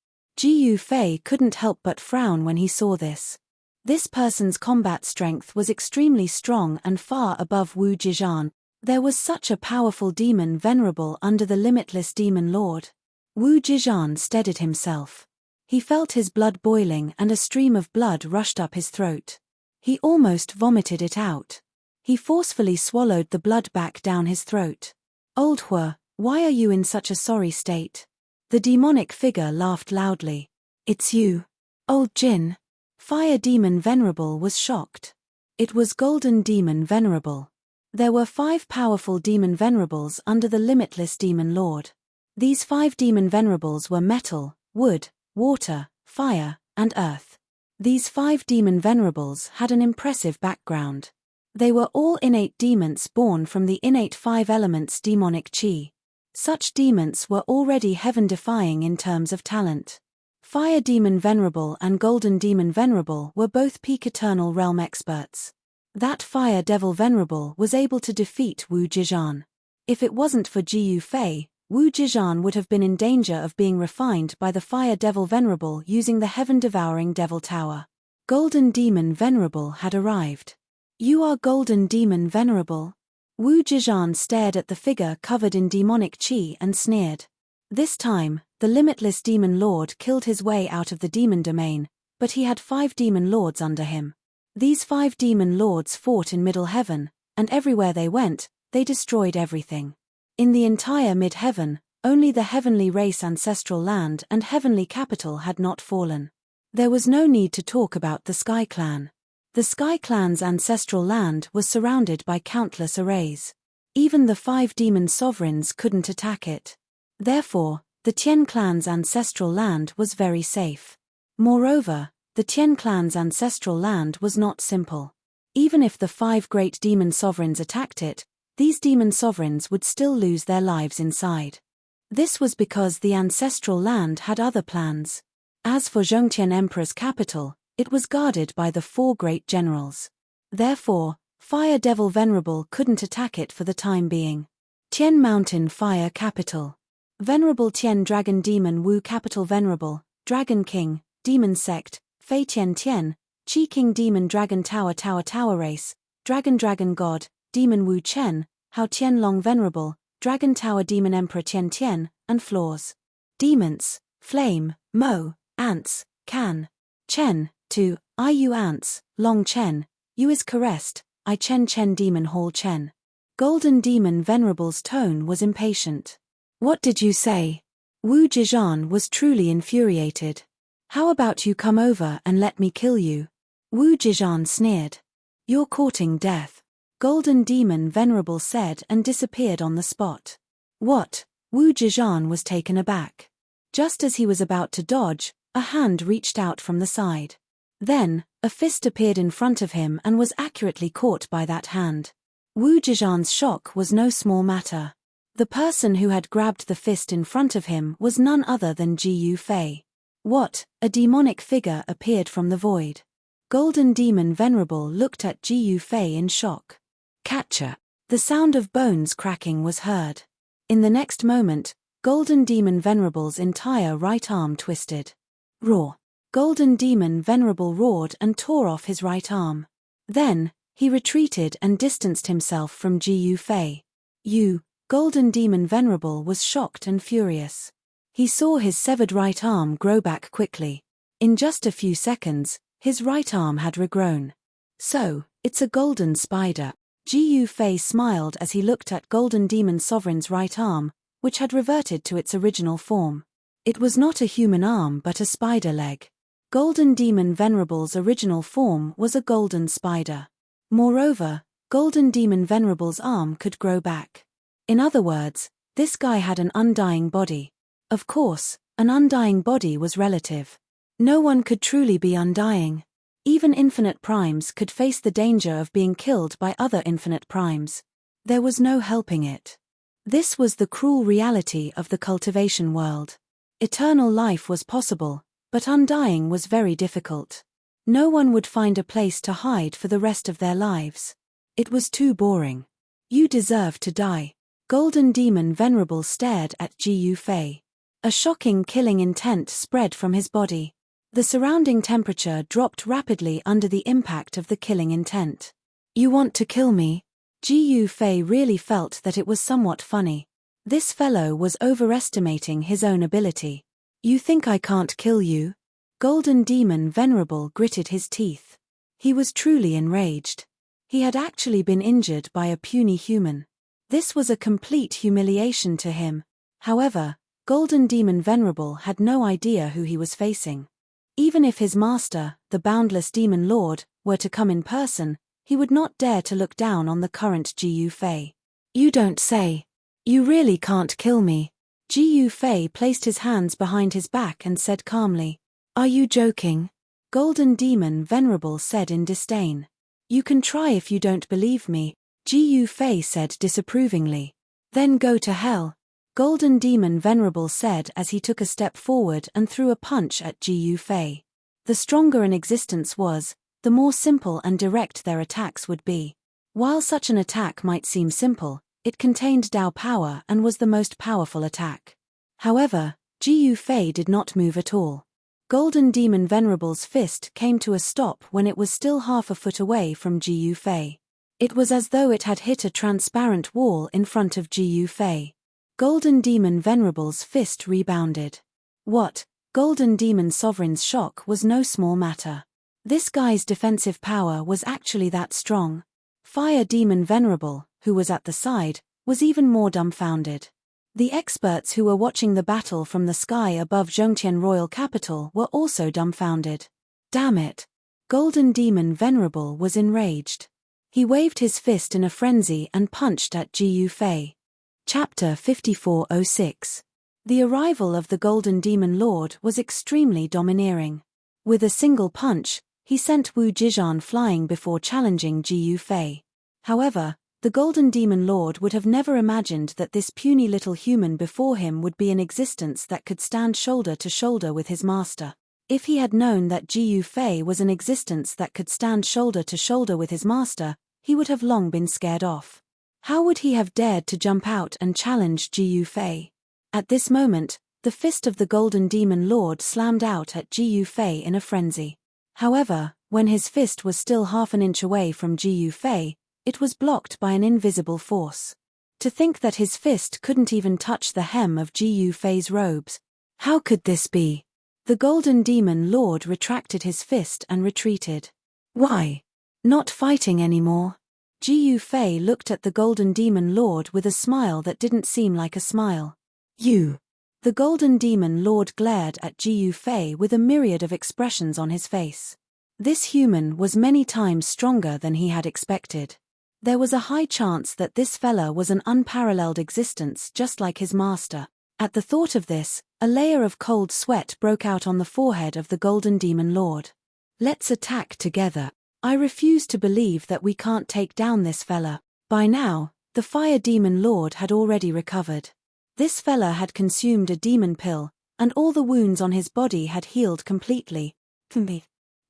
Ji Fei couldn't help but frown when he saw this. This person's combat strength was extremely strong and far above Wu Zizhan. There was such a powerful demon venerable under the limitless demon lord. Wu Zizhan steadied himself. He felt his blood boiling and a stream of blood rushed up his throat. He almost vomited it out. He forcefully swallowed the blood back down his throat. Old Hua, why are you in such a sorry state? The demonic figure laughed loudly. It's you. Old Jin. Fire Demon Venerable was shocked. It was Golden Demon Venerable. There were 5 powerful Demon Venerables under the limitless Demon Lord. These 5 Demon Venerables were metal, wood, water, fire, and earth. These 5 Demon Venerables had an impressive background. They were all innate demons born from the innate 5 elements demonic chi. Such demons were already heaven-defying in terms of talent. Fire Demon Venerable and Golden Demon Venerable were both peak Eternal Realm experts. That Fire Devil Venerable was able to defeat Wu Zizhan. If it wasn't for Ji Fei, Wu Zizhan would have been in danger of being refined by the Fire Devil Venerable using the heaven-devouring Devil Tower. Golden Demon Venerable had arrived. You are Golden Demon Venerable? Wu Zizhan stared at the figure covered in demonic chi and sneered. This time, the limitless demon lord killed his way out of the demon domain, but he had 5 demon lords under him. These 5 demon lords fought in Middle Heaven, and everywhere they went, they destroyed everything. In the entire mid-heaven, only the heavenly race ancestral land and heavenly capital had not fallen. There was no need to talk about the Sky Clan. The Sky Clan's ancestral land was surrounded by countless arrays. Even the 5 demon sovereigns couldn't attack it. Therefore, the Tian Clan's ancestral land was very safe. Moreover, the Tian Clan's ancestral land was not simple. Even if the 5 great demon sovereigns attacked it, these demon sovereigns would still lose their lives inside. This was because the ancestral land had other plans. As for Zhongtian Emperor's capital, it was guarded by the 4 great generals. Therefore, Fire Devil Venerable couldn't attack it for the time being. Tian Mountain Fire Capital. Venerable Tian Dragon Demon Wu Capital Venerable, Dragon King, Demon Sect, Fei Tian Tian, Qi King Demon Dragon Tower Tower Race, Dragon God, Demon Wu Chen, Hao Tian Long Venerable, Dragon Tower Demon Emperor Tian Tian, and Flaws. Demons, Flame, Mo, Ants, Can, Chen, 2, Iu Ants, Long Chen, Yu is caressed, I Chen Demon Hall Chen. Golden Demon Venerable's tone was impatient. What did you say? Wu Zizhan was truly infuriated. How about you come over and let me kill you? Wu Zizhan sneered. You're courting death. Golden Demon Venerable said and disappeared on the spot. What? Wu Zizhan was taken aback. Just as he was about to dodge, a hand reached out from the side. Then, a fist appeared in front of him and was accurately caught by that hand. Wu Zizhan's shock was no small matter. The person who had grabbed the fist in front of him was none other than Ji Fei. What? A demonic figure appeared from the void. Golden Demon Venerable looked at Ji Fei in shock. Catcher. The sound of bones cracking was heard. In the next moment, Golden Demon Venerable's entire right arm twisted. Roar. Golden Demon Venerable roared and tore off his right arm. Then, he retreated and distanced himself from Ji Fei. Golden Demon Venerable was shocked and furious. He saw his severed right arm grow back quickly. In just a few seconds, his right arm had regrown. So, it's a golden spider. Ji Fei smiled as he looked at Golden Demon Sovereign's right arm, which had reverted to its original form. It was not a human arm but a spider leg. Golden Demon Venerable's original form was a golden spider. Moreover, Golden Demon Venerable's arm could grow back. In other words, this guy had an undying body. Of course, an undying body was relative. No one could truly be undying. Even infinite primes could face the danger of being killed by other infinite primes. There was no helping it. This was the cruel reality of the cultivation world. Eternal life was possible, but undying was very difficult. No one would find a place to hide for the rest of their lives. It was too boring. You deserve to die. Golden Demon Venerable stared at Ji Fei. A shocking killing intent spread from his body. The surrounding temperature dropped rapidly under the impact of the killing intent. You want to kill me? Ji Yufei really felt that it was somewhat funny. This fellow was overestimating his own ability. You think I can't kill you? Golden Demon Venerable gritted his teeth. He was truly enraged. He had actually been injured by a puny human. This was a complete humiliation to him. However, Golden Demon Venerable had no idea who he was facing. Even if his master, the Boundless Demon Lord, were to come in person, he would not dare to look down on the current Ji Yufei. You don't say. You really can't kill me. Ji Yufei placed his hands behind his back and said calmly. Are you joking? Golden Demon Venerable said in disdain. You can try if you don't believe me, Ji Yufei said disapprovingly. Then go to hell. Golden Demon Venerable said as he took a step forward and threw a punch at Ji Yufei. The stronger an existence was, the more simple and direct their attacks would be. While such an attack might seem simple, it contained Dao power and was the most powerful attack. However, Ji Yufei did not move at all. Golden Demon Venerable's fist came to a stop when it was still half a foot away from Ji Yufei. It was as though it had hit a transparent wall in front of Ji Yufei. Golden Demon Venerable's fist rebounded. What? Golden Demon Sovereign's shock was no small matter. This guy's defensive power was actually that strong. Fire Demon Venerable, who was at the side, was even more dumbfounded. The experts who were watching the battle from the sky above Zhongtian Royal Capital were also dumbfounded. Damn it! Golden Demon Venerable was enraged. He waved his fist in a frenzy and punched at Ji Yufei. Chapter 5406. The arrival of the Golden Demon Lord was extremely domineering. With a single punch, he sent Wu Jizhan flying before challenging Ji Yufei. However, the Golden Demon Lord would have never imagined that this puny little human before him would be an existence that could stand shoulder to shoulder with his master. If he had known that Ji Yufei was an existence that could stand shoulder to shoulder with his master, he would have long been scared off. How would he have dared to jump out and challenge Ji Yufei? At this moment, the fist of the Golden Demon Lord slammed out at Ji Yufei in a frenzy. However, when his fist was still half an inch away from Ji Yufei, it was blocked by an invisible force. To think that his fist couldn't even touch the hem of Ji Yufei's robes. How could this be? The Golden Demon Lord retracted his fist and retreated. Why? Not fighting anymore? Ji Yufei looked at the Golden Demon Lord with a smile that didn't seem like a smile. You. The Golden Demon Lord glared at Ji Yufei with a myriad of expressions on his face. This human was many times stronger than he had expected. There was a high chance that this fella was an unparalleled existence just like his master. At the thought of this, a layer of cold sweat broke out on the forehead of the Golden Demon Lord. Let's attack together. I refuse to believe that we can't take down this fella. By now, the Fire Demon Lord had already recovered. This fella had consumed a demon pill, and all the wounds on his body had healed completely.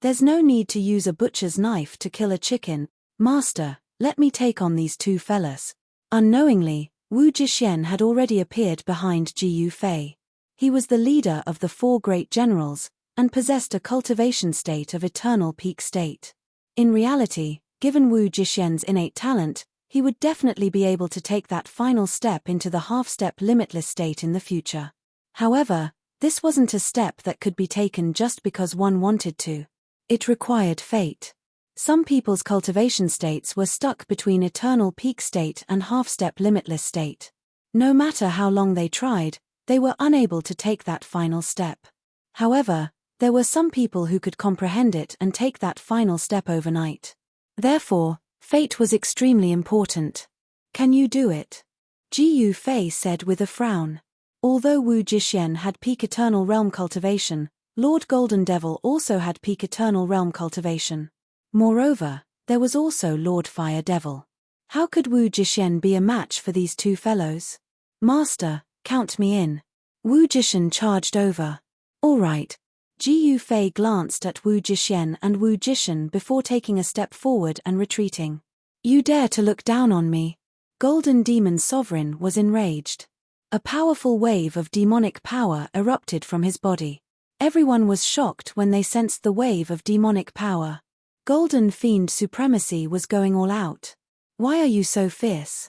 There's no need to use a butcher's knife to kill a chicken. Master, let me take on these two fellas. Unknowingly, Wu Jixuan had already appeared behind Ji Yufei. He was the leader of the four great generals, and possessed a cultivation state of eternal peak state. In reality, given Wu Jixuan's innate talent, he would definitely be able to take that final step into the half-step limitless state in the future. However, this wasn't a step that could be taken just because one wanted to. It required fate. Some people's cultivation states were stuck between eternal peak state and half-step limitless state. No matter how long they tried, they were unable to take that final step. However, there were some people who could comprehend it and take that final step overnight. Therefore, fate was extremely important. Can you do it? Ji Yufei said with a frown. Although Wu Jixuan had peak eternal realm cultivation, Lord Golden Devil also had peak eternal realm cultivation. Moreover, there was also Lord Fire Devil. How could Wu Jixuan be a match for these two fellows? Master, count me in. Wu Jixuan charged over. All right. Ji Yufei glanced at Wu Jixuan and Wu Jixuan before taking a step forward and retreating. You dare to look down on me? Golden Demon Sovereign was enraged. A powerful wave of demonic power erupted from his body. Everyone was shocked when they sensed the wave of demonic power. Golden Fiend supremacy was going all out. Why are you so fierce?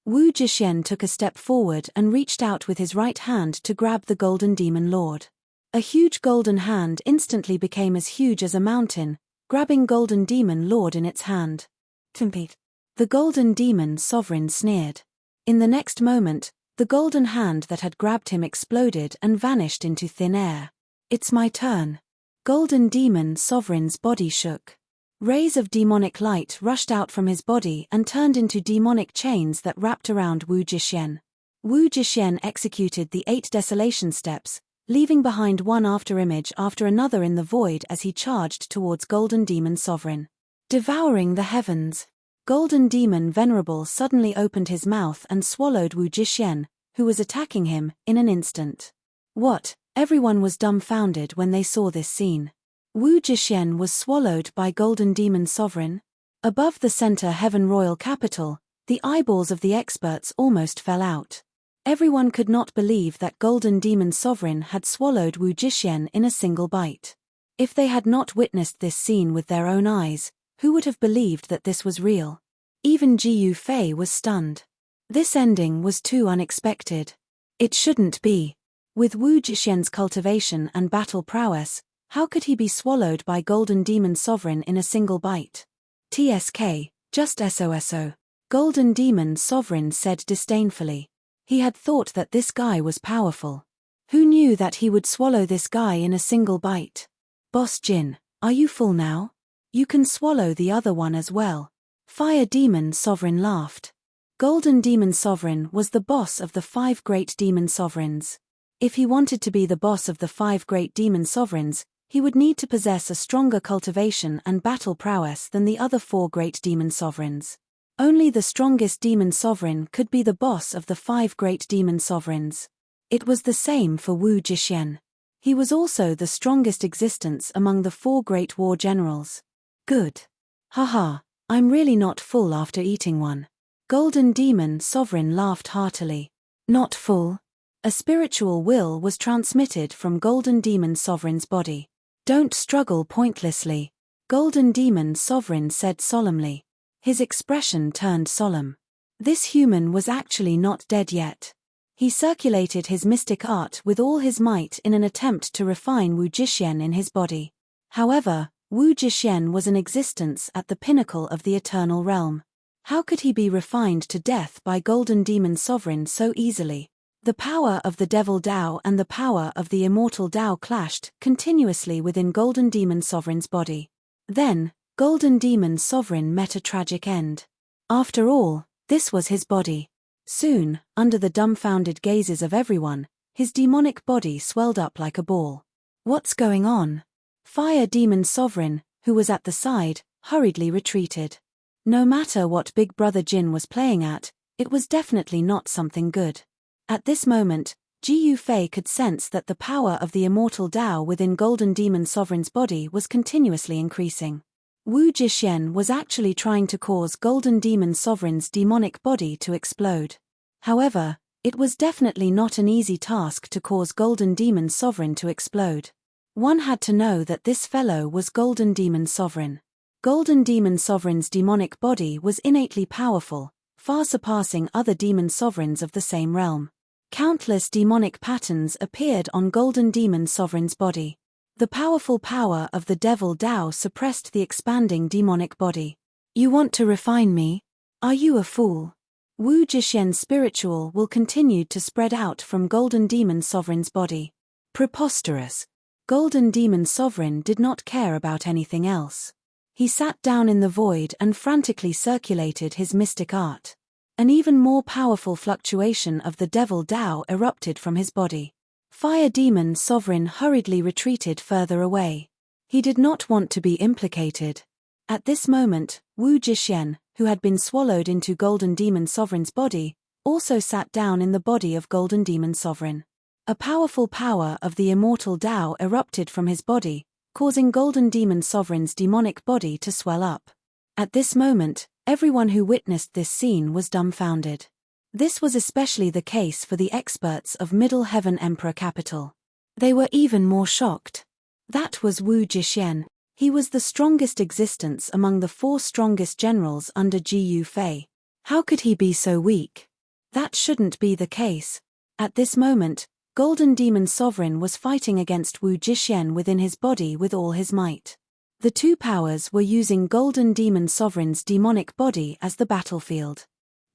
Wu Zhixian took a step forward and reached out with his right hand to grab the Golden Demon Lord. A huge golden hand instantly became as huge as a mountain, grabbing Golden Demon Lord in its hand. Compete. The Golden Demon Sovereign sneered. In the next moment, the golden hand that had grabbed him exploded and vanished into thin air. It's my turn. Golden Demon Sovereign's body shook. Rays of demonic light rushed out from his body and turned into demonic chains that wrapped around Wu Zhixian. Wu Zhixian executed the 8 desolation steps, leaving behind one afterimage after another in the void as he charged towards Golden Demon Sovereign. Devouring the heavens. Golden Demon Venerable suddenly opened his mouth and swallowed Wu Zhixian, who was attacking him, in an instant. What? Everyone was dumbfounded when they saw this scene. Wu Zhixian was swallowed by Golden Demon Sovereign. Above the center Heaven Royal Capital, the eyeballs of the experts almost fell out. Everyone could not believe that Golden Demon Sovereign had swallowed Wu Zhixian in a single bite. If they had not witnessed this scene with their own eyes, who would have believed that this was real? Even Ji Yufei was stunned. This ending was too unexpected. It shouldn't be. With Wu Zhixian's cultivation and battle prowess, how could he be swallowed by Golden Demon Sovereign in a single bite? TSK, just SOSO. Golden Demon Sovereign said disdainfully. He had thought that this guy was powerful. Who knew that he would swallow this guy in a single bite? Boss Jin, are you full now? You can swallow the other one as well. Fire Demon Sovereign laughed. Golden Demon Sovereign was the boss of the 5 great demon sovereigns. If he wanted to be the boss of the 5 great demon sovereigns, he would need to possess a stronger cultivation and battle prowess than the other 4 great demon sovereigns. Only the strongest demon sovereign could be the boss of the 5 great demon sovereigns. It was the same for Wu Zhixian. He was also the strongest existence among the 4 great war generals. Good. Haha, I'm really not full after eating one. Golden Demon Sovereign laughed heartily. Not full? A spiritual will was transmitted from Golden Demon Sovereign's body. Don't struggle pointlessly. Golden Demon Sovereign said solemnly. His expression turned solemn. This human was actually not dead yet. He circulated his mystic art with all his might in an attempt to refine Wu Zhixian in his body. However, Wu Zhixian was an existence at the pinnacle of the eternal realm. How could he be refined to death by Golden Demon Sovereign so easily? The power of the Devil Dao and the power of the Immortal Dao clashed continuously within Golden Demon Sovereign's body. Then, Golden Demon Sovereign met a tragic end. After all, this was his body. Soon, under the dumbfounded gazes of everyone, his demonic body swelled up like a ball. What's going on? Fire Demon Sovereign, who was at the side, hurriedly retreated. No matter what Big Brother Jin was playing at, it was definitely not something good. At this moment, Ji Yufei could sense that the power of the Immortal Dao within Golden Demon Sovereign's body was continuously increasing. Wu Zhixian was actually trying to cause Golden Demon Sovereign's demonic body to explode. However, it was definitely not an easy task to cause Golden Demon Sovereign to explode. One had to know that this fellow was Golden Demon Sovereign. Golden Demon Sovereign's demonic body was innately powerful, far surpassing other demon sovereigns of the same realm. Countless demonic patterns appeared on Golden Demon Sovereign's body. The powerful power of the Devil Dao suppressed the expanding demonic body. You want to refine me? Are you a fool? Wu Zhixian's spiritual will continued to spread out from Golden Demon Sovereign's body. Preposterous. Golden Demon Sovereign did not care about anything else. He sat down in the void and frantically circulated his mystic art. An even more powerful fluctuation of the Devil Dao erupted from his body. Fire Demon Sovereign hurriedly retreated further away. He did not want to be implicated. At this moment, Wu Zhixian, who had been swallowed into Golden Demon Sovereign's body, also sat down in the body of Golden Demon Sovereign. A powerful power of the Immortal Dao erupted from his body, causing Golden Demon Sovereign's demonic body to swell up. At this moment, everyone who witnessed this scene was dumbfounded. This was especially the case for the experts of Middle Heaven Emperor Capital. They were even more shocked. That was Wu Zhixian. He was the strongest existence among the 4 strongest generals under Ji Yufei. How could he be so weak? That shouldn't be the case. At this moment, Golden Demon Sovereign was fighting against Wu Zhixian within his body with all his might. The 2 powers were using Golden Demon Sovereign's demonic body as the battlefield.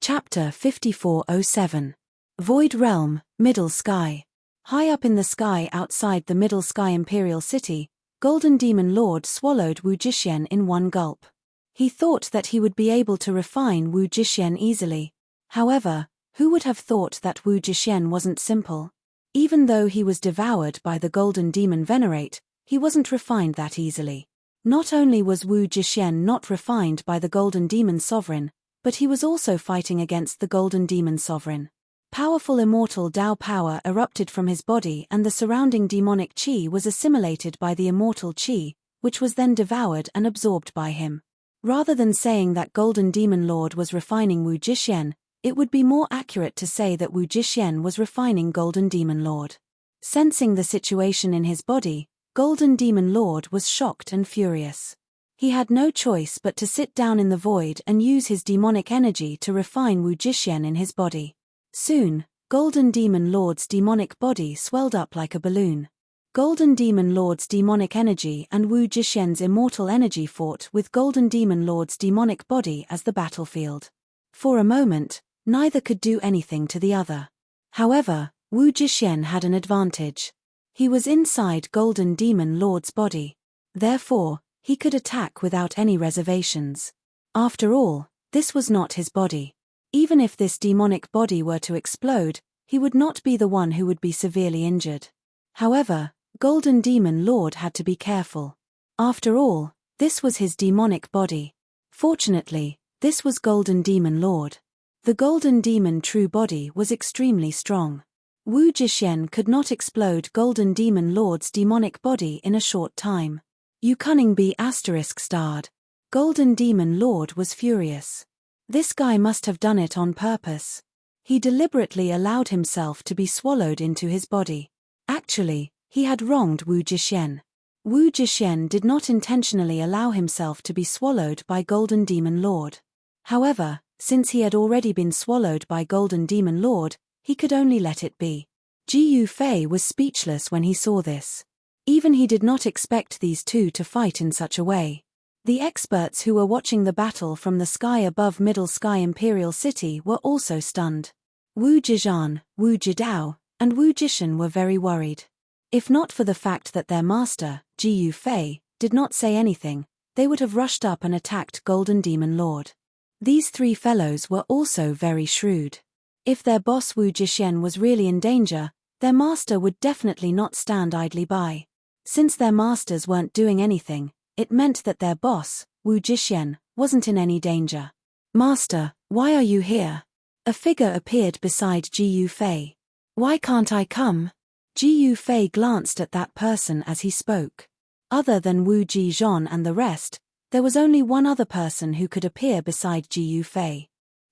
Chapter 5407. Void Realm, Middle Sky. High up in the sky outside the Middle Sky Imperial City, Golden Demon Lord swallowed Wu Zhixian in one gulp. He thought that he would be able to refine Wu Zhixian easily. However, who would have thought that Wu Zhixian wasn't simple? Even though he was devoured by the Golden Demon Venerate, he wasn't refined that easily. Not only was Wu Zhixian not refined by the Golden Demon Sovereign, but he was also fighting against the Golden Demon Sovereign. Powerful immortal Dao power erupted from his body and the surrounding demonic qi was assimilated by the immortal qi, which was then devoured and absorbed by him. Rather than saying that Golden Demon Lord was refining Wu Zhixian, it would be more accurate to say that Wu Zhixian was refining Golden Demon Lord. Sensing the situation in his body, Golden Demon Lord was shocked and furious. He had no choice but to sit down in the void and use his demonic energy to refine Wu Zhixian in his body. Soon, Golden Demon Lord's demonic body swelled up like a balloon. Golden Demon Lord's demonic energy and Wu Zhixian's immortal energy fought with Golden Demon Lord's demonic body as the battlefield. For a moment, neither could do anything to the other. However, Wu Zhixian had an advantage. He was inside Golden Demon Lord's body. Therefore, he could attack without any reservations. After all, this was not his body. Even if this demonic body were to explode, he would not be the one who would be severely injured. However, Golden Demon Lord had to be careful. After all, this was his demonic body. Fortunately, this was Golden Demon Lord. The Golden Demon true body was extremely strong. Wu Zhixian could not explode Golden Demon Lord's demonic body in a short time. You cunning bee ****. Golden Demon Lord was furious. This guy must have done it on purpose. He deliberately allowed himself to be swallowed into his body. Actually, he had wronged Wu Zhixian. Wu Zhixian did not intentionally allow himself to be swallowed by Golden Demon Lord. However, since he had already been swallowed by Golden Demon Lord, he could only let it be. Ji Yufei was speechless when he saw this. Even he did not expect these 2 to fight in such a way. The experts who were watching the battle from the sky above Middle Sky Imperial City were also stunned. Wu Zhizhan, Wu Zhidao, and Wu Zhishan were very worried. If not for the fact that their master, Ji Yufei, did not say anything, they would have rushed up and attacked Golden Demon Lord. These 3 fellows were also very shrewd. If their boss Wu Zhixian was really in danger, their master would definitely not stand idly by. Since their masters weren't doing anything, it meant that their boss, Wu Zhixian, wasn't in any danger. Master, why are you here? A figure appeared beside Ji Yufei. Why can't I come? Ji Yufei glanced at that person as he spoke. Other than Wu Zhizhan and the rest, there was only one other person who could appear beside Ji Yufei.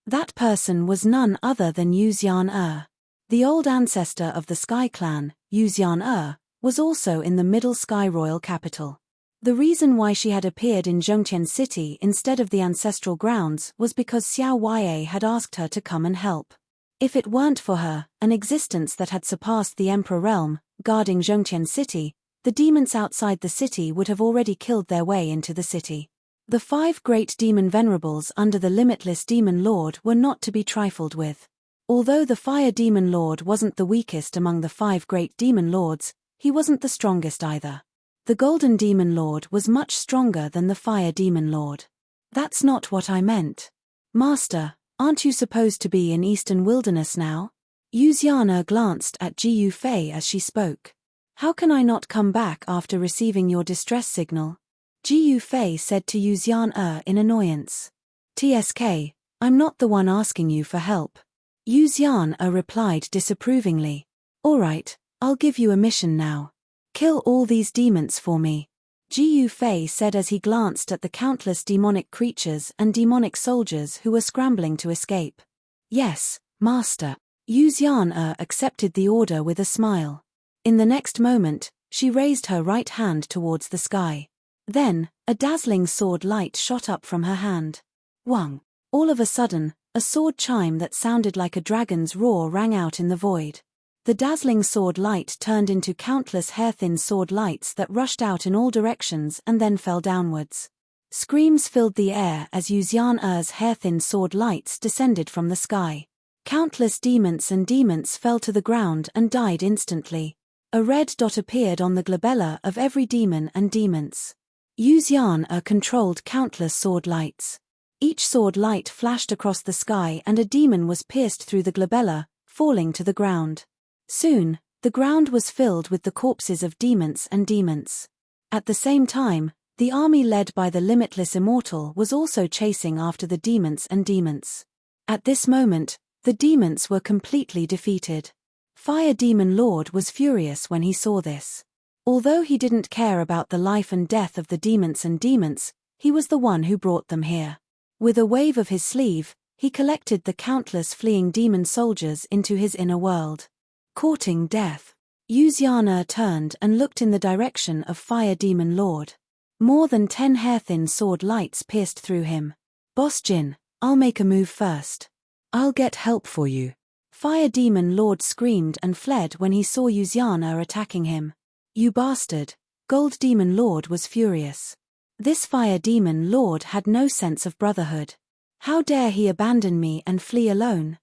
That person was none other than Yu Xian. The old ancestor of the Sky Clan, Yu Xian, was also in the Middle Sky Royal Capital. The reason why she had appeared in Zhongqian City instead of the ancestral grounds was because Xiao Wei had asked her to come and help. If it weren't for her, an existence that had surpassed the Emperor realm, guarding Zhongqian City, the demons outside the city would have already killed their way into the city. The 5 great demon venerables under the limitless demon lord were not to be trifled with. Although the fire demon lord wasn't the weakest among the 5 great demon lords, he wasn't the strongest either. The Golden Demon Lord was much stronger than the Fire Demon Lord. That's not what I meant. Master, aren't you supposed to be in Eastern Wilderness now? Yu Xian glanced at Ji Yufei as she spoke. How can I not come back after receiving your distress signal? Ji Yufei said to Yu Xian in annoyance. TSK, I'm not the one asking you for help. Yu Xian replied disapprovingly. Alright, I'll give you a mission now. Kill all these demons for me. Ji Yufei said as he glanced at the countless demonic creatures and demonic soldiers who were scrambling to escape. Yes, Master. Yu Xian accepted the order with a smile. In the next moment, she raised her right hand towards the sky. Then, a dazzling sword light shot up from her hand. Wang. All of a sudden, a sword chime that sounded like a dragon's roar rang out in the void. The dazzling sword light turned into countless hair-thin sword lights that rushed out in all directions and then fell downwards. Screams filled the air as Yu Xian's hair-thin sword lights descended from the sky. Countless demons and demons fell to the ground and died instantly. A red dot appeared on the glabella of every demon and demons. Yu Xian controlled countless sword lights. Each sword light flashed across the sky and a demon was pierced through the glabella, falling to the ground. Soon, the ground was filled with the corpses of demons and demons. At the same time, the army led by the limitless immortal was also chasing after the demons and demons. At this moment, the demons were completely defeated. Fire Demon Lord was furious when he saw this. Although he didn't care about the life and death of the demons and demons, he was the one who brought them here. With a wave of his sleeve, he collected the countless fleeing demon soldiers into his inner world. Courting death. Yu Xian turned and looked in the direction of Fire Demon Lord. More than 10 hair-thin sword lights pierced through him. Boss Jin, I'll make a move first. I'll get help for you. Fire Demon Lord screamed and fled when he saw Yu Xian attacking him. You bastard! Gold Demon Lord was furious. This Fire Demon Lord had no sense of brotherhood. How dare he abandon me and flee alone?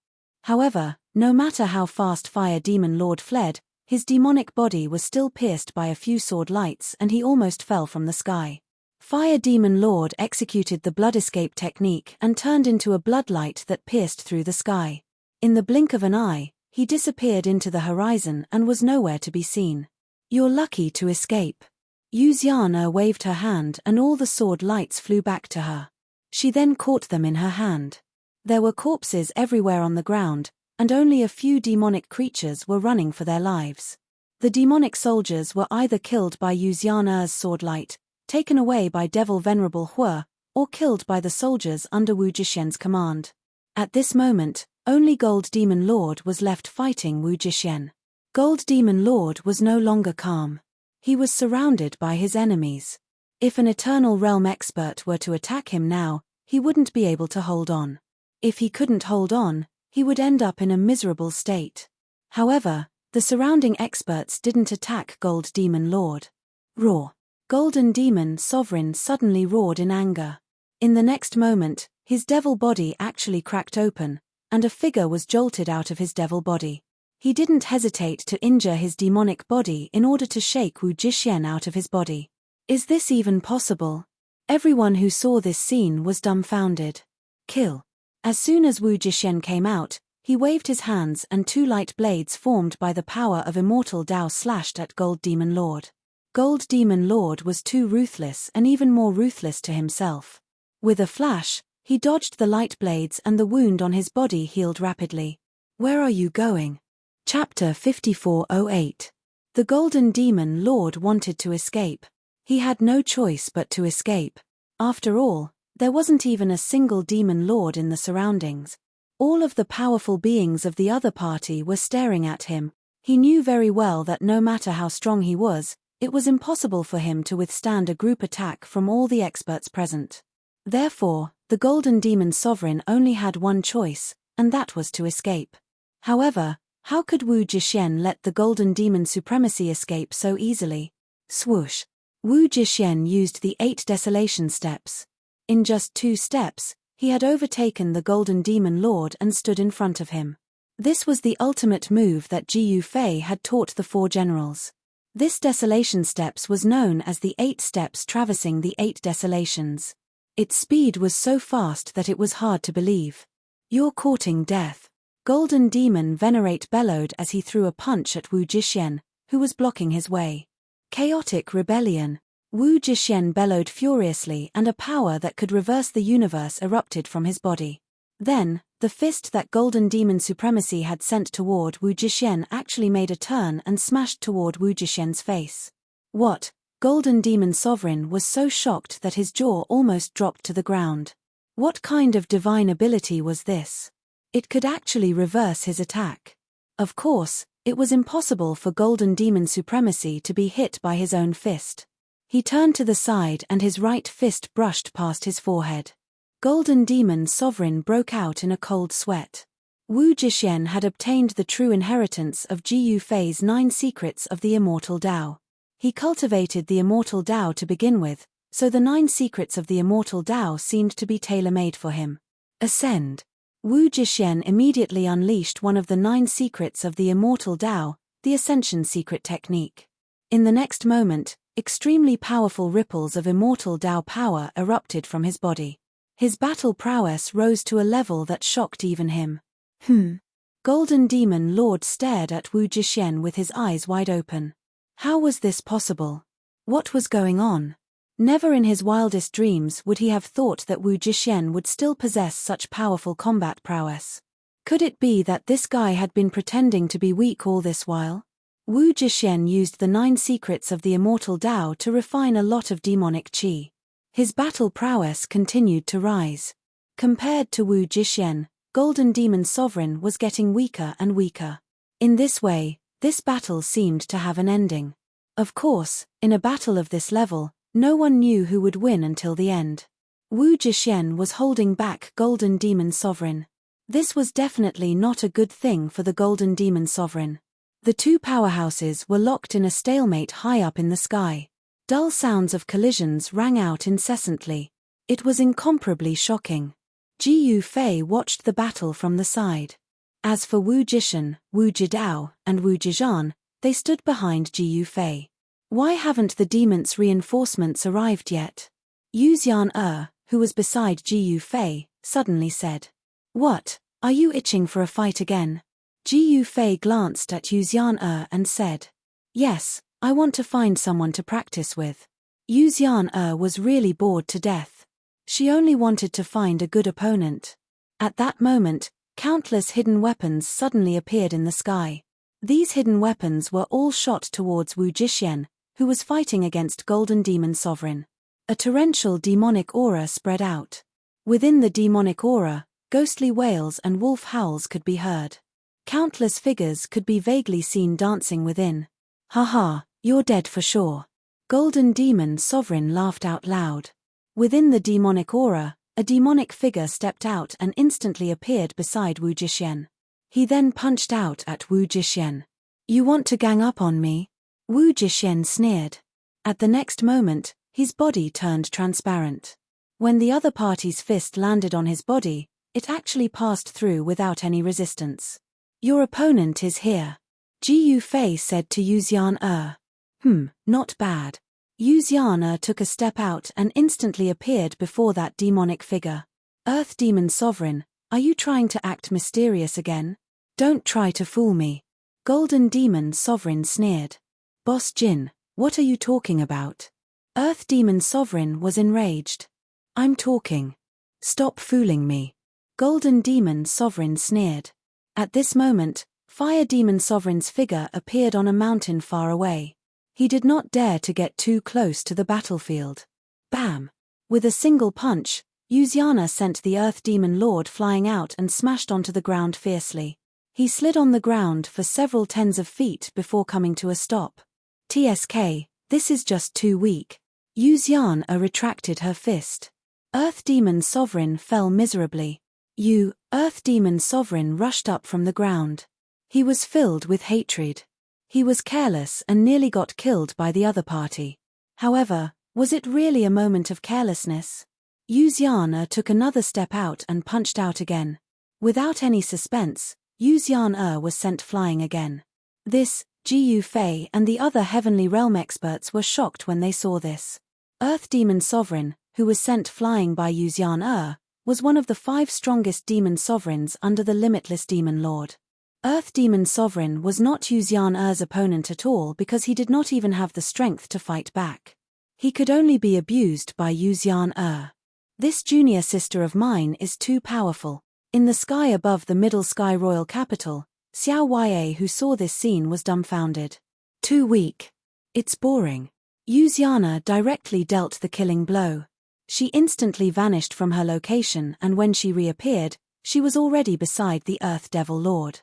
However, no matter how fast Fire Demon Lord fled, his demonic body was still pierced by a few sword lights and he almost fell from the sky. Fire Demon Lord executed the blood escape technique and turned into a bloodlight that pierced through the sky. In the blink of an eye, he disappeared into the horizon and was nowhere to be seen. You're lucky to escape. Yu Xian waved her hand and all the sword lights flew back to her. She then caught them in her hand. There were corpses everywhere on the ground, and only a few demonic creatures were running for their lives. The demonic soldiers were either killed by Yu Xian's sword light, taken away by Devil Venerable Hua, or killed by the soldiers under Wu Zhixian's command. At this moment, only Gold Demon Lord was left fighting Wu Zhixian. Gold Demon Lord was no longer calm. He was surrounded by his enemies. If an Eternal Realm expert were to attack him now, he wouldn't be able to hold on. If he couldn't hold on, he would end up in a miserable state. However, the surrounding experts didn't attack Gold Demon Lord. Roar! Golden Demon Sovereign suddenly roared in anger. In the next moment, his devil body actually cracked open, and a figure was jolted out of his devil body. He didn't hesitate to injure his demonic body in order to shake Wu Zhixian out of his body. Is this even possible? Everyone who saw this scene was dumbfounded. Kill. As soon as Wu Zhixian came out, he waved his hands and 2 light blades formed by the power of immortal Tao slashed at Gold Demon Lord. Gold Demon Lord was too ruthless and even more ruthless to himself. With a flash, he dodged the light blades and the wound on his body healed rapidly. Where are you going? Chapter 5408. The Golden Demon Lord wanted to escape. He had no choice but to escape. After all, there wasn't even a single demon lord in the surroundings. All of the powerful beings of the other party were staring at him. He knew very well that no matter how strong he was, it was impossible for him to withstand a group attack from all the experts present. Therefore, the Golden Demon Sovereign only had one choice, and that was to escape. However, how could Wu Zhixian let the Golden Demon Supremacy escape so easily? Swoosh! Wu Zhixian used the 8 desolation steps. In just 2 steps, he had overtaken the Golden Demon Lord and stood in front of him. This was the ultimate move that Ji Yufei had taught the 4 generals. This desolation steps was known as the 8 steps traversing the 8 desolations. Its speed was so fast that it was hard to believe. You're courting death. Golden Demon Venerate bellowed as he threw a punch at Wu Zhixian, who was blocking his way. Chaotic rebellion. Wu Zhixian bellowed furiously and a power that could reverse the universe erupted from his body. Then, the fist that Golden Demon Supremacy had sent toward Wu Zhixian actually made a turn and smashed toward Wu Zhixian's face. What? Golden Demon Sovereign was so shocked that his jaw almost dropped to the ground. What kind of divine ability was this? It could actually reverse his attack. Of course, it was impossible for Golden Demon Supremacy to be hit by his own fist. He turned to the side and his right fist brushed past his forehead. Golden Demon Sovereign broke out in a cold sweat. Wu Jixuan had obtained the true inheritance of Ji Yufei's 9 secrets of the Immortal Tao. He cultivated the Immortal Tao to begin with, so the 9 secrets of the Immortal Tao seemed to be tailor-made for him. Ascend. Wu Jixuan immediately unleashed one of the 9 secrets of the Immortal Tao, the Ascension Secret Technique. In the next moment, extremely powerful ripples of Immortal Tao power erupted from his body. His battle prowess rose to a level that shocked even him. Golden Demon Lord stared at Wu Jixuan with his eyes wide open. How was this possible? What was going on? Never in his wildest dreams would he have thought that Wu Jixuan would still possess such powerful combat prowess. Could it be that this guy had been pretending to be weak all this while? Wu Jixuan used the 9 secrets of the Immortal Tao to refine a lot of demonic qi. His battle prowess continued to rise. Compared to Wu Jixuan, Golden Demon Sovereign was getting weaker and weaker. In this way, this battle seemed to have an ending. Of course, in a battle of this level, no one knew who would win until the end. Wu Jixuan was holding back Golden Demon Sovereign. This was definitely not a good thing for the Golden Demon Sovereign. The 2 powerhouses were locked in a stalemate high up in the sky. Dull sounds of collisions rang out incessantly. It was incomparably shocking. Ji Yufei watched the battle from the side. As for Wu Jixuan, Wu Jidao, and Wu Jizhan, they stood behind Ji Yufei. Why haven't the demon's reinforcements arrived yet? Yu Xian, who was beside Ji Yufei, suddenly said. What, are you itching for a fight again? Ji Yufei glanced at Yu Xian and said. Yes, I want to find someone to practice with. Yu Xian was really bored to death. She only wanted to find a good opponent. At that moment, countless hidden weapons suddenly appeared in the sky. These hidden weapons were all shot towards Wu Jixuan, who was fighting against Golden Demon Sovereign. A torrential demonic aura spread out. Within the demonic aura, ghostly wails and wolf howls could be heard. Countless figures could be vaguely seen dancing within. Haha, you're dead for sure. Golden Demon Sovereign laughed out loud. Within the demonic aura, a demonic figure stepped out and instantly appeared beside Wu Jixuan. He then punched out at Wu Jixuan. You want to gang up on me? Wu Jixuan sneered. At the next moment, his body turned transparent. When the other party's fist landed on his body, it actually passed through without any resistance. Your opponent is here. Ji Yufei said to Yu Xian. Not bad. Yu Xian took a step out and instantly appeared before that demonic figure. Earth Demon Sovereign, are you trying to act mysterious again? Don't try to fool me. Golden Demon Sovereign sneered. Boss Jin, what are you talking about? Earth Demon Sovereign was enraged. I'm talking. Stop fooling me. Golden Demon Sovereign sneered. At this moment, Fire Demon Sovereign's figure appeared on a mountain far away. He did not dare to get too close to the battlefield. Bam! With a single punch, Yu Xian sent the Earth Demon Lord flying out and smashed onto the ground fiercely. He slid on the ground for several tens of feet before coming to a stop. TSK, this is just too weak. Yu Xian retracted her fist. Earth Demon Sovereign fell miserably. Earth Demon Sovereign rushed up from the ground. He was filled with hatred. He was careless and nearly got killed by the other party. However, was it really a moment of carelessness? Yu Xian took another step out and punched out again. Without any suspense, Yu Xian was sent flying again. Ji Yufei and the other Heavenly Realm experts were shocked when they saw this. Earth Demon Sovereign, who was sent flying by Yu Xian, was one of the 5 strongest demon sovereigns under the Limitless Demon Lord. Earth Demon Sovereign was not Yu Xian's opponent at all because he did not even have the strength to fight back. He could only be abused by Yu Xian. This junior sister of mine is too powerful. In the sky above the Middle Sky Royal Capital, Xiao Ya, who saw this scene, was dumbfounded. Too weak. It's boring. Yu Xian directly dealt the killing blow. She instantly vanished from her location, and when she reappeared, she was already beside the Earth Devil Lord.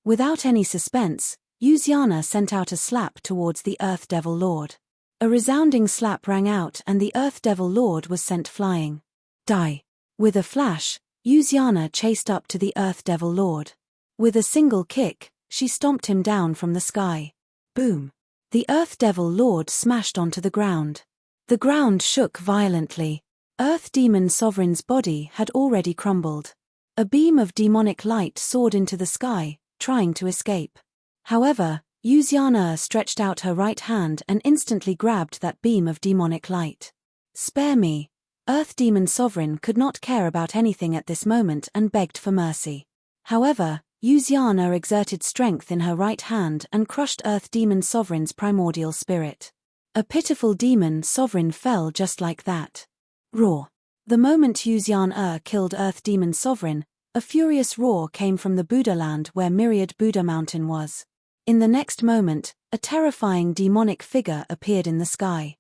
Without any suspense, Yuziana sent out a slap towards the Earth Devil Lord. A resounding slap rang out and the Earth Devil Lord was sent flying. Die! With a flash, Yuziana chased up to the Earth Devil Lord. With a single kick, she stomped him down from the sky. Boom! The Earth Devil Lord smashed onto the ground. The ground shook violently. Earth Demon Sovereign's body had already crumbled. A beam of demonic light soared into the sky, trying to escape. However, Yuziana stretched out her right hand and instantly grabbed that beam of demonic light. Spare me! Earth Demon Sovereign could not care about anything at this moment and begged for mercy. However, Yuziana exerted strength in her right hand and crushed Earth Demon Sovereign's primordial spirit. A pitiful demon sovereign fell just like that. Roar! The moment Yuziana killed Earth Demon Sovereign, a furious roar came from the Buddha land where Myriad Buddha Mountain was. In the next moment, a terrifying demonic figure appeared in the sky.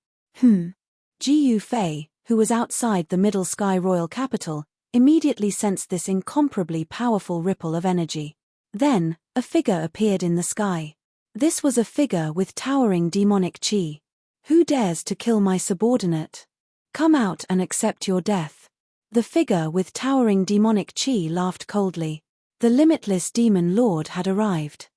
Ji Fei, who was outside the Middle Sky Royal Capital, immediately sensed this incomparably powerful ripple of energy. Then, a figure appeared in the sky. This was a figure with towering demonic chi. Who dares to kill my subordinate? Come out and accept your death. The figure with towering demonic chi laughed coldly. The limitless demon lord had arrived.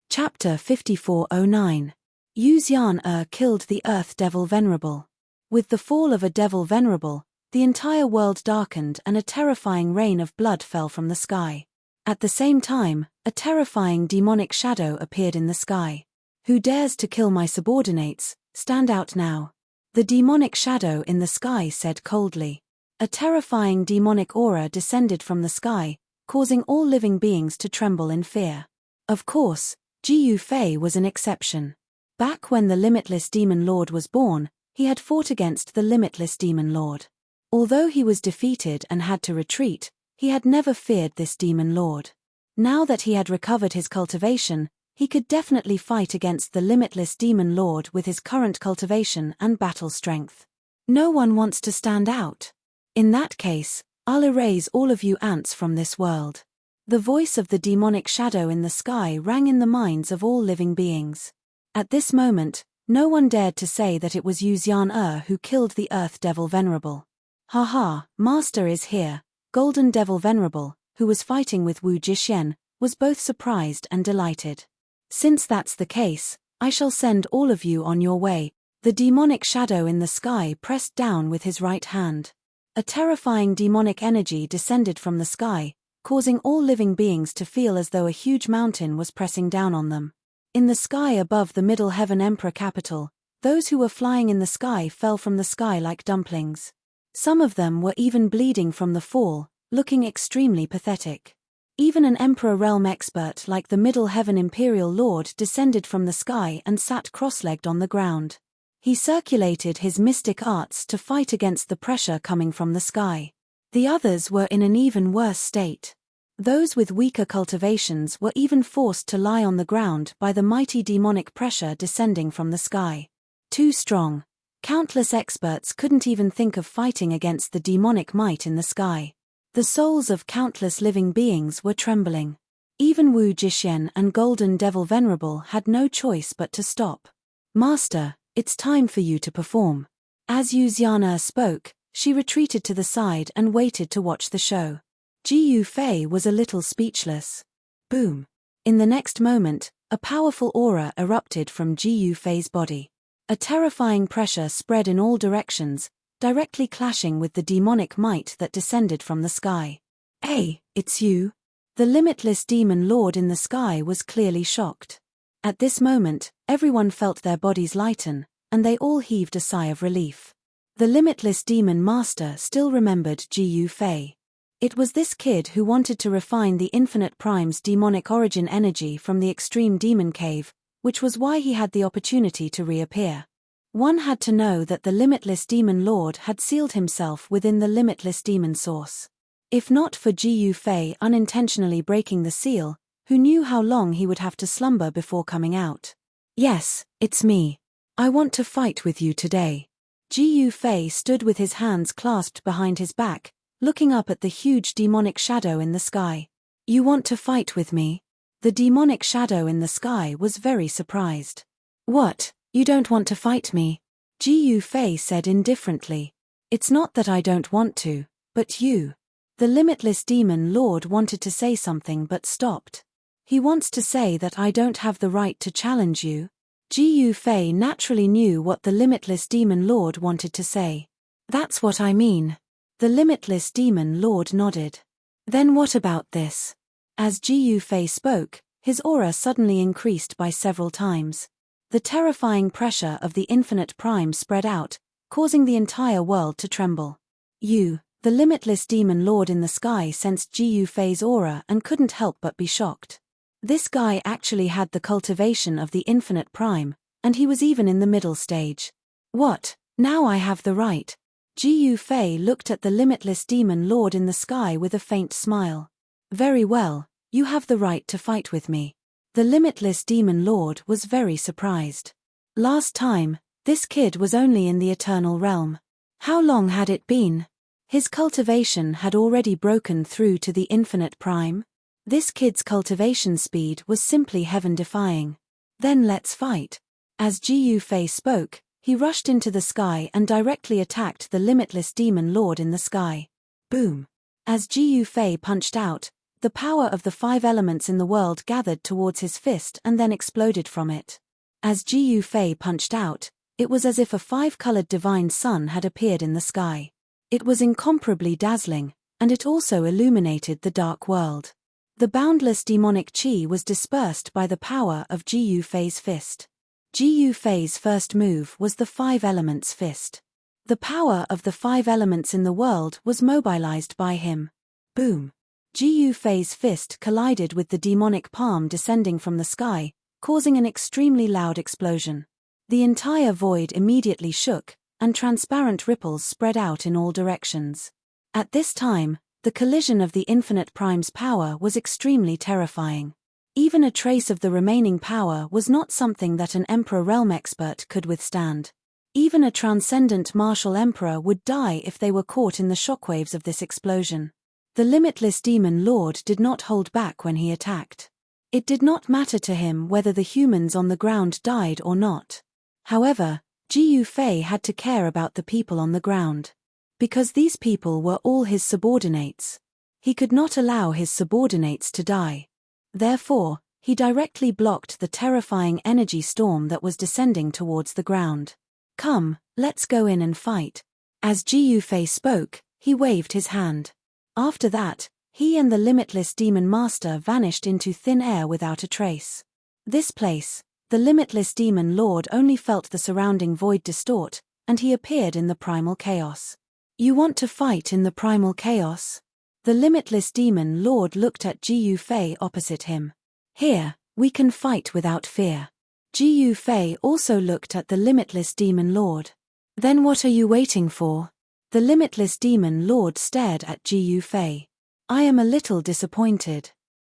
Chapter 5409. Yuzian killed the Earth Devil Venerable. With the fall of a Devil Venerable, the entire world darkened and a terrifying rain of blood fell from the sky. At the same time, a terrifying demonic shadow appeared in the sky. Who dares to kill my subordinates? Stand out now. The demonic shadow in the sky said coldly. A terrifying demonic aura descended from the sky, causing all living beings to tremble in fear. Of course, Ji Fei was an exception. Back when the Limitless Demon Lord was born, he had fought against the Limitless Demon Lord. Although he was defeated and had to retreat, he had never feared this Demon Lord. Now that he had recovered his cultivation, he could definitely fight against the Limitless Demon Lord with his current cultivation and battle strength. No one wants to stand out. In that case, I'll erase all of you ants from this world. The voice of the demonic shadow in the sky rang in the minds of all living beings. At this moment, no one dared to say that it was Yuzian who killed the Earth Devil Venerable. Haha, Master is here. Golden Devil Venerable, who was fighting with Wu Jixuan, was both surprised and delighted. Since that's the case, I shall send all of you on your way. The demonic shadow in the sky pressed down with his right hand. A terrifying demonic energy descended from the sky, causing all living beings to feel as though a huge mountain was pressing down on them. In the sky above the Middle Heaven Emperor capital, those who were flying in the sky fell from the sky like dumplings. Some of them were even bleeding from the fall, looking extremely pathetic. Even an Emperor realm expert like the Middle Heaven Imperial Lord descended from the sky and sat cross-legged on the ground. He circulated his mystic arts to fight against the pressure coming from the sky. The others were in an even worse state. Those with weaker cultivations were even forced to lie on the ground by the mighty demonic pressure descending from the sky. Too strong. Countless experts couldn't even think of fighting against the demonic might in the sky. The souls of countless living beings were trembling. Even Wu Jixuan and Golden Devil Venerable had no choice but to stop. Master, it's time for you to perform. As Yuziana spoke, she retreated to the side and waited to watch the show. Ji Fei was a little speechless. Boom. In the next moment, a powerful aura erupted from Ji Fei's body. A terrifying pressure spread in all directions, directly clashing with the demonic might that descended from the sky. Hey, it's you? The limitless demon lord in the sky was clearly shocked. At this moment, everyone felt their bodies lighten, and they all heaved a sigh of relief. The limitless demon master still remembered Ji Fei. It was this kid who wanted to refine the Infinite Prime's demonic origin energy from the extreme demon cave, which was why he had the opportunity to reappear. One had to know that the limitless demon lord had sealed himself within the limitless demon source. If not for Ji Fei unintentionally breaking the seal, who knew how long he would have to slumber before coming out? Yes, it's me. I want to fight with you today. Ji Fei stood with his hands clasped behind his back, looking up at the huge demonic shadow in the sky. You want to fight with me? The demonic shadow in the sky was very surprised. What, you don't want to fight me? Ji Yufei said indifferently. It's not that I don't want to, but you. The limitless demon lord wanted to say something but stopped. He wants to say that I don't have the right to challenge you. Ji Yufei naturally knew what the limitless demon lord wanted to say. That's what I mean. The limitless demon lord nodded. Then what about this? As Ji Yufei spoke, his aura suddenly increased by several times. The terrifying pressure of the infinite prime spread out, causing the entire world to tremble. The limitless demon lord in the sky sensed Ji Yufei's aura and couldn't help but be shocked. This guy actually had the cultivation of the infinite prime, and he was even in the middle stage. What, now I have the right? Ji Yufei looked at the limitless demon lord in the sky with a faint smile. Very well, you have the right to fight with me. The limitless demon lord was very surprised. Last time, this kid was only in the eternal realm. How long had it been? His cultivation had already broken through to the infinite prime. This kid's cultivation speed was simply heaven-defying. Then let's fight. As Ji Yufei spoke, he rushed into the sky and directly attacked the limitless demon lord in the sky. Boom! As Ji Yufei punched out, the power of the 5 elements in the world gathered towards his fist and then exploded from it. As Ji Yufei punched out, it was as if a 5-colored divine sun had appeared in the sky. It was incomparably dazzling, and it also illuminated the dark world. The boundless demonic qi was dispersed by the power of Ji Yufei's fist. Ji Yufei's first move was the 5 elements fist. The power of the 5 elements in the world was mobilized by him. Boom! Ji Yufei's fist collided with the demonic palm descending from the sky, causing an extremely loud explosion. The entire void immediately shook, and transparent ripples spread out in all directions. At this time, the collision of the infinite prime's power was extremely terrifying. Even a trace of the remaining power was not something that an Emperor Realm expert could withstand. Even a transcendent martial emperor would die if they were caught in the shockwaves of this explosion. The limitless demon lord did not hold back when he attacked. It did not matter to him whether the humans on the ground died or not. However, Ji Yufei had to care about the people on the ground. Because these people were all his subordinates. He could not allow his subordinates to die. Therefore, he directly blocked the terrifying energy storm that was descending towards the ground. Come, let's go in and fight. As Ji Yufei spoke, he waved his hand. After that, he and the limitless demon master vanished into thin air without a trace. This place, the limitless demon lord only felt the surrounding void distort, and he appeared in the primal chaos. You want to fight in the primal chaos? The limitless demon lord looked at Ji Yufei opposite him. Here, we can fight without fear. Ji Yufei also looked at the limitless demon lord. Then what are you waiting for? The limitless demon lord stared at Ji Yufei. I am a little disappointed.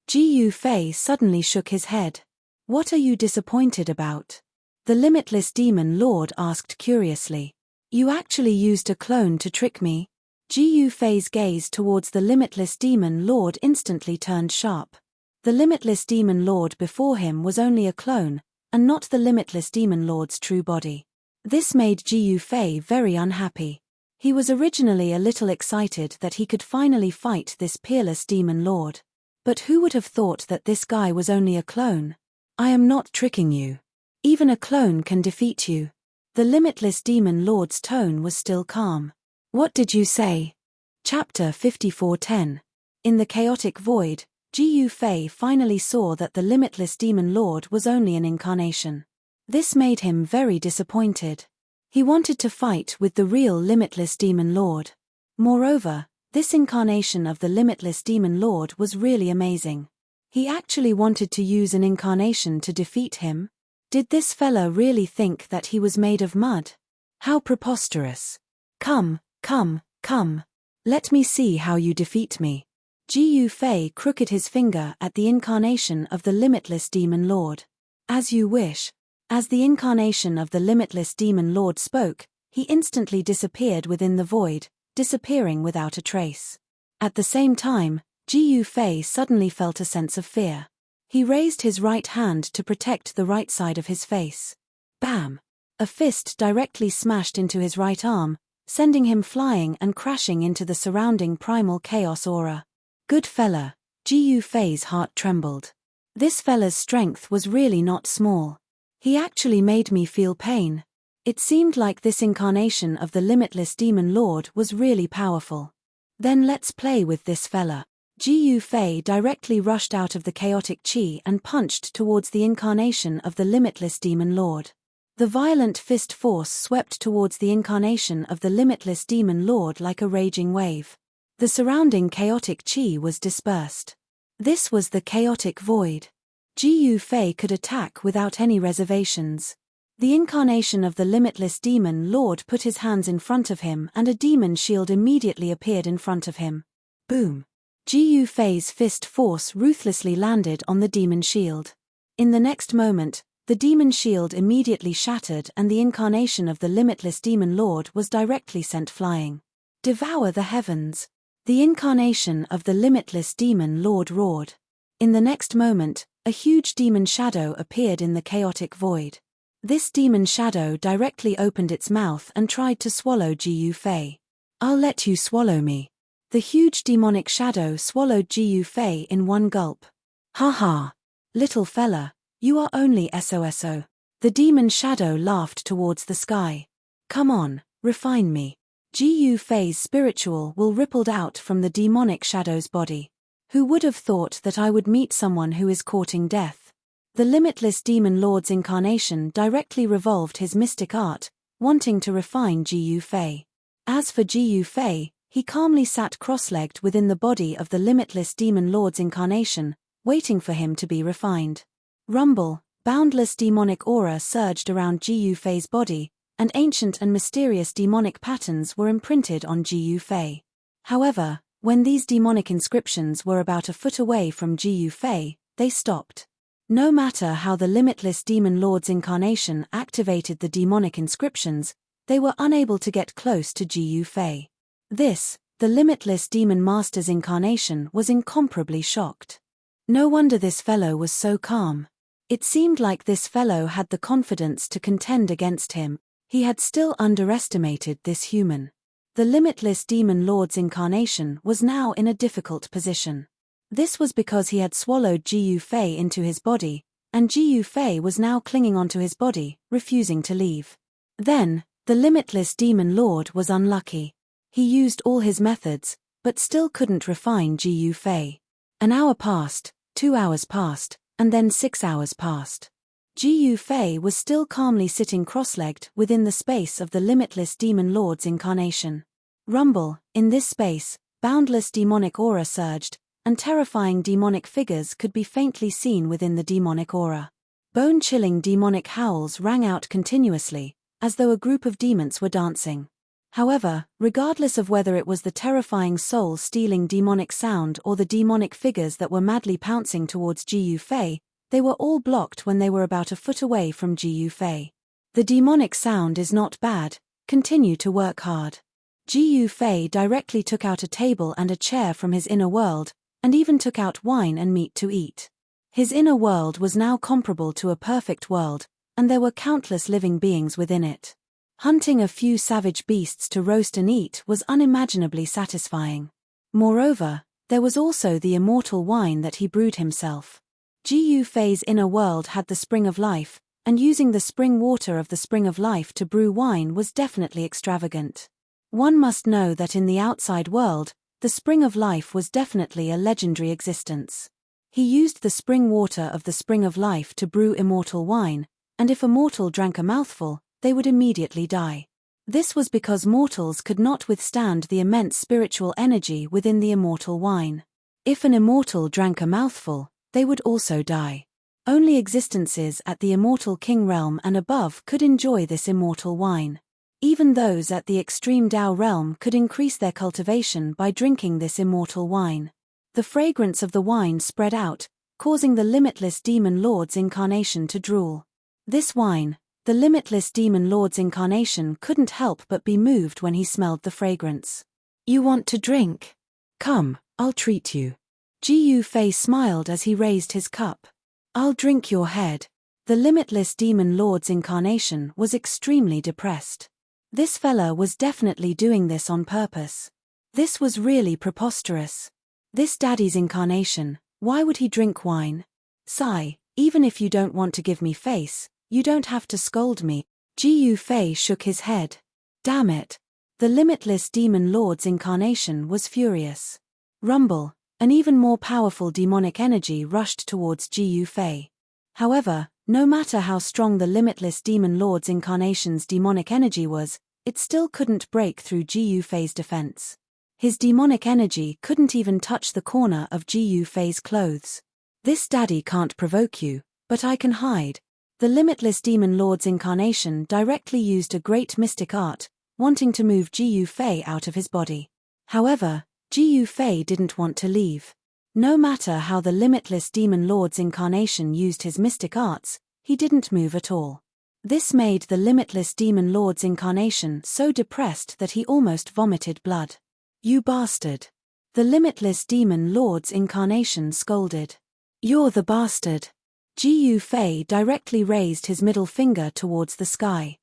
Ji Yufei suddenly shook his head. What are you disappointed about? The limitless demon lord asked curiously. You actually used a clone to trick me? Ji Yufei's gaze towards the limitless demon lord instantly turned sharp. The limitless demon lord before him was only a clone, and not the limitless demon lord's true body. This made Ji Yufei very unhappy. He was originally a little excited that he could finally fight this peerless demon lord. But who would have thought that this guy was only a clone? I am not tricking you. Even a clone can defeat you. The limitless demon lord's tone was still calm. What did you say? Chapter 54:10. In the chaotic void, Ji Yufei finally saw that the limitless demon lord was only an incarnation. This made him very disappointed. He wanted to fight with the real limitless demon lord. Moreover, this incarnation of the limitless demon lord was really amazing. He actually wanted to use an incarnation to defeat him. Did this fella really think that he was made of mud? How preposterous. Come. Let me see how you defeat me. Ji Yufei crooked his finger at the incarnation of the limitless demon lord. As you wish. As the incarnation of the limitless demon lord spoke, he instantly disappeared within the void, disappearing without a trace. At the same time, Jiu Fei suddenly felt a sense of fear. He raised his right hand to protect the right side of his face. Bam! A fist directly smashed into his right arm, sending him flying and crashing into the surrounding primal chaos aura. Good fella, Jiu Fei's heart trembled. This fella's strength was really not small. He actually made me feel pain. It seemed like this incarnation of the limitless demon lord was really powerful. Then let's play with this fella. Jiu Fei directly rushed out of the chaotic chi and punched towards the incarnation of the limitless demon lord. The violent fist force swept towards the incarnation of the limitless demon lord like a raging wave. The surrounding chaotic chi was dispersed. This was the chaotic void. Jiu Fei could attack without any reservations. The incarnation of the limitless demon lord put his hands in front of him and a demon shield immediately appeared in front of him. Boom! Jiu Fei's fist force ruthlessly landed on the demon shield. In the next moment, the demon shield immediately shattered and the incarnation of the limitless demon lord was directly sent flying. Devour the heavens! The incarnation of the limitless demon lord roared. In the next moment, a huge demon shadow appeared in the chaotic void. This demon shadow directly opened its mouth and tried to swallow Jiu Fei. I'll let you swallow me. The huge demonic shadow swallowed Jiu Fei in one gulp. Ha ha! Little fella, you are only SOSO. The demon shadow laughed towards the sky. Come on, refine me. Jiu Fei's spiritual will rippled out from the demonic shadow's body. Who would have thought that I would meet someone who is courting death? The limitless demon lord's incarnation directly revolved his mystic art, wanting to refine Jiu Fei. As for Jiu Fei, he calmly sat cross-legged within the body of the limitless demon lord's incarnation, waiting for him to be refined. Rumble, boundless demonic aura surged around Jiu Fei's body, and ancient and mysterious demonic patterns were imprinted on Jiu Fei. However, when these demonic inscriptions were about a foot away from Jiu Fei, they stopped. No matter how the limitless demon lord's incarnation activated the demonic inscriptions, they were unable to get close to Jiu Fei. This, the limitless demon master's incarnation, was incomparably shocked. No wonder this fellow was so calm. It seemed like this fellow had the confidence to contend against him. He had still underestimated this human. The limitless demon lord's incarnation was now in a difficult position. This was because he had swallowed Jiu Fei into his body, and Jiu Fei was now clinging onto his body, refusing to leave. Then, the limitless demon lord was unlucky. He used all his methods, but still couldn't refine Jiu Fei. An hour passed, 2 hours passed, and then 6 hours passed. Jiu Fei was still calmly sitting cross-legged within the space of the limitless demon lord's incarnation. Rumble, in this space, boundless demonic aura surged, and terrifying demonic figures could be faintly seen within the demonic aura. Bone-chilling demonic howls rang out continuously, as though a group of demons were dancing. However, regardless of whether it was the terrifying soul-stealing demonic sound or the demonic figures that were madly pouncing towards Jiu Fei, they were all blocked when they were about a foot away from Jiu Fei. The demonic sound is not bad, continue to work hard. Jiu Fei directly took out a table and a chair from his inner world, and even took out wine and meat to eat. His inner world was now comparable to a perfect world, and there were countless living beings within it. Hunting a few savage beasts to roast and eat was unimaginably satisfying. Moreover, there was also the immortal wine that he brewed himself. Jiu Fei's inner world had the spring of life, and using the spring water of the spring of life to brew wine was definitely extravagant. One must know that in the outside world, the spring of life was definitely a legendary existence. He used the spring water of the spring of life to brew immortal wine, and if a mortal drank a mouthful, they would immediately die. This was because mortals could not withstand the immense spiritual energy within the immortal wine. If an immortal drank a mouthful, they would also die. Only existences at the immortal king realm and above could enjoy this immortal wine. Even those at the extreme Dao realm could increase their cultivation by drinking this immortal wine. The fragrance of the wine spread out, causing the limitless demon lord's incarnation to drool. This wine, the limitless demon lord's incarnation couldn't help but be moved when he smelled the fragrance. You want to drink? Come, I'll treat you. Ji Fei smiled as he raised his cup. I'll drink your head. The limitless demon lord's incarnation was extremely depressed. This fella was definitely doing this on purpose. This was really preposterous. This daddy's incarnation, why would he drink wine? Sigh, even if you don't want to give me face, you don't have to scold me. Ji Fei shook his head. Damn it. The limitless demon lord's incarnation was furious. Rumble, an even more powerful demonic energy rushed towards Ji Fei. However, no matter how strong the limitless demon lord's incarnation's demonic energy was, it still couldn't break through Ji Fei's defense. His demonic energy couldn't even touch the corner of Ji Fei's clothes. This daddy can't provoke you, but I can hide. The limitless demon lord's incarnation directly used a great mystic art, wanting to move Ji Fei out of his body. However, Ji Fei didn't want to leave. No matter how the limitless demon lord's incarnation used his mystic arts, he didn't move at all. This made the limitless demon lord's incarnation so depressed that he almost vomited blood. You bastard. The limitless demon lord's incarnation scolded. You're the bastard. Ji Fei directly raised his middle finger towards the sky.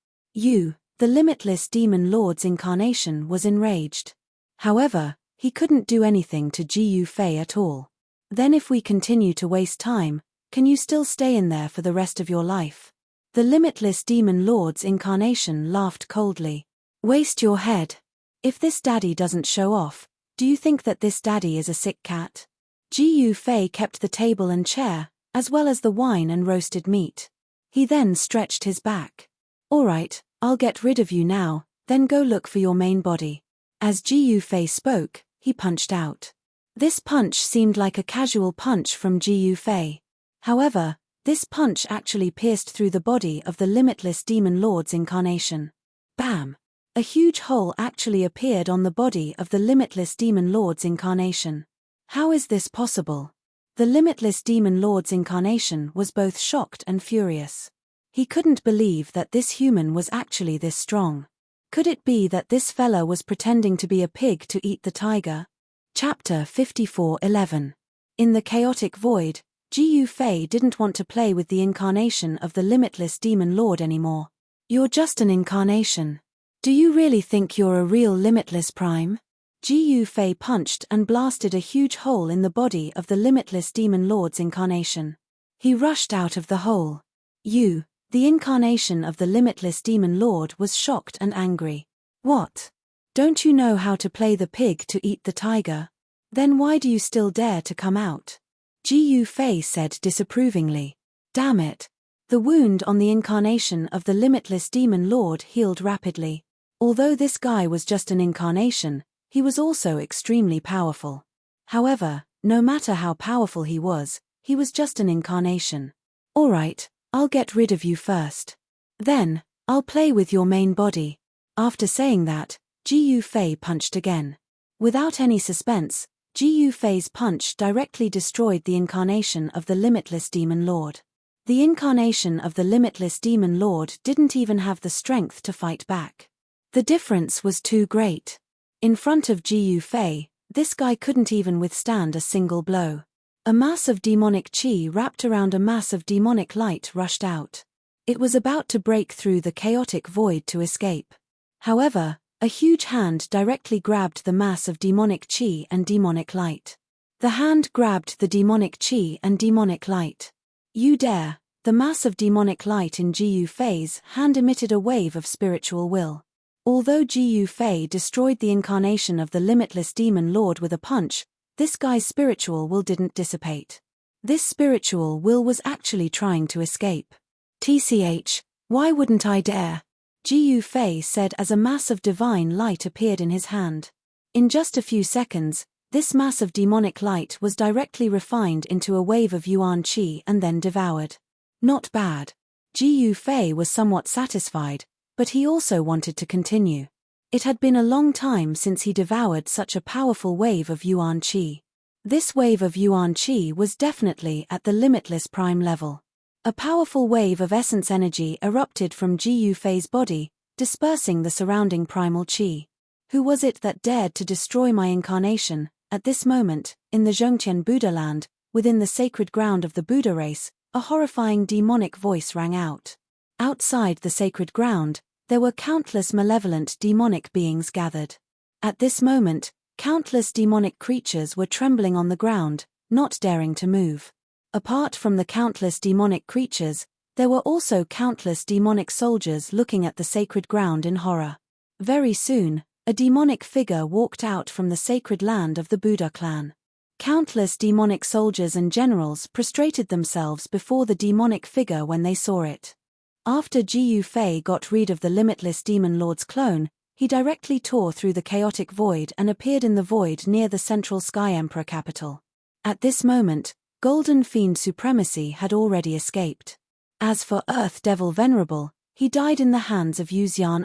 The limitless demon lord's incarnation was enraged. However, he couldn't do anything to Ji Fei at all. Then if we continue to waste time, can you still stay in there for the rest of your life? The limitless demon lord's incarnation laughed coldly. Waste your head. If this daddy doesn't show off, do you think that this daddy is a sick cat? Ji Fei kept the table and chair, as well as the wine and roasted meat. He then stretched his back. Alright, I'll get rid of you now, then go look for your main body. As Ji Fei spoke, he punched out. This punch seemed like a casual punch from Ji Fei. However, this punch actually pierced through the body of the limitless demon lord's incarnation. Bam! A huge hole actually appeared on the body of the limitless demon lord's incarnation. How is this possible? The limitless demon lord's incarnation was both shocked and furious. He couldn't believe that this human was actually this strong. Could it be that this fella was pretending to be a pig to eat the tiger? Chapter 54:11. In the chaotic void, Ji Fei didn't want to play with the incarnation of the limitless demon lord anymore. You're just an incarnation. Do you really think you're a real limitless prime? Ji Fei punched and blasted a huge hole in the body of the limitless demon lord's incarnation. He rushed out of the hole. The incarnation of the limitless demon lord was shocked and angry. What? Don't you know how to play the pig to eat the tiger? Then why do you still dare to come out? Ji Fei said disapprovingly. Damn it. The wound on the incarnation of the limitless demon lord healed rapidly. Although this guy was just an incarnation, he was also extremely powerful. However, no matter how powerful he was just an incarnation. Alright, I'll get rid of you first. Then, I'll play with your main body. After saying that, Ji Fei punched again. Without any suspense, Ji Fei's punch directly destroyed the incarnation of the limitless demon lord. The incarnation of the limitless demon lord didn't even have the strength to fight back. The difference was too great. In front of Ji Fei, this guy couldn't even withstand a single blow. A mass of demonic chi wrapped around a mass of demonic light rushed out. It was about to break through the chaotic void to escape. However, a huge hand directly grabbed the mass of demonic chi and demonic light. The hand grabbed the demonic chi and demonic light. You dare! The mass of demonic light in Ji Fei's hand emitted a wave of spiritual will. Although Ji Fei destroyed the incarnation of the limitless demon lord with a punch, this guy's spiritual will didn't dissipate. This spiritual will was actually trying to escape. TCH, why wouldn't I dare? Ji Fei said as a mass of divine light appeared in his hand. In just a few seconds, this mass of demonic light was directly refined into a wave of yuan qi and then devoured. Not bad. Ji Fei was somewhat satisfied, but he also wanted to continue. It had been a long time since he devoured such a powerful wave of yuan qi. This wave of yuan qi was definitely at the limitless prime level. A powerful wave of essence energy erupted from Ji Fei's body, dispersing the surrounding primal qi. Who was it that dared to destroy my incarnation, At this moment, in the Zhongtian Buddha land, within the sacred ground of the Buddha race, a horrifying demonic voice rang out. Outside the sacred ground, there were countless malevolent demonic beings gathered. At this moment, countless demonic creatures were trembling on the ground, not daring to move. Apart from the countless demonic creatures, there were also countless demonic soldiers looking at the sacred ground in horror. Very soon, a demonic figure walked out from the sacred land of the Buddha clan. Countless demonic soldiers and generals prostrated themselves before the demonic figure when they saw it. After Ji Yufei got rid of the limitless demon lord's clone, he directly tore through the chaotic void and appeared in the void near the central Sky Emperor capital. At this moment, Golden Fiend Supremacy had already escaped. As for Earth Devil Venerable, he died in the hands of Yuxian.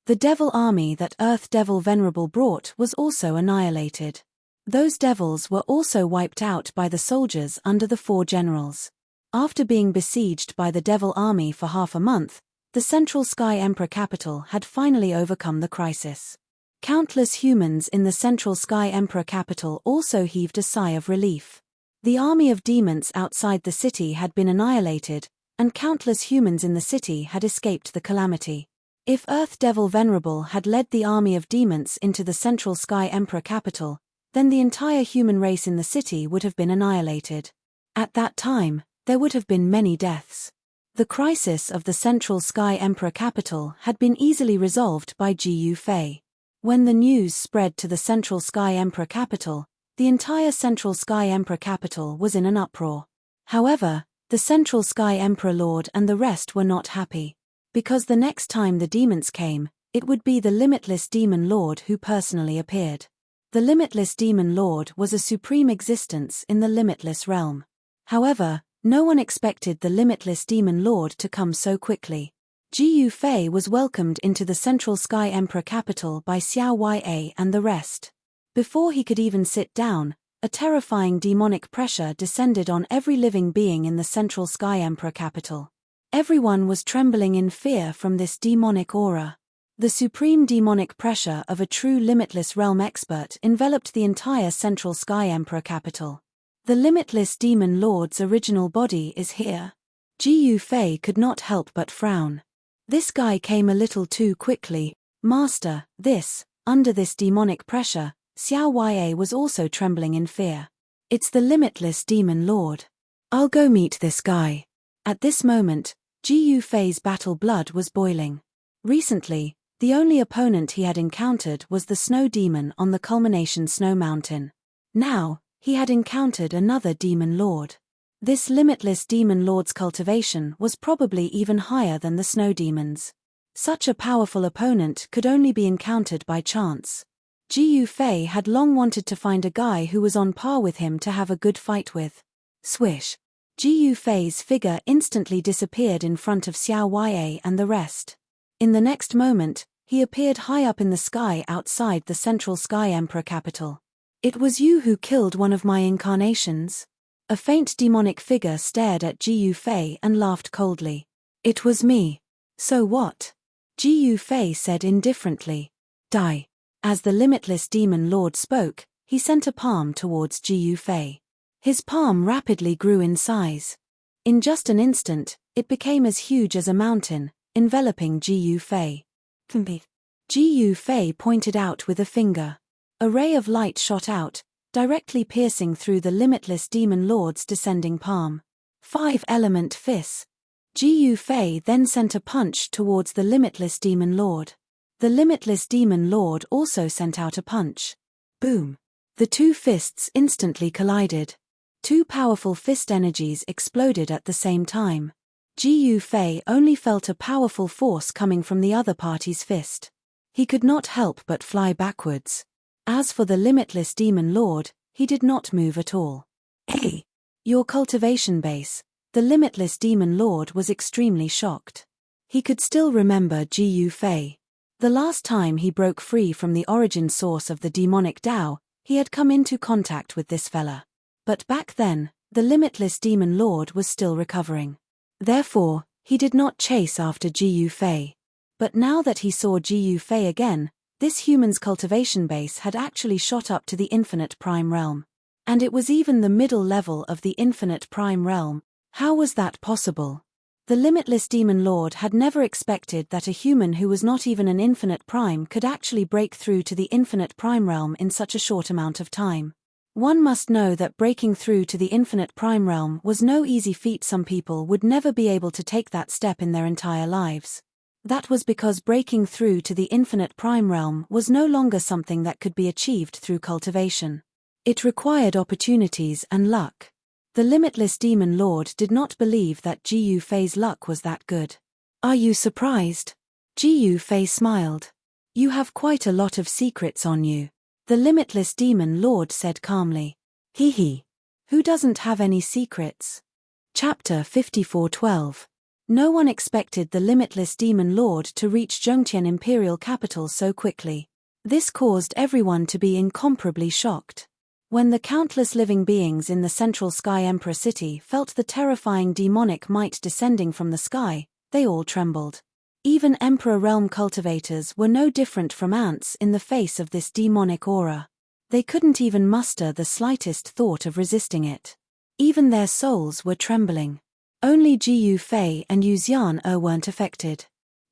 The devil army that Earth Devil Venerable brought was also annihilated. Those devils were also wiped out by the soldiers under the 4 generals. After being besieged by the devil army for half a month, the central Sky Emperor capital had finally overcome the crisis. Countless humans in the central Sky Emperor capital also heaved a sigh of relief. The army of demons outside the city had been annihilated, and countless humans in the city had escaped the calamity. If Earth Devil Venerable had led the army of demons into the central Sky Emperor capital, then the entire human race in the city would have been annihilated. At that time, there would have been many deaths. The crisis of the central Sky Emperor capital had been easily resolved by Ji Yufei. When the news spread to the central Sky Emperor capital, the entire central Sky Emperor capital was in an uproar. However, the central Sky Emperor Lord and the rest were not happy. Because the next time the demons came, it would be the limitless demon lord who personally appeared. The limitless demon lord was a supreme existence in the limitless realm. However, no one expected the limitless demon lord to come so quickly. Ji Yufei was welcomed into the central Sky Emperor capital by Xiao Ya and the rest. Before he could even sit down, a terrifying demonic pressure descended on every living being in the central Sky Emperor capital. Everyone was trembling in fear from this demonic aura. The supreme demonic pressure of a true limitless realm expert enveloped the entire central Sky Emperor capital. The limitless demon lord's original body is here. Ji Yufei could not help but frown. This guy came a little too quickly. Master, under this demonic pressure, Xiao Ya was also trembling in fear. It's the limitless demon lord. I'll go meet this guy. At this moment, Ji Yufei's battle blood was boiling. Recently, the only opponent he had encountered was the snow demon on the culmination snow mountain. Now, he had encountered another demon lord. This limitless demon lord's cultivation was probably even higher than the snow demons. Such a powerful opponent could only be encountered by chance. Ji Yufei had long wanted to find a guy who was on par with him to have a good fight with. Swish! Ji Yufei's figure instantly disappeared in front of Xiao Ya and the rest. In the next moment, he appeared high up in the sky outside the central Sky Emperor capital. It was you who killed one of my incarnations? A faint demonic figure stared at Ji Yufei and laughed coldly. It was me. So what? Ji Yufei said indifferently. Die. As the limitless demon lord spoke, he sent a palm towards Ji Yufei. His palm rapidly grew in size. In just an instant, it became as huge as a mountain, enveloping Ji Yufei. Ji Yufei pointed out with a finger. A ray of light shot out, directly piercing through the limitless demon lord's descending palm. 5-element fist. Ji Yufei then sent a punch towards the limitless demon lord. The limitless demon lord also sent out a punch. Boom! The two fists instantly collided. Two powerful fist energies exploded at the same time. Ji Yufei only felt a powerful force coming from the other party's fist. He could not help but fly backwards. As for the limitless demon lord, he did not move at all. Hey! Your cultivation base. The limitless demon lord was extremely shocked. He could still remember Ji Yufei. The last time he broke free from the origin source of the demonic Tao, he had come into contact with this fella. But back then, the limitless demon lord was still recovering. Therefore, he did not chase after Ji Yufei. But now that he saw Ji Yufei again, This human's cultivation base had actually shot up to the infinite prime realm. And it was even the middle level of the infinite prime realm. How was that possible? The limitless demon lord had never expected that a human who was not even an infinite prime could actually break through to the infinite prime realm in such a short amount of time. One must know that breaking through to the infinite prime realm was no easy feat. Some people would never be able to take that step in their entire lives. That was because breaking through to the infinite prime realm was no longer something that could be achieved through cultivation. It required opportunities and luck. The limitless demon lord did not believe that Gu Fei's luck was that good. Are you surprised? Gu Fei smiled. You have quite a lot of secrets on you. The limitless demon lord said calmly. Hee. Who doesn't have any secrets? Chapter 54:12. No one expected the limitless demon lord to reach Zhongtian imperial capital so quickly. This caused everyone to be incomparably shocked. When the countless living beings in the central Sky Emperor city felt the terrifying demonic might descending from the sky, they all trembled. Even Emperor realm cultivators were no different from ants in the face of this demonic aura. They couldn't even muster the slightest thought of resisting it. Even their souls were trembling. Only Gu Fei and Yu Xian weren't affected.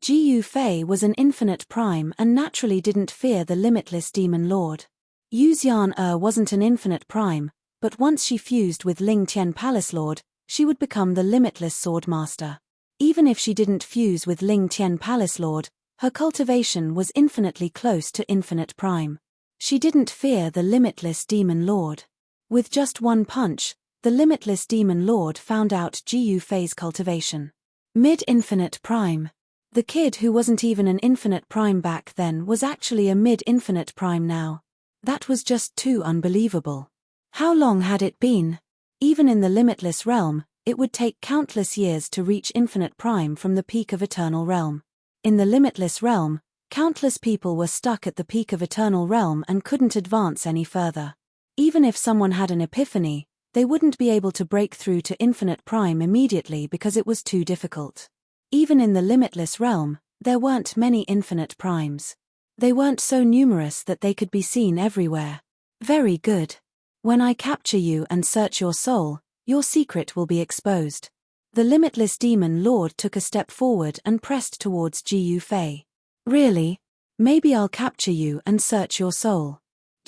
Gu Fei was an infinite prime and naturally didn't fear the limitless demon lord. Yu Xian wasn't an infinite prime, but once she fused with Ling Tian Palace Lord, she would become the limitless sword master. Even if she didn't fuse with Ling Tian Palace Lord, her cultivation was infinitely close to infinite prime. She didn't fear the limitless demon lord. With just one punch, the limitless demon lord found out Gu Fei's cultivation. Mid-infinite prime. The kid who wasn't even an infinite prime back then was actually a mid-infinite prime now. That was just too unbelievable. How long had it been? Even in the limitless realm, it would take countless years to reach infinite prime from the peak of eternal realm. In the limitless realm, countless people were stuck at the peak of eternal realm and couldn't advance any further. Even if someone had an epiphany, they wouldn't be able to break through to infinite prime immediately because it was too difficult. Even in the limitless realm, there weren't many infinite primes. They weren't so numerous that they could be seen everywhere. Very good. When I capture you and search your soul, your secret will be exposed. The limitless demon lord took a step forward and pressed towards Gu Fei. Really? Maybe I'll capture you and search your soul.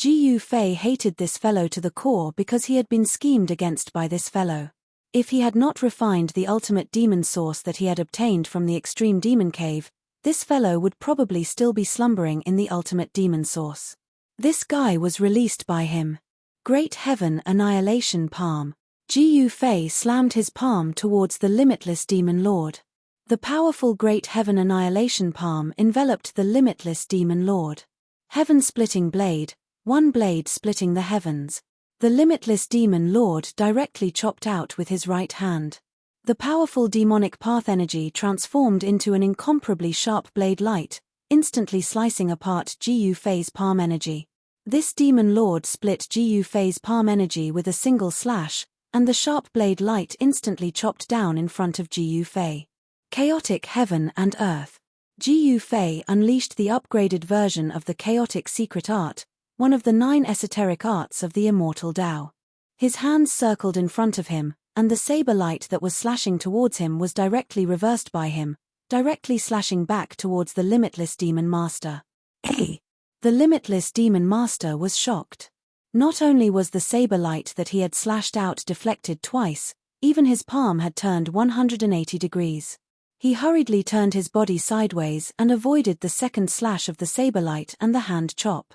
Gu Fei hated this fellow to the core because he had been schemed against by this fellow. If he had not refined the ultimate demon source that he had obtained from the extreme demon cave, this fellow would probably still be slumbering in the ultimate demon source. This guy was released by him. Great Heaven Annihilation Palm. Gu Fei slammed his palm towards the limitless demon lord. The powerful Great Heaven Annihilation Palm enveloped the limitless demon lord. Heaven-splitting blade, one blade splitting the heavens. The limitless demon lord directly chopped out with his right hand. The powerful demonic path energy transformed into an incomparably sharp blade light, instantly slicing apart Gu Fei's palm energy. This demon lord split Gu Fei's palm energy with a single slash, and the sharp blade light instantly chopped down in front of Gu Fei. Chaotic Heaven and Earth. Gu Fei unleashed the upgraded version of the chaotic secret art, one of the 9 esoteric arts of the immortal Tao. His hands circled in front of him, and the saber light that was slashing towards him was directly reversed by him, directly slashing back towards the limitless demon master. Hey! The limitless demon master was shocked. Not only was the saber light that he had slashed out deflected twice, even his palm had turned 180 degrees. He hurriedly turned his body sideways and avoided the second slash of the saber light and the hand chop.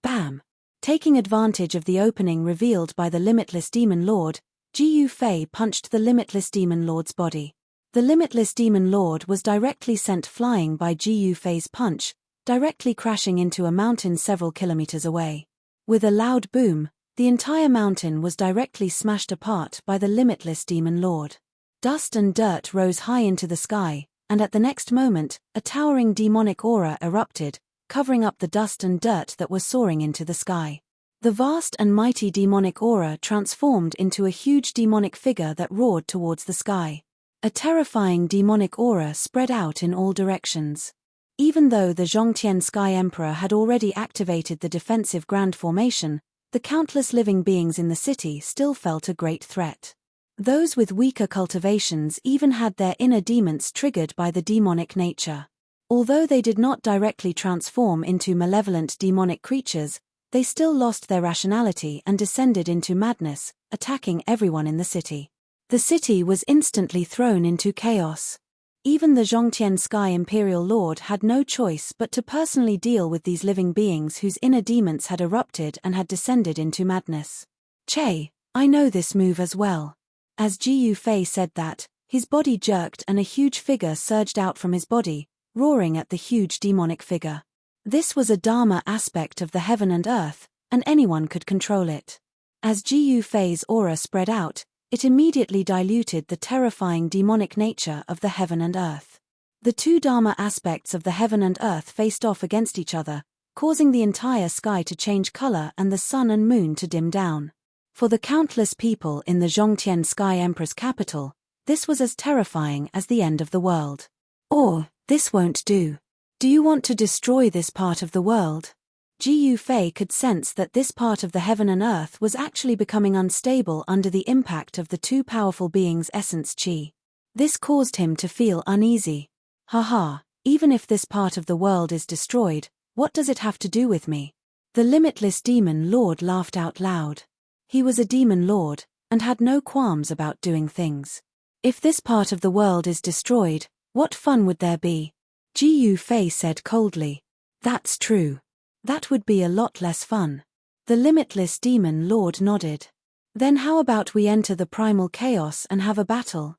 Bam! Taking advantage of the opening revealed by the limitless demon lord, Gu Fei punched the limitless demon lord's body. The limitless demon lord was directly sent flying by Gu Fei's punch, directly crashing into a mountain several kilometers away. With a loud boom, the entire mountain was directly smashed apart by the limitless demon lord. Dust and dirt rose high into the sky, and at the next moment, a towering demonic aura erupted, covering up the dust and dirt that were soaring into the sky. The vast and mighty demonic aura transformed into a huge demonic figure that roared towards the sky. A terrifying demonic aura spread out in all directions. Even though the Zhongtian Sky Emperor had already activated the defensive Grand Formation, the countless living beings in the city still felt a great threat. Those with weaker cultivations even had their inner demons triggered by the demonic nature. Although they did not directly transform into malevolent demonic creatures, they still lost their rationality and descended into madness, attacking everyone in the city. The city was instantly thrown into chaos. Even the Zhongtian Sky Imperial Lord had no choice but to personally deal with these living beings whose inner demons had erupted and had descended into madness. "Che, I know this move as well." As Ji Yufei said that, his body jerked and a huge figure surged out from his body, roaring at the huge demonic figure. This was a Dharma aspect of the heaven and earth, and anyone could control it. As Ji Yufei's aura spread out, it immediately diluted the terrifying demonic nature of the heaven and earth. The two Dharma aspects of the heaven and earth faced off against each other, causing the entire sky to change color and the sun and moon to dim down. For the countless people in the Zhongtian Sky Emperor's capital, this was as terrifying as the end of the world. "Or, this won't do. Do you want to destroy this part of the world?" Ji Yufei could sense that this part of the heaven and earth was actually becoming unstable under the impact of the two powerful beings' essence chi. This caused him to feel uneasy. "Haha, even if this part of the world is destroyed, what does it have to do with me?" The limitless demon lord laughed out loud. He was a demon lord, and had no qualms about doing things. "If this part of the world is destroyed, what fun would there be?" Ji Yufei said coldly. "That's true. That would be a lot less fun." The limitless demon lord nodded. "Then how about we enter the primal chaos and have a battle?"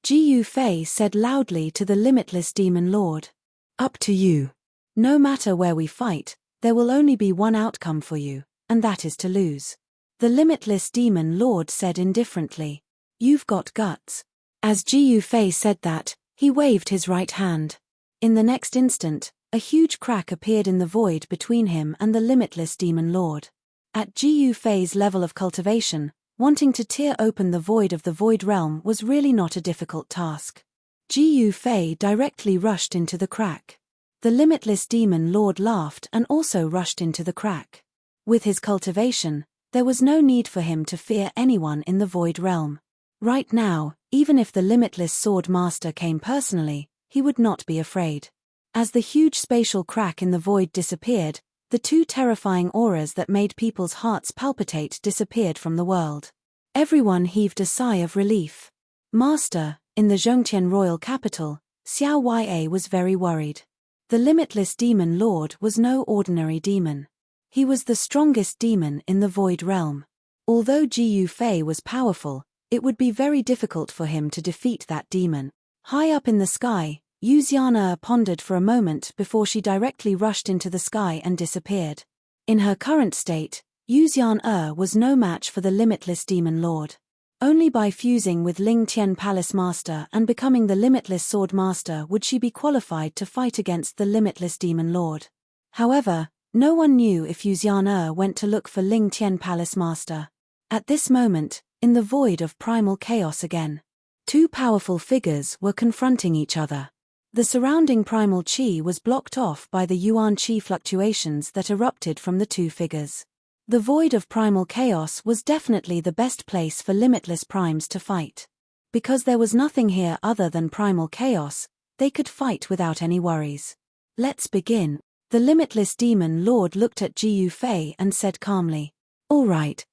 Ji Yufei said loudly to the limitless demon lord. "Up to you. No matter where we fight, there will only be one outcome for you, and that is to lose." The limitless demon lord said indifferently. "You've got guts." As Ji Yufei said that, he waved his right hand. In the next instant, a huge crack appeared in the void between him and the limitless demon lord. At Ji Yufei's level of cultivation, wanting to tear open the void of the void realm was really not a difficult task. Ji Yufei directly rushed into the crack. The limitless demon lord laughed and also rushed into the crack. With his cultivation, there was no need for him to fear anyone in the void realm. Right now, even if the limitless sword master came personally, he would not be afraid. As the huge spatial crack in the void disappeared, the two terrifying auras that made people's hearts palpitate disappeared from the world. Everyone heaved a sigh of relief. Master, in the Zhongtian royal capital, Xiao Ya was very worried. The limitless demon lord was no ordinary demon. He was the strongest demon in the void realm. Although Ji Yufei was powerful, it would be very difficult for him to defeat that demon. High up in the sky, Yu Xian'er pondered for a moment before she directly rushed into the sky and disappeared. In her current state, Yu Xian'er was no match for the limitless demon lord. Only by fusing with Ling Tian Palace Master and becoming the limitless sword master would she be qualified to fight against the limitless demon lord. However, no one knew if Yu Xian'er went to look for Ling Tian Palace Master. At this moment, in the void of primal chaos again, two powerful figures were confronting each other. The surrounding primal chi was blocked off by the yuan chi fluctuations that erupted from the two figures. The void of primal chaos was definitely the best place for limitless primes to fight. Because there was nothing here other than primal chaos, they could fight without any worries. "Let's begin." The limitless demon lord looked at Ji Yufei and said calmly. "All right."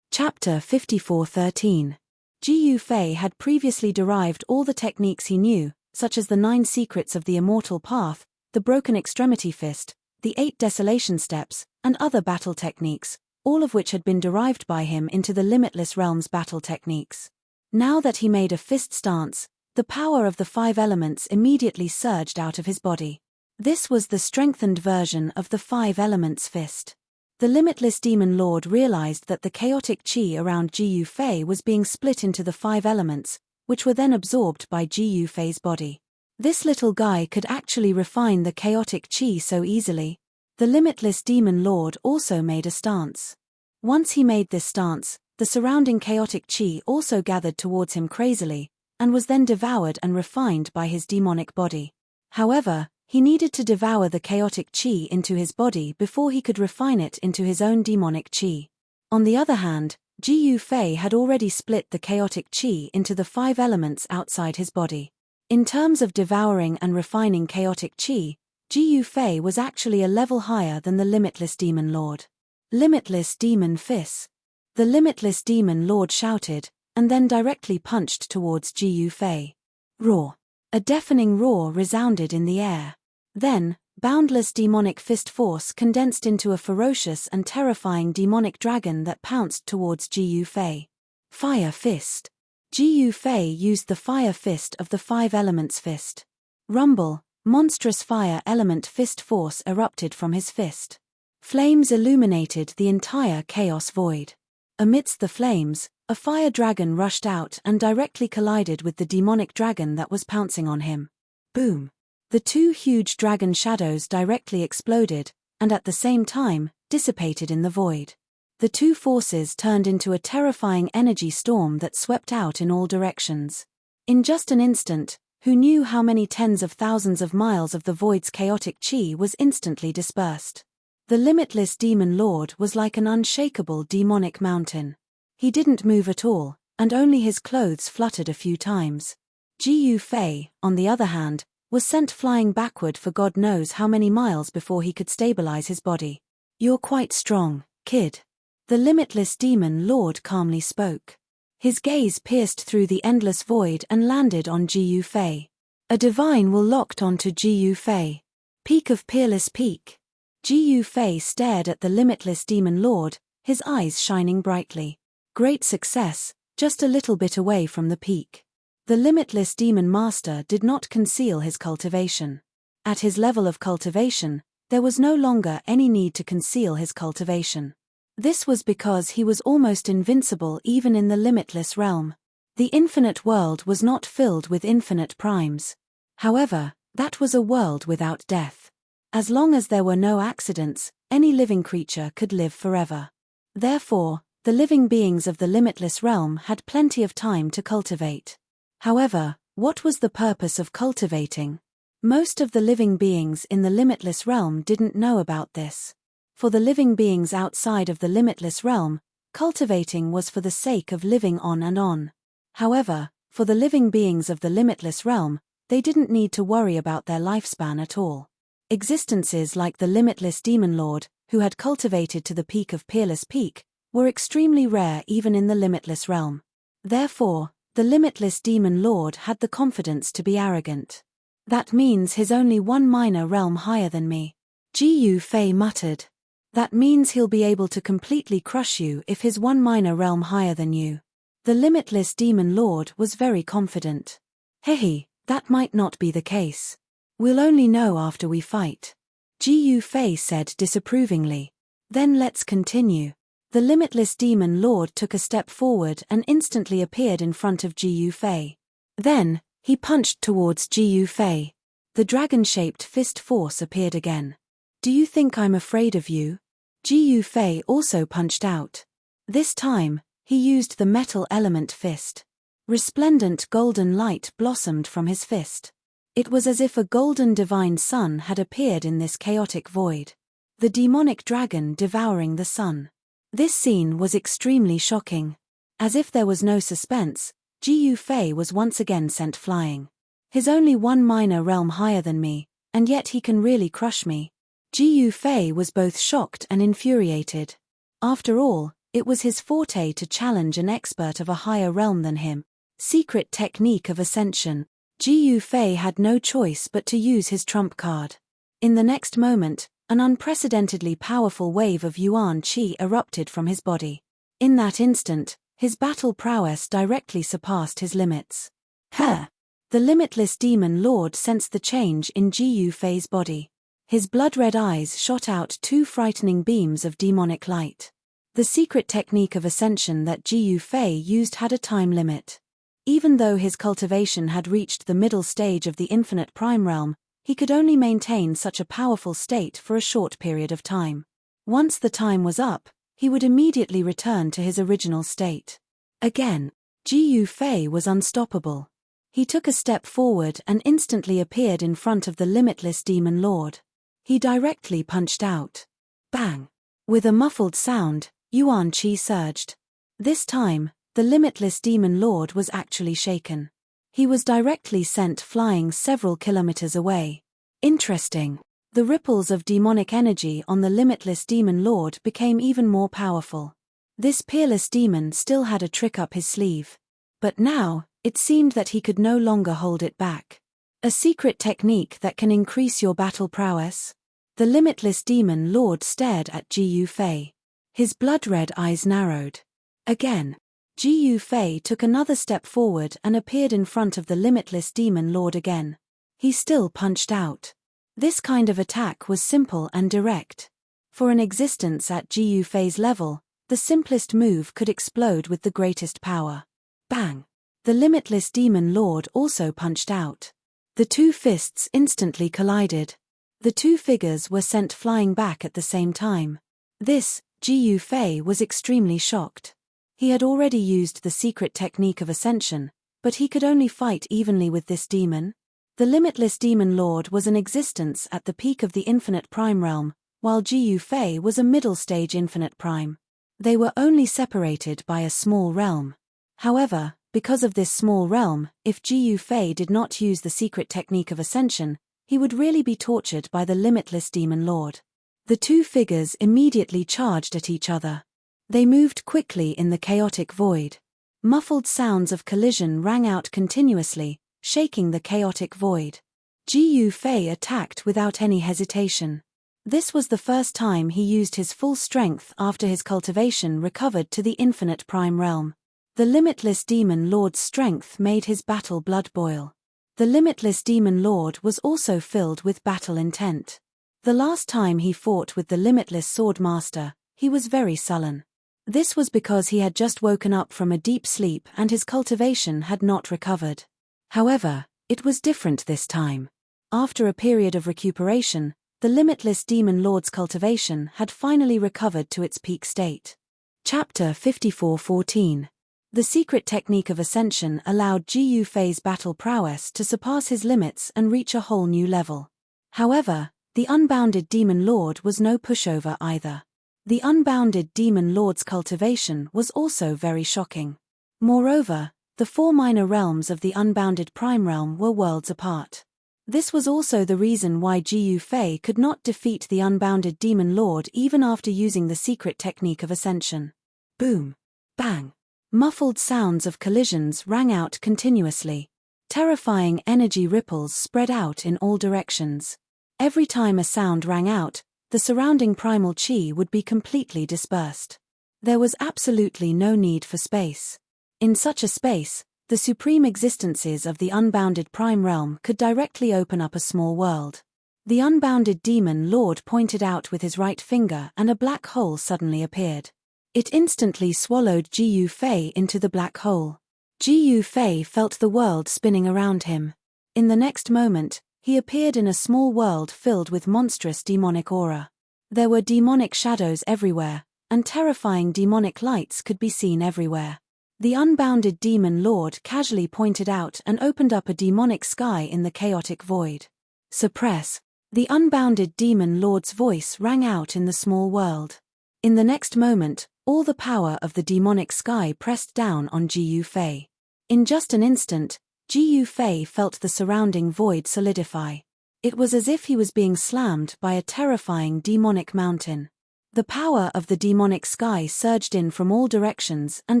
Chapter 54:13. Ji Yufei had previously derived all the techniques he knew, such as the 9 secrets of the immortal path, the broken extremity fist, the 8 desolation steps, and other battle techniques, all of which had been derived by him into the limitless realm's battle techniques. Now that he made a fist stance, the power of the 5 elements immediately surged out of his body. This was the strengthened version of the 5 elements fist. The limitless demon lord realized that the chaotic chi around Ji Yufei was being split into the 5 elements, which were then absorbed by Ji Yufei's body. This little guy could actually refine the chaotic chi so easily. The limitless demon lord also made a stance. Once he made this stance, the surrounding chaotic chi also gathered towards him crazily, and was then devoured and refined by his demonic body. However, He needed to devour the chaotic qi into his body before he could refine it into his own demonic qi. On the other hand, Ji Fei had already split the chaotic qi into the 5 elements outside his body. In terms of devouring and refining chaotic qi, Ji Fei was actually a level higher than the Limitless Demon Lord. Limitless Demon Fist. The Limitless Demon Lord shouted, and then directly punched towards Ji Fei. Roar. A deafening roar resounded in the air. Then, boundless demonic fist force condensed into a ferocious and terrifying demonic dragon that pounced towards Ji Fei. Fire Fist. Ji Fei used the fire fist of the 5 elements fist. Rumble, monstrous fire element fist force erupted from his fist. Flames illuminated the entire chaos void. Amidst the flames, a fire dragon rushed out and directly collided with the demonic dragon that was pouncing on him. Boom! The 2 huge dragon shadows directly exploded, and at the same time, dissipated in the void. The 2 forces turned into a terrifying energy storm that swept out in all directions. In just an instant, who knew how many tens of thousands of miles of the void's chaotic qi was instantly dispersed. The Limitless Demon Lord was like an unshakable demonic mountain. He didn't move at all, and only his clothes fluttered a few times. Ji Fei, on the other hand, was sent flying backward for God knows how many miles before he could stabilize his body. "You're quite strong, kid." The Limitless Demon Lord calmly spoke. His gaze pierced through the endless void and landed on Ji Fei. A divine will locked onto Ji Fei. Peak of Peerless Peak. Ji Fei stared at the Limitless Demon Lord, his eyes shining brightly. Great success, just a little bit away from the peak. The Limitless Demon Master did not conceal his cultivation. At his level of cultivation, there was no longer any need to conceal his cultivation. This was because he was almost invincible even in the limitless realm. The infinite world was not filled with infinite primes. However, that was a world without death. As long as there were no accidents, any living creature could live forever. Therefore, the living beings of the limitless realm had plenty of time to cultivate. However, what was the purpose of cultivating? Most of the living beings in the limitless realm didn't know about this. For the living beings outside of the limitless realm, cultivating was for the sake of living on and on. However, for the living beings of the limitless realm, they didn't need to worry about their lifespan at all. Existences like the Limitless Demon Lord, who had cultivated to the peak of Peerless Peak, were extremely rare even in the limitless realm. Therefore, the Limitless Demon Lord had the confidence to be arrogant. "That means he's only 1 minor realm higher than me," Ji Fei muttered. "That means he'll be able to completely crush you if he's 1 minor realm higher than you." The Limitless Demon Lord was very confident. "Hehe, that might not be the case. We'll only know after we fight," Ji Fei said disapprovingly. "Then let's continue." The Limitless Demon Lord took a step forward and instantly appeared in front of Ji Fei. Then, he punched towards Ji Fei. The dragon-shaped fist force appeared again. "Do you think I'm afraid of you?" Ji Fei also punched out. This time, he used the metal element fist. Resplendent golden light blossomed from his fist. It was as if a golden divine sun had appeared in this chaotic void. The demonic dragon devouring the sun. This scene was extremely shocking. As if there was no suspense, Ji Fei was once again sent flying. "He's only 1 minor realm higher than me, and yet he can really crush me." Ji Fei was both shocked and infuriated. After all, it was his forte to challenge an expert of a higher realm than him. Secret technique of ascension. Ji Fei had no choice but to use his trump card. In the next moment, an unprecedentedly powerful wave of Yuan Qi erupted from his body. In that instant, his battle prowess directly surpassed his limits. "Huh!" The Limitless Demon Lord sensed the change in Ji Fei's body. His blood-red eyes shot out 2 frightening beams of demonic light. The secret technique of ascension that Ji Fei used had a time limit. Even though his cultivation had reached the middle stage of the infinite prime realm, he could only maintain such a powerful state for a short period of time. Once the time was up, he would immediately return to his original state. Again, Ji Fei was unstoppable. He took a step forward and instantly appeared in front of the limitless demon lord. He directly punched out. Bang! With a muffled sound, Yuan Qi surged. This time, the limitless demon lord was actually shaken. He was directly sent flying several kilometers away. Interesting. The ripples of demonic energy on the limitless demon lord became even more powerful. This peerless demon still had a trick up his sleeve. But now, it seemed that he could no longer hold it back. A secret technique that can increase your battle prowess? The limitless demon lord stared at Ji Yufei. His blood-red eyes narrowed. Again. Ji Yufei took another step forward and appeared in front of the limitless demon lord again. He still punched out. This kind of attack was simple and direct. For an existence at Ji Yufei's level, the simplest move could explode with the greatest power. Bang! The limitless demon lord also punched out. The two fists instantly collided. The two figures were sent flying back at the same time. This, Ji Yufei was extremely shocked. He had already used the secret technique of ascension, but he could only fight evenly with this demon. The limitless demon lord was an existence at the peak of the infinite prime realm, while Ji Yufei was a middle-stage infinite prime. They were only separated by a small realm. However, because of this small realm, if Ji Yufei did not use the secret technique of ascension, he would really be tortured by the limitless demon lord. The two figures immediately charged at each other. They moved quickly in the chaotic void. Muffled sounds of collision rang out continuously, shaking the chaotic void. Ji Yufei attacked without any hesitation. This was the first time he used his full strength after his cultivation recovered to the infinite prime realm. The limitless demon lord's strength made his battle blood boil. The limitless demon lord was also filled with battle intent. The last time he fought with the limitless sword master, he was very sullen. This was because he had just woken up from a deep sleep and his cultivation had not recovered. However, it was different this time. After a period of recuperation, the limitless demon lord's cultivation had finally recovered to its peak state. Chapter 54:14. The secret technique of ascension allowed Ji Yufei's battle prowess to surpass his limits and reach a whole new level. However, the unbounded demon lord was no pushover either. The unbounded demon lord's cultivation was also very shocking. Moreover, the four minor realms of the unbounded prime realm were worlds apart. This was also the reason why Ji Yufei could not defeat the unbounded demon lord even after using the secret technique of ascension. Boom! Bang! Muffled sounds of collisions rang out continuously. Terrifying energy ripples spread out in all directions. Every time a sound rang out, the surrounding primal chi would be completely dispersed. There was absolutely no need for space. In such a space, the supreme existences of the unbounded prime realm could directly open up a small world. The unbounded demon lord pointed out with his right finger and a black hole suddenly appeared. It instantly swallowed Ji Yufei into the black hole. Ji Yufei felt the world spinning around him. In the next moment, he appeared in a small world filled with monstrous demonic aura. There were demonic shadows everywhere, and terrifying demonic lights could be seen everywhere. The unbounded demon lord casually pointed out and opened up a demonic sky in the chaotic void. Suppress! The unbounded demon lord's voice rang out in the small world. In the next moment, all the power of the demonic sky pressed down on Ji Yufei. In just an instant, Ji Yufei felt the surrounding void solidify. It was as if he was being slammed by a terrifying demonic mountain. The power of the demonic sky surged in from all directions and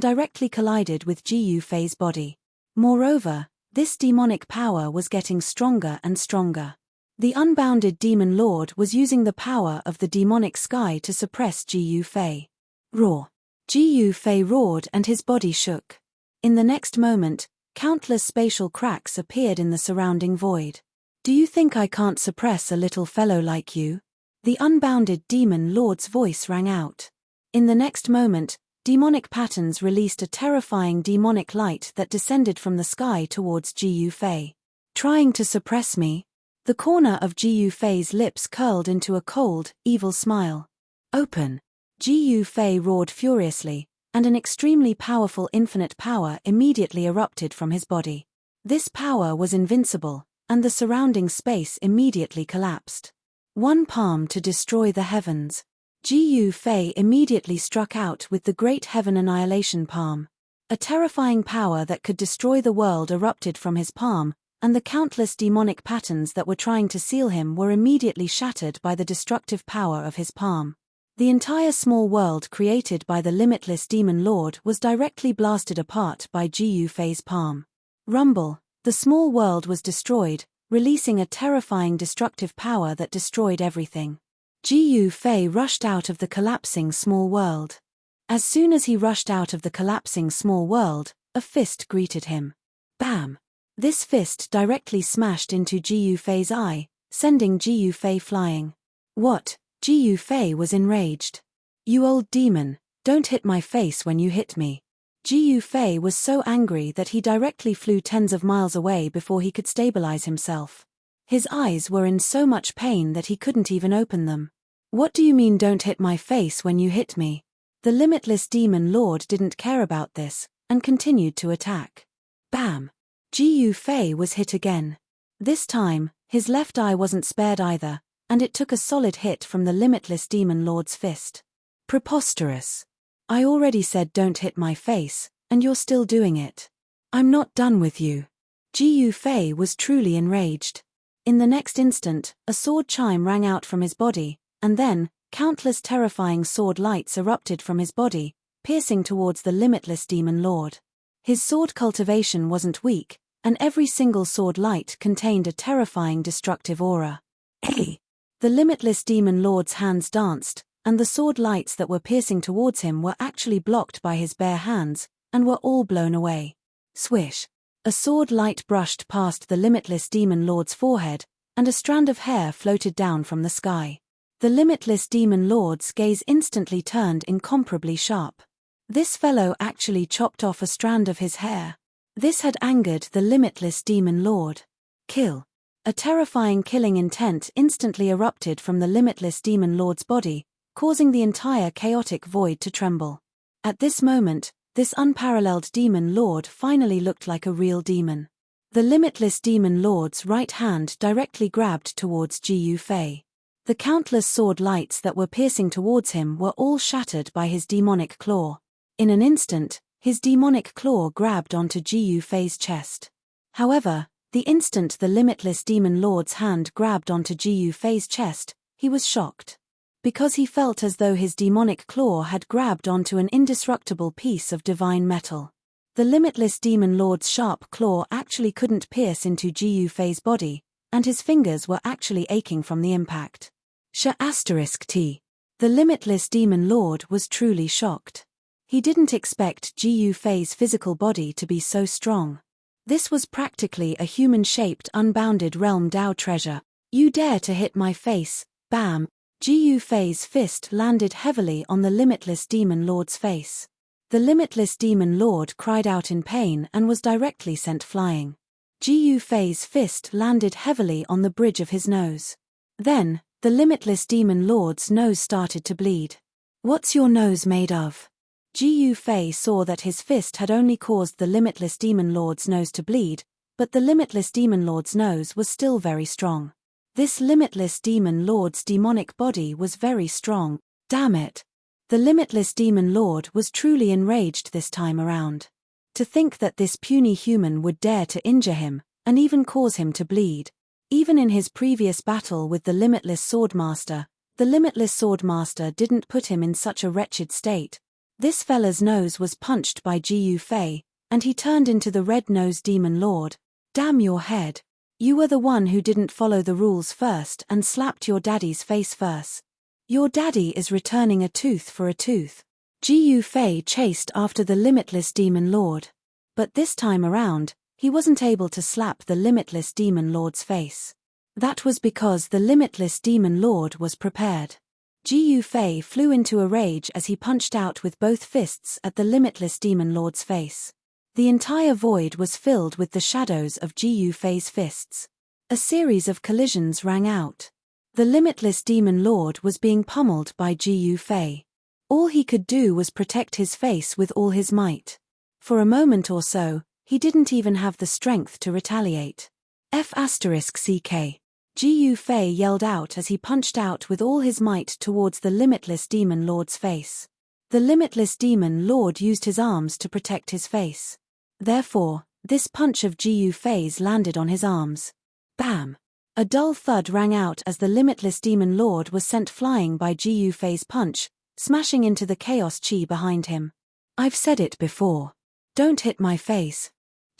directly collided with Ji Yufei's body. Moreover, this demonic power was getting stronger and stronger. The unbounded demon lord was using the power of the demonic sky to suppress Ji Yufei. Roar! Ji Yufei roared and his body shook. In the next moment, countless spatial cracks appeared in the surrounding void. Do you think I can't suppress a little fellow like you? The unbounded demon lord's voice rang out. In the next moment, demonic patterns released a terrifying demonic light that descended from the sky towards Ji Yufei. Trying to suppress me? The corner of Ji Yufei's lips curled into a cold, evil smile. Open! Ji Yufei roared furiously, and an extremely powerful infinite power immediately erupted from his body. This power was invincible, and the surrounding space immediately collapsed. One palm to destroy the heavens. Ji Fei immediately struck out with the Great Heaven Annihilation Palm. A terrifying power that could destroy the world erupted from his palm, and the countless demonic patterns that were trying to seal him were immediately shattered by the destructive power of his palm. The entire small world created by the limitless demon lord was directly blasted apart by Ji Fei's palm. Rumble, the small world was destroyed, releasing a terrifying destructive power that destroyed everything. Ji Fei rushed out of the collapsing small world. As soon as he rushed out of the collapsing small world, a fist greeted him. Bam! This fist directly smashed into Ji Fei's eye, sending Ji Fei flying. What? Ji Fei was enraged. You old demon, don't hit my face when you hit me. Ji Fei was so angry that he directly flew tens of miles away before he could stabilize himself. His eyes were in so much pain that he couldn't even open them. What do you mean don't hit my face when you hit me? The limitless demon lord didn't care about this, and continued to attack. Bam! Ji Fei was hit again. This time, his left eye wasn't spared either, and it took a solid hit from the limitless demon lord's fist. Preposterous. I already said don't hit my face, and you're still doing it. I'm not done with you. Ji Fei was truly enraged. In the next instant, a sword chime rang out from his body, and then, countless terrifying sword lights erupted from his body, piercing towards the limitless demon lord. His sword cultivation wasn't weak, and every single sword light contained a terrifying destructive aura. Hey! The limitless demon lord's hands danced, and the sword lights that were piercing towards him were actually blocked by his bare hands, and were all blown away. Swish! A sword light brushed past the limitless demon lord's forehead, and a strand of hair floated down from the sky. The limitless demon lord's gaze instantly turned incomparably sharp. This fellow actually chopped off a strand of his hair. This had angered the limitless demon lord. Kill. A terrifying killing intent instantly erupted from the limitless demon lord's body, causing the entire chaotic void to tremble. At this moment, this unparalleled demon lord finally looked like a real demon. The limitless demon lord's right hand directly grabbed towards Ji Fei. The countless sword lights that were piercing towards him were all shattered by his demonic claw. In an instant, his demonic claw grabbed onto Ji Fei's chest. However, the instant the limitless demon lord's hand grabbed onto Ji Fei's chest, he was shocked. Because he felt as though his demonic claw had grabbed onto an indestructible piece of divine metal. The limitless demon lord's sharp claw actually couldn't pierce into Ji Fei's body, and his fingers were actually aching from the impact. T. The limitless demon lord was truly shocked. He didn't expect Ji Fei's physical body to be so strong. This was practically a human-shaped unbounded realm Dao treasure. You dare to hit my face, bam! Ji Fei's fist landed heavily on the limitless demon lord's face. The limitless demon lord cried out in pain and was directly sent flying. Ji Fei's fist landed heavily on the bridge of his nose. Then, the limitless demon lord's nose started to bleed. What's your nose made of? Ji Fei saw that his fist had only caused the limitless demon lord's nose to bleed, but the limitless demon lord's nose was still very strong. This limitless demon lord's demonic body was very strong. Damn it! The limitless demon lord was truly enraged this time around. To think that this puny human would dare to injure him, and even cause him to bleed. Even in his previous battle with the limitless swordmaster, the limitless swordmaster didn't put him in such a wretched state. This fella's nose was punched by Ji Fei, and he turned into the red-nosed demon lord. Damn your head. You were the one who didn't follow the rules first and slapped your daddy's face first. Your daddy is returning a tooth for a tooth. Ji Fei chased after the limitless demon lord. But this time around, he wasn't able to slap the limitless demon lord's face. That was because the limitless demon lord was prepared. Ji Fei flew into a rage as he punched out with both fists at the limitless demon lord's face. The entire void was filled with the shadows of Ji Fei's fists. A series of collisions rang out. The limitless demon lord was being pummeled by Ji Fei. All he could do was protect his face with all his might. For a moment or so, He didn't even have the strength to retaliate. F***ck. Gu Fei yelled out as he punched out with all his might towards the limitless demon lord's face. The limitless demon lord used his arms to protect his face. Therefore, this punch of Gu Fei's landed on his arms. Bam! A dull thud rang out as the limitless demon lord was sent flying by Gu Fei's punch, smashing into the chaos chi behind him. I've said it before. Don't hit my face.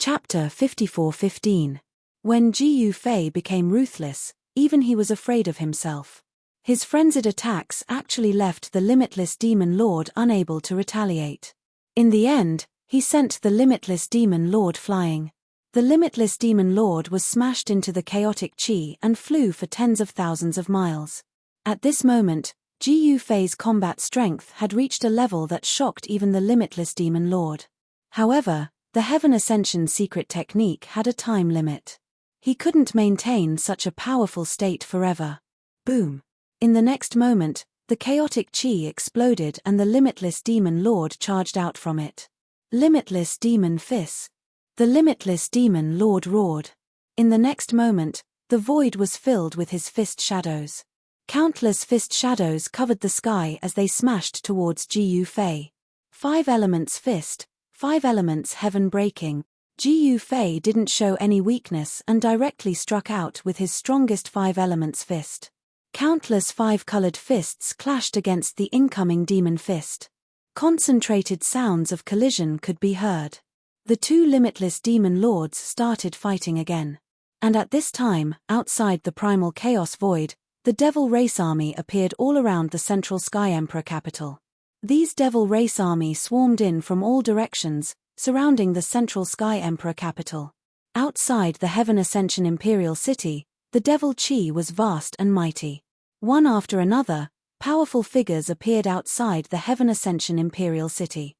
Chapter 54:15. When Gu Fei became ruthless, even he was afraid of himself. His frenzied attacks actually left the limitless demon lord unable to retaliate. In the end, he sent the limitless demon lord flying. The limitless demon lord was smashed into the chaotic chi and flew for tens of thousands of miles. At this moment, Gu Fei's combat strength had reached a level that shocked even the limitless demon lord. However, the Heaven Ascension secret technique had a time limit. He couldn't maintain such a powerful state forever. Boom! In the next moment, the chaotic chi exploded and the limitless demon lord charged out from it. Limitless demon fist. The limitless demon lord roared. In the next moment, the void was filled with his fist shadows. Countless fist shadows covered the sky as they smashed towards Gu Fei. 5 elements fist, 5 elements heaven breaking. Gu Fei didn't show any weakness and directly struck out with his strongest 5 elements fist. Countless 5-colored fists clashed against the incoming demon fist. Concentrated sounds of collision could be heard. The 2 limitless demon lords started fighting again. And at this time, outside the primal chaos void, the Devil Race Army appeared all around the central Sky Emperor capital. These Devil Race Army swarmed in from all directions, surrounding the central Sky Emperor capital. Outside the Heaven Ascension Imperial City, the Devil Chi was vast and mighty. One after another, powerful figures appeared outside the Heaven Ascension Imperial City.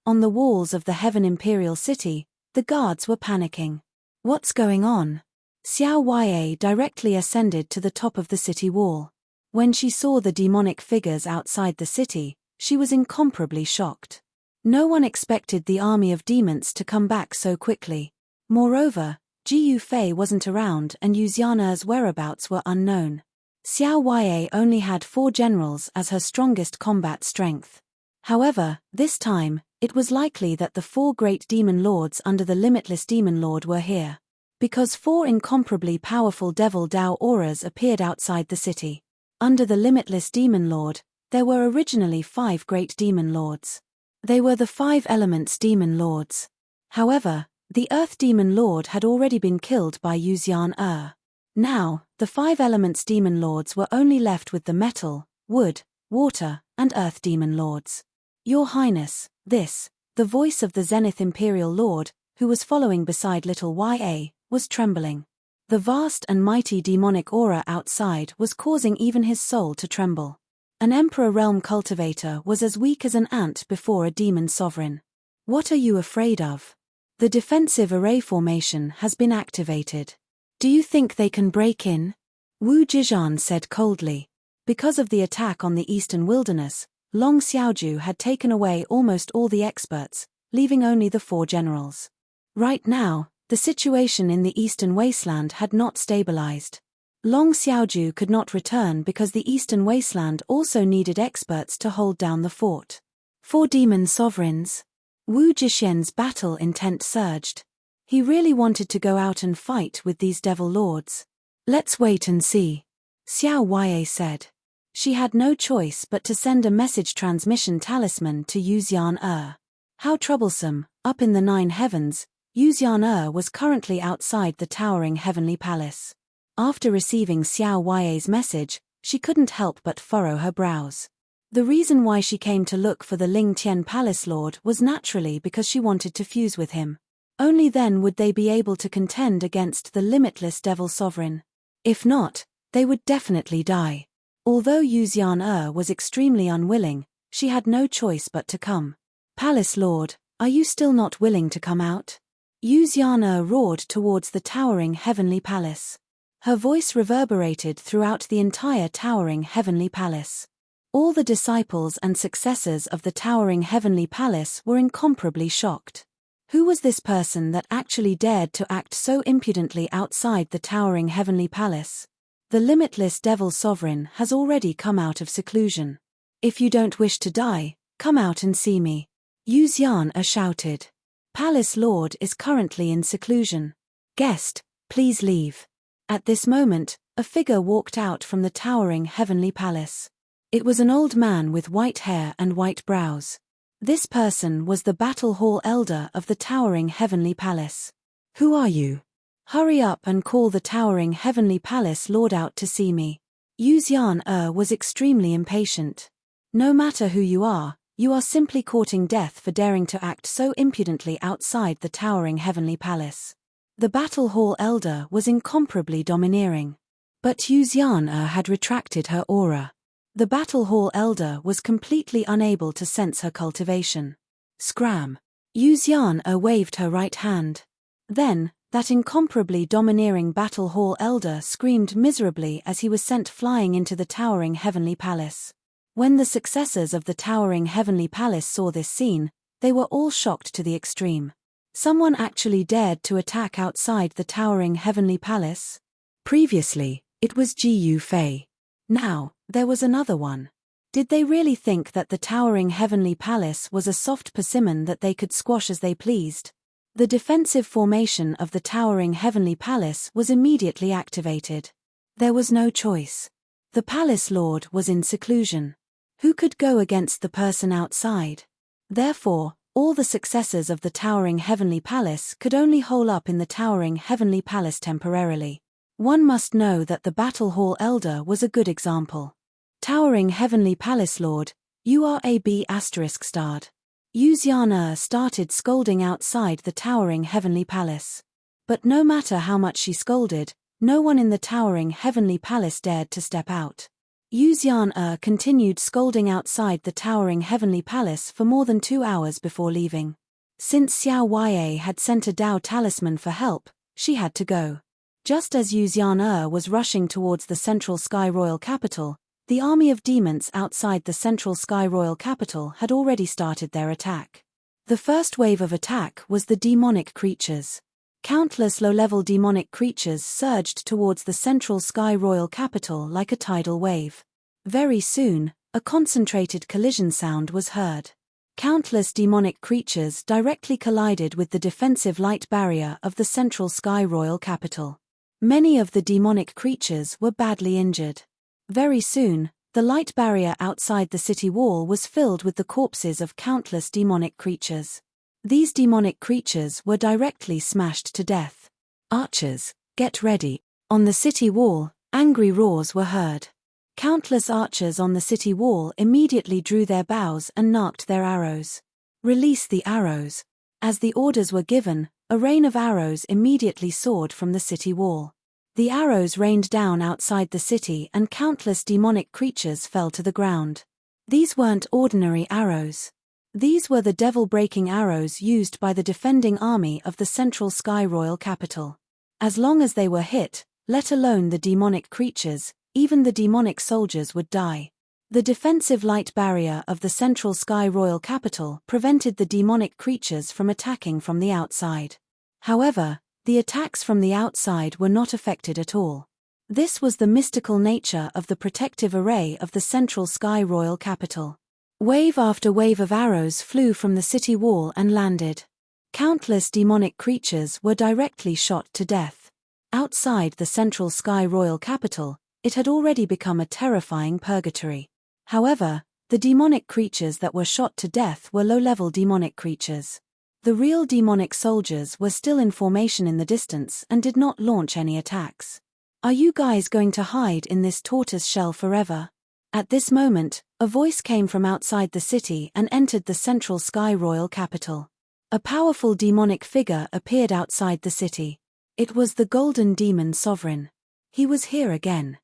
On the walls of the Heaven Imperial City, the guards were panicking. What's going on? Xiao Yue directly ascended to the top of the city wall. When she saw the demonic figures outside the city, she was incomparably shocked. No one expected the army of demons to come back so quickly. Moreover, Gu Fei wasn't around and Yu Xian'er's whereabouts were unknown. Xiao Yue only had 4 generals as her strongest combat strength. However, this time, it was likely that the 4 great demon lords under the limitless demon lord were here. Because 4 incomparably powerful devil Dao auras appeared outside the city. Under the limitless demon lord, there were originally 5 great demon lords. They were the 5 elements demon lords. However, the earth demon lord had already been killed by Yu Xian'er. Now, the 5 elements demon lords were only left with the metal, wood, water, and earth demon lords. Your Highness, the voice of the Zenith Imperial Lord, who was following beside little Ya, was trembling. The vast and mighty demonic aura outside was causing even his soul to tremble. An Emperor Realm cultivator was as weak as an ant before a demon sovereign. What are you afraid of? The defensive array formation has been activated. Do you think they can break in? Wu Zizhan said coldly. Because of the attack on the Eastern Wilderness, Long Xiaoju had taken away almost all the experts, leaving only the 4 generals. Right now, the situation in the Eastern Wasteland had not stabilized. Long Xiaoju could not return because the Eastern Wasteland also needed experts to hold down the fort. 4 demon sovereigns. Wu Zhixian's battle intent surged. He really wanted to go out and fight with these devil lords. Let's wait and see. Xiao Yue said. She had no choice but to send a message transmission talisman to Yu Xian'er. How troublesome, up in the 9 heavens, Yu Xian'er was currently outside the towering heavenly palace. After receiving Xiao Yue's message, she couldn't help but furrow her brows. The reason why she came to look for the Ling Tian Palace Lord was naturally because she wanted to fuse with him. Only then would they be able to contend against the limitless Devil Sovereign. If not, they would definitely die. Although Yu Xian'er was extremely unwilling, she had no choice but to come. Palace Lord, are you still not willing to come out? Yu Xian'er roared towards the towering heavenly palace. Her voice reverberated throughout the entire towering heavenly palace. All the disciples and successors of the towering heavenly palace were incomparably shocked. Who was this person that actually dared to act so impudently outside the towering heavenly palace? The limitless devil sovereign has already come out of seclusion. If you don't wish to die, come out and see me. Yu Xian shouted. Palace Lord is currently in seclusion. Guest, please leave. At this moment, a figure walked out from the towering heavenly palace. It was an old man with white hair and white brows. This person was the Battle Hall Elder of the towering heavenly palace. Who are you? Hurry up and call the towering heavenly palace Lord out to see me. Yu Xian was extremely impatient. No matter who you are simply courting death for daring to act so impudently outside the towering heavenly palace. The Battle Hall Elder was incomparably domineering. But Yu Xian had retracted her aura. The Battle Hall Elder was completely unable to sense her cultivation. Scram! Yu Xian waved her right hand. Then, that incomparably domineering Battle Hall Elder screamed miserably as he was sent flying into the towering heavenly palace. When the successors of the towering heavenly palace saw this scene, they were all shocked to the extreme. Someone actually dared to attack outside the towering heavenly palace? Previously, it was Ji Yufei. Now, there was another one. Did they really think that the towering heavenly palace was a soft persimmon that they could squash as they pleased? The defensive formation of the towering heavenly palace was immediately activated. There was no choice. The palace lord was in seclusion. Who could go against the person outside? Therefore, all the successors of the towering heavenly palace could only hole up in the towering heavenly palace temporarily. One must know that the Battle Hall Elder was a good example. Towering heavenly palace lord, you are a B****. Yu Xian started scolding outside the towering heavenly palace. But no matter how much she scolded, no one in the towering heavenly palace dared to step out. Yu Xian continued scolding outside the towering heavenly palace for more than 2 hours before leaving. Since Xiao Ya had sent a Dao talisman for help, she had to go. Just as Yu Xian was rushing towards the Central Sky Royal Capital, the army of demons outside the Central Sky Royal Capital had already started their attack. The first wave of attack was the demonic creatures. Countless low-level demonic creatures surged towards the Central Sky Royal Capital like a tidal wave. Very soon, a concentrated collision sound was heard. Countless demonic creatures directly collided with the defensive light barrier of the Central Sky Royal Capital. Many of the demonic creatures were badly injured. Very soon, the light barrier outside the city wall was filled with the corpses of countless demonic creatures. These demonic creatures were directly smashed to death. Archers, get ready. On the city wall, angry roars were heard. Countless archers on the city wall immediately drew their bows and narked their arrows. Release the arrows. As the orders were given, a rain of arrows immediately soared from the city wall. The arrows rained down outside the city and countless demonic creatures fell to the ground. These weren't ordinary arrows. These were the devil-breaking arrows used by the defending army of the Central Sky Royal Capital. As long as they were hit, let alone the demonic creatures, even the demonic soldiers would die. The defensive light barrier of the Central Sky Royal Capital prevented the demonic creatures from attacking from the outside. However, the attacks from the outside were not affected at all. This was the mystical nature of the protective array of the Central Sky Royal Capital. Wave after wave of arrows flew from the city wall and landed. Countless demonic creatures were directly shot to death. Outside the Central Sky Royal Capital, it had already become a terrifying purgatory. However, the demonic creatures that were shot to death were low-level demonic creatures. The real demonic soldiers were still in formation in the distance and did not launch any attacks. Are you guys going to hide in this tortoise shell forever? At this moment, a voice came from outside the city and entered the Central Sky Royal Capital. A powerful demonic figure appeared outside the city. It was the Golden Demon Sovereign. He was here again.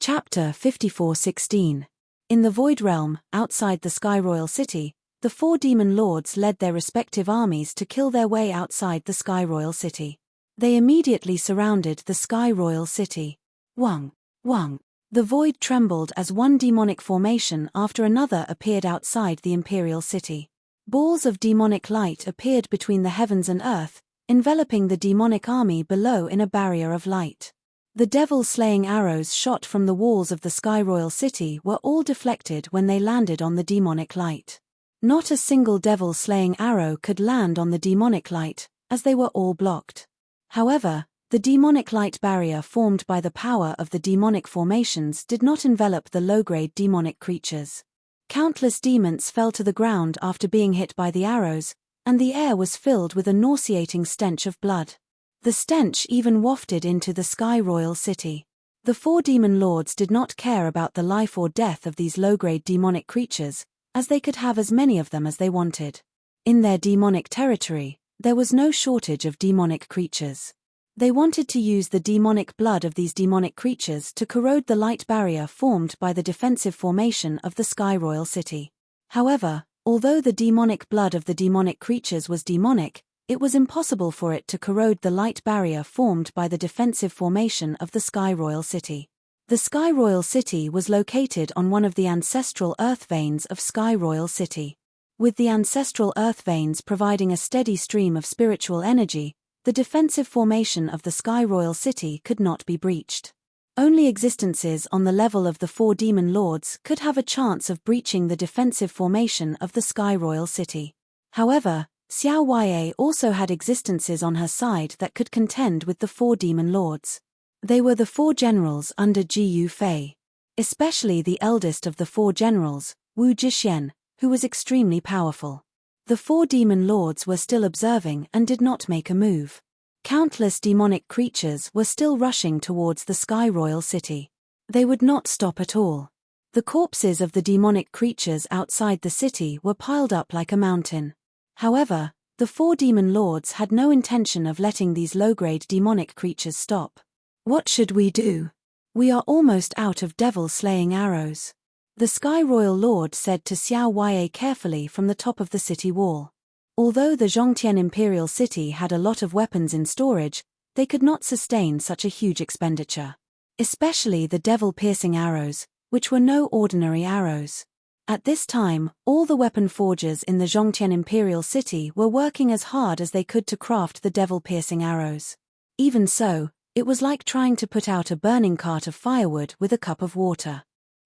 Chapter 54:16. In the Void Realm, outside the Sky Royal City, the 4 demon lords led their respective armies to kill their way outside the Sky Royal City. They immediately surrounded the Sky Royal City. Wang, Wang. The void trembled as one demonic formation after another appeared outside the Imperial City. Balls of demonic light appeared between the heavens and earth, enveloping the demonic army below in a barrier of light. The devil-slaying arrows shot from the walls of the Sky Royal City were all deflected when they landed on the demonic light. Not a single devil-slaying arrow could land on the demonic light, as they were all blocked. However, the demonic light barrier formed by the power of the demonic formations did not envelop the low-grade demonic creatures. Countless demons fell to the ground after being hit by the arrows, and the air was filled with a nauseating stench of blood. The stench even wafted into the Sky Royal City. The 4 demon lords did not care about the life or death of these low-grade demonic creatures, as they could have as many of them as they wanted. In their demonic territory, there was no shortage of demonic creatures. They wanted to use the demonic blood of these demonic creatures to corrode the light barrier formed by the defensive formation of the Sky Royal City. However, although the demonic blood of the demonic creatures was demonic, it was impossible for it to corrode the light barrier formed by the defensive formation of the Sky Royal City. The Sky Royal City was located on one of the ancestral earth veins of Sky Royal City. With the ancestral earth veins providing a steady stream of spiritual energy, the defensive formation of the Sky Royal City could not be breached. Only existences on the level of the 4 demon lords could have a chance of breaching the defensive formation of the Sky Royal City. However, Xiao Ya also had existences on her side that could contend with the 4 demon lords. They were the 4 generals under Ji Yufei. Especially the eldest of the 4 generals, Wu Jixian, who was extremely powerful. The 4 demon lords were still observing and did not make a move. Countless demonic creatures were still rushing towards the Sky Royal City. They would not stop at all. The corpses of the demonic creatures outside the city were piled up like a mountain. However, the 4 demon lords had no intention of letting these low-grade demonic creatures stop. What should we do? We are almost out of devil-slaying arrows. The Sky Royal Lord said to Xiao Ya carefully from the top of the city wall. Although the Zhongtian Imperial City had a lot of weapons in storage, they could not sustain such a huge expenditure. Especially the devil-piercing arrows, which were no ordinary arrows. At this time, all the weapon forgers in the Zhongtian Imperial City were working as hard as they could to craft the devil-piercing arrows. Even so, it was like trying to put out a burning cart of firewood with a cup of water.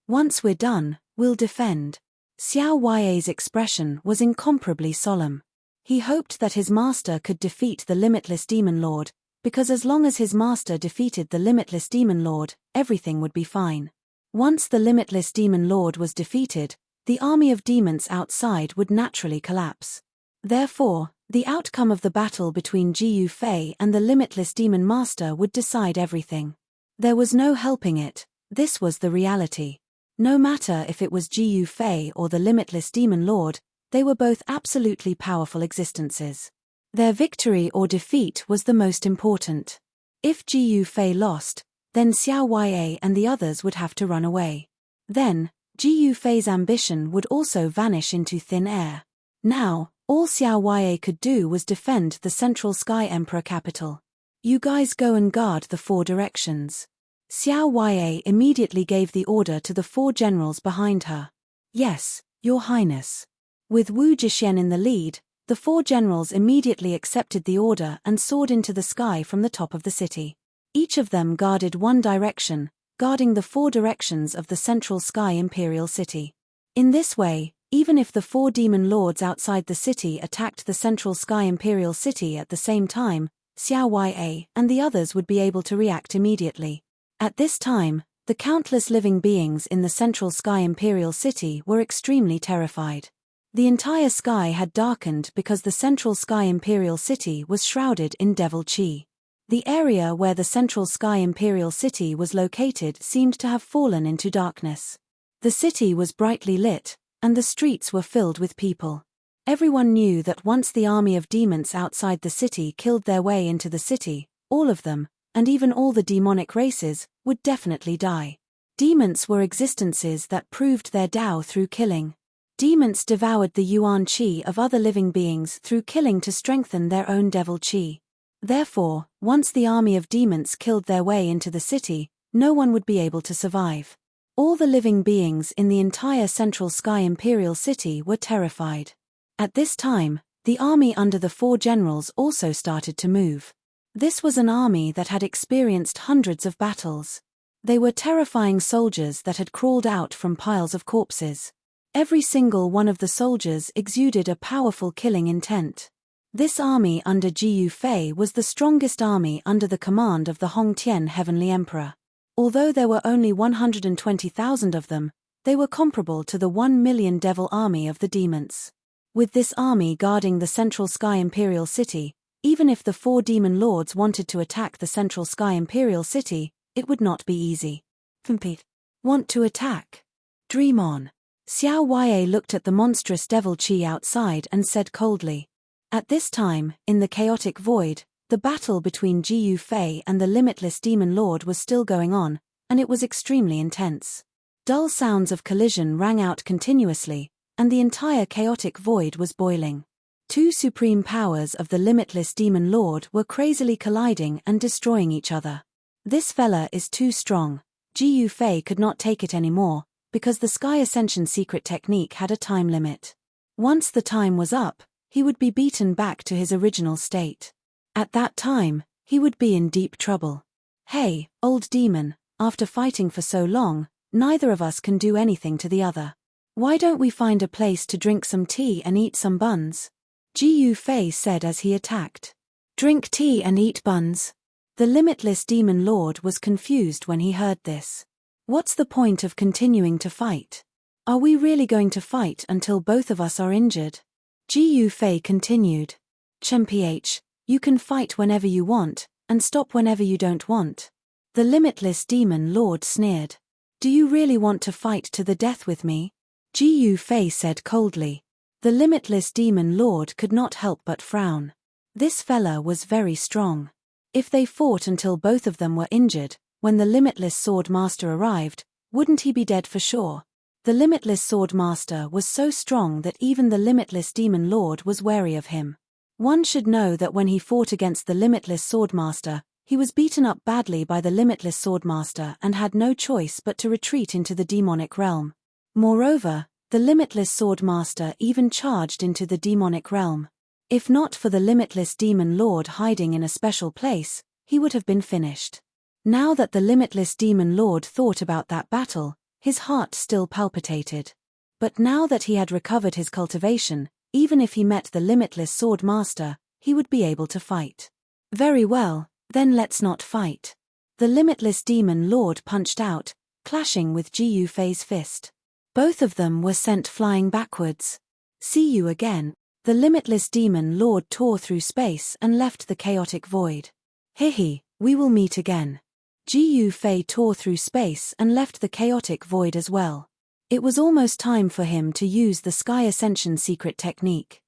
Once we're done, we'll defend. Xiao Ya's expression was incomparably solemn. He hoped that his master could defeat the Limitless Demon Lord, because as long as his master defeated the Limitless Demon Lord, everything would be fine. Once the Limitless Demon Lord was defeated, the army of demons outside would naturally collapse. Therefore, the outcome of the battle between Ji Yufei and the Limitless Demon Master would decide everything. There was no helping it, this was the reality. No matter if it was Ji Yufei or the Limitless Demon Lord, they were both absolutely powerful existences. Their victory or defeat was the most important. If Ji Yufei lost, then Xiao Ya and the others would have to run away. Then, Ji Yufei's ambition would also vanish into thin air. Now, all Xiao Ya could do was defend the Central Sky Emperor capital. You guys go and guard the 4 directions. Xiao Ya immediately gave the order to the 4 generals behind her. Yes, Your Highness. With Wu Jixian in the lead, the 4 generals immediately accepted the order and soared into the sky from the top of the city. Each of them guarded one direction, guarding the 4 directions of the Central Sky Imperial City. In this way, even if the 4 demon lords outside the city attacked the Central Sky Imperial City at the same time, Xiao Ya and the others would be able to react immediately. At this time, the countless living beings in the Central Sky Imperial City were extremely terrified. The entire sky had darkened because the Central Sky Imperial City was shrouded in devil chi. The area where the Central Sky Imperial City was located seemed to have fallen into darkness. The city was brightly lit, and the streets were filled with people. Everyone knew that once the army of demons outside the city killed their way into the city, all of them, and even all the demonic races, would definitely die. Demons were existences that proved their Tao through killing. Demons devoured the yuan qi of other living beings through killing to strengthen their own devil qi. Therefore, once the army of demons killed their way into the city, no one would be able to survive. All the living beings in the entire Central Sky Imperial City were terrified. At this time, the army under the four generals also started to move. This was an army that had experienced hundreds of battles. They were terrifying soldiers that had crawled out from piles of corpses. Every single one of the soldiers exuded a powerful killing intent. This army under Jiyu Fei was the strongest army under the command of the Hongtian Heavenly Emperor. Although there were only 120,000 of them, they were comparable to the 1 million devil army of the demons. With this army guarding the Central Sky Imperial City, even if the four demon lords wanted to attack the Central Sky Imperial City, it would not be easy. Compete. Want to attack? Dream on. Xiao Wei looked at the monstrous devil Qi outside and said coldly. At this time, in the chaotic void, the battle between Jiyu Fei and the limitless demon lord was still going on, and it was extremely intense. Dull sounds of collision rang out continuously, and the entire chaotic void was boiling. Two supreme powers of the limitless demon lord were crazily colliding and destroying each other. This fella is too strong. Jiyu Fei could not take it anymore, because the Sky Ascension secret technique had a time limit. Once the time was up, he would be beaten back to his original state. At that time, he would be in deep trouble. Hey, old demon, after fighting for so long, neither of us can do anything to the other. Why don't we find a place to drink some tea and eat some buns? Jiyu Fei said as he attacked. Drink tea and eat buns? The limitless demon lord was confused when he heard this. What's the point of continuing to fight? Are we really going to fight until both of us are injured? Jiyu Fei continued. Mph, you can fight whenever you want, and stop whenever you don't want. The limitless demon lord sneered. Do you really want to fight to the death with me? Jiyu Fei said coldly. The limitless demon lord could not help but frown. This fella was very strong. If they fought until both of them were injured, when the limitless sword master arrived, wouldn't he be dead for sure? The limitless sword master was so strong that even the limitless demon lord was wary of him. One should know that when he fought against the limitless sword master, he was beaten up badly by the limitless sword master and had no choice but to retreat into the demonic realm. Moreover, the limitless sword master even charged into the demonic realm. If not for the limitless demon lord hiding in a special place, he would have been finished. Now that the limitless demon lord thought about that battle, his heart still palpitated. But now that he had recovered his cultivation, even if he met the limitless sword master, he would be able to fight. Very well, then let's not fight. The limitless demon lord punched out, clashing with Jiyu Fei's fist. Both of them were sent flying backwards. See you again. The limitless demon lord tore through space and left the chaotic void. Hehe, we will meet again. Jiyu Fei tore through space and left the chaotic void as well. It was almost time for him to use the Sky Ascension secret technique.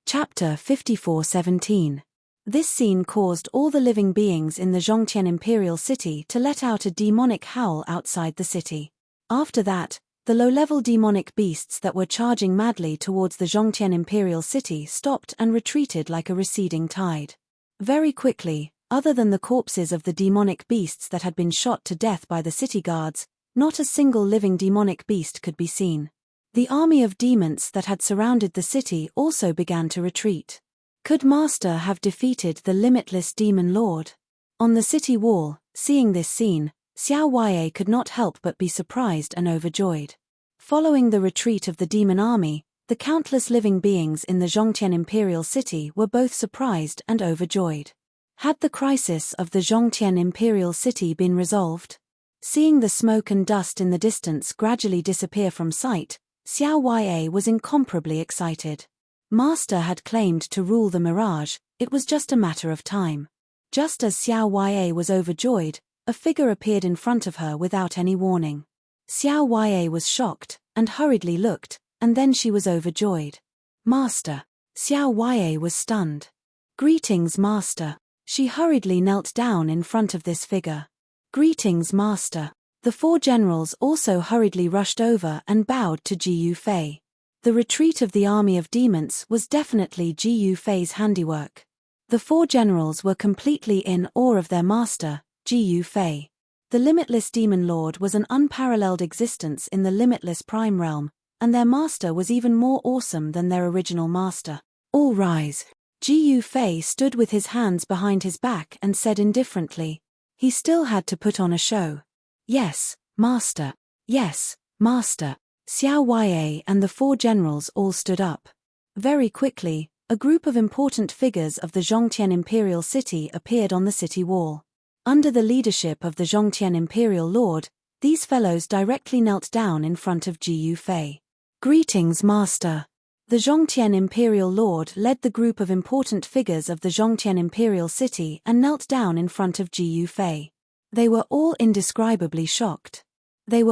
Chapter 54:17. This scene caused all the living beings in the Zhongtian Imperial City to let out a demonic howl outside the city. After that, the low-level demonic beasts that were charging madly towards the Zhongtian Imperial City stopped and retreated like a receding tide. Very quickly, other than the corpses of the demonic beasts that had been shot to death by the city guards, not a single living demonic beast could be seen. The army of demons that had surrounded the city also began to retreat. Could Master have defeated the limitless demon lord? On the city wall, seeing this scene, Xiao Wei could not help but be surprised and overjoyed. Following the retreat of the demon army, the countless living beings in the Zhongtian Imperial City were both surprised and overjoyed. Had the crisis of the Zhongtian Imperial City been resolved? Seeing the smoke and dust in the distance gradually disappear from sight, Xiao Wei was incomparably excited. Master had claimed to rule the mirage, it was just a matter of time. Just as Xiao Wei was overjoyed, a figure appeared in front of her without any warning. Xiao Wei was shocked, and hurriedly looked, and then she was overjoyed. Master! Xiao Wei was stunned. Greetings, Master! She hurriedly knelt down in front of this figure. Greetings, Master! The four generals also hurriedly rushed over and bowed to Jiyu Fei. The retreat of the army of demons was definitely Jiyu Fei's handiwork. The four generals were completely in awe of their master, Jiyu Fei. The limitless demon lord was an unparalleled existence in the limitless prime realm, and their master was even more awesome than their original master. All rise. Ji Yufei stood with his hands behind his back and said indifferently. He still had to put on a show. Yes, master. Yes, master. Xiao Yue and the 4 generals all stood up. Very quickly, a group of important figures of the Zhongtian imperial city appeared on the city wall. Under the leadership of the Zhongtian imperial lord, these fellows directly knelt down in front of Ji Yufei. Greetings, master. The Zhongtian imperial lord led the group of important figures of the Zhongtian imperial city and knelt down in front of Ji Yufei. They were all indescribably shocked. It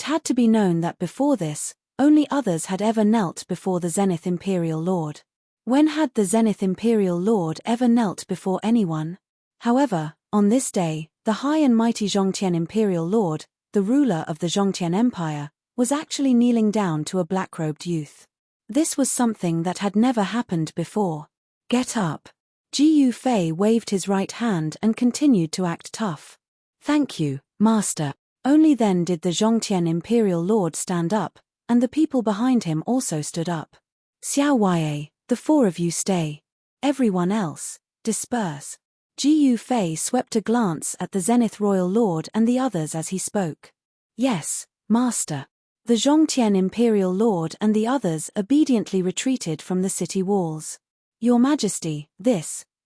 had to be known that before this, only others had ever knelt before the Zenith Imperial Lord. When had the Zenith Imperial Lord ever knelt before anyone? However, on this day, the high and mighty Zhongtian Imperial Lord, the ruler of the Zhongtian Empire, was actually kneeling down to a black-robed youth. This was something that had never happened before. Get up. Ji Yufei waved his right hand and continued to act tough. Thank you, master. Only then did the Zhongtian Imperial Lord stand up, and the people behind him also stood up. Xiao Yue, the 4 of you stay. Everyone else, disperse. Ji Yufei swept a glance at the Zenith Royal Lord and the others as he spoke. Yes, master. The Zhongtian Imperial Lord and the others obediently retreated from the city walls. Your Majesty,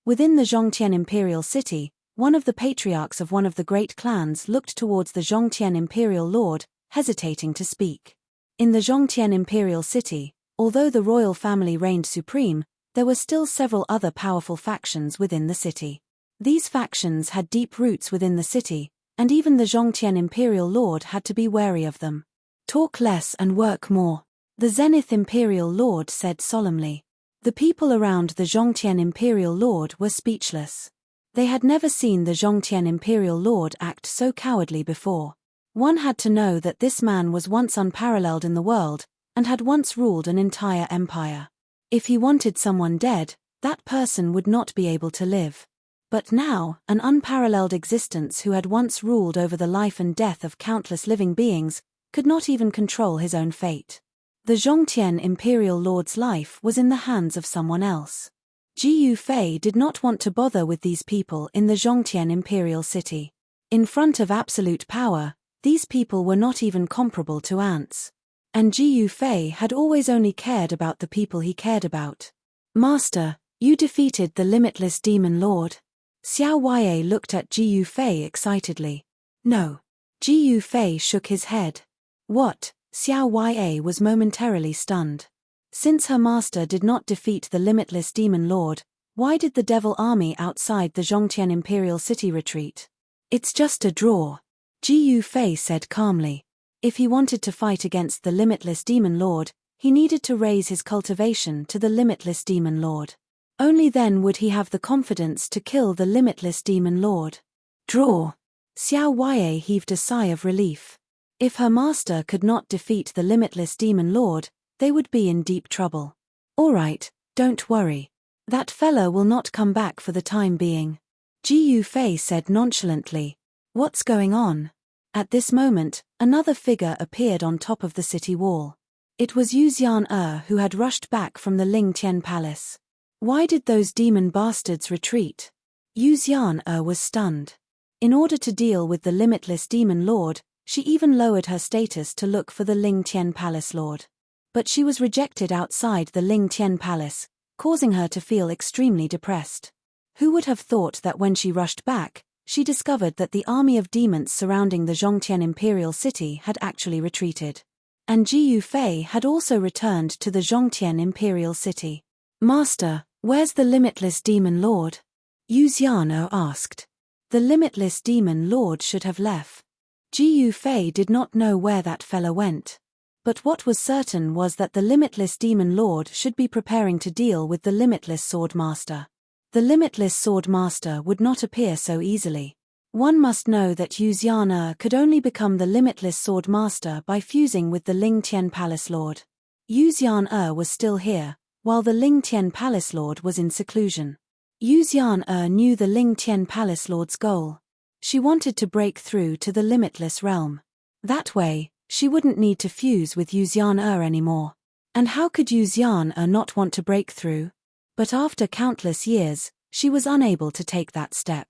within the Zhongtian Imperial City, one of the patriarchs of one of the great clans looked towards the Zhongtian Imperial Lord, hesitating to speak. In the Zhongtian Imperial City, although the royal family reigned supreme, there were still several other powerful factions within the city. These factions had deep roots within the city, and even the Zhongtian Imperial Lord had to be wary of them. Talk less and work more, the Zenith Imperial Lord said solemnly. The people around the Zhongtian Imperial Lord were speechless. They had never seen the Zhongtian Imperial Lord act so cowardly before. One had to know that this man was once unparalleled in the world, and had once ruled an entire empire. If he wanted someone dead, that person would not be able to live. But now, an unparalleled existence who had once ruled over the life and death of countless living beings, could not even control his own fate. The Zhongtian Imperial Lord's life was in the hands of someone else. Ji Yufei did not want to bother with these people in the Zhongtian Imperial City. In front of absolute power, these people were not even comparable to ants. And Ji Yufei had always only cared about the people he cared about. Master, you defeated the limitless demon lord. Xiao Yue looked at Ji Yufei excitedly. No. Ji Yufei shook his head. What? Xiao Yue was momentarily stunned. Since her master did not defeat the limitless demon lord, why did the devil army outside the Zhongtian Imperial City retreat? It's just a draw. Ji Yufei said calmly. If he wanted to fight against the limitless demon lord, he needed to raise his cultivation to the limitless demon lord. Only then would he have the confidence to kill the limitless demon lord. Draw. Xiao Yue heaved a sigh of relief. If her master could not defeat the limitless demon lord, they would be in deep trouble. All right, don't worry. That fella will not come back for the time being. Ji Yufei said nonchalantly. What's going on? At this moment, another figure appeared on top of the city wall. It was Yu Xian who had rushed back from the Ling Tian Palace. Why did those demon bastards retreat? Yu Xian was stunned. In order to deal with the limitless demon lord, she even lowered her status to look for the Ling Tian Palace lord. But she was rejected outside the Ling Tian Palace, causing her to feel extremely depressed. Who would have thought that when she rushed back, she discovered that the army of demons surrounding the Zhongtian Imperial City had actually retreated. And Ji Yufei had also returned to the Zhongtian Imperial City. Master, where's the limitless demon lord? Yu Xian asked. The limitless demon lord should have left. Ji Yufei did not know where that fella went. But what was certain was that the limitless demon lord should be preparing to deal with the limitless sword master. The limitless sword master would not appear so easily. One must know that Yu Xian could only become the limitless sword master by fusing with the Ling Tian Palace lord. Yu Xian was still here, while the Ling Tian Palace lord was in seclusion. Yu Xian knew the Ling Tian Palace lord's goal. She wanted to break through to the limitless realm. That way, She wouldn't need to fuse with Yu Xian anymore. And how could Yu Xian not want to break through? But after countless years, she was unable to take that step.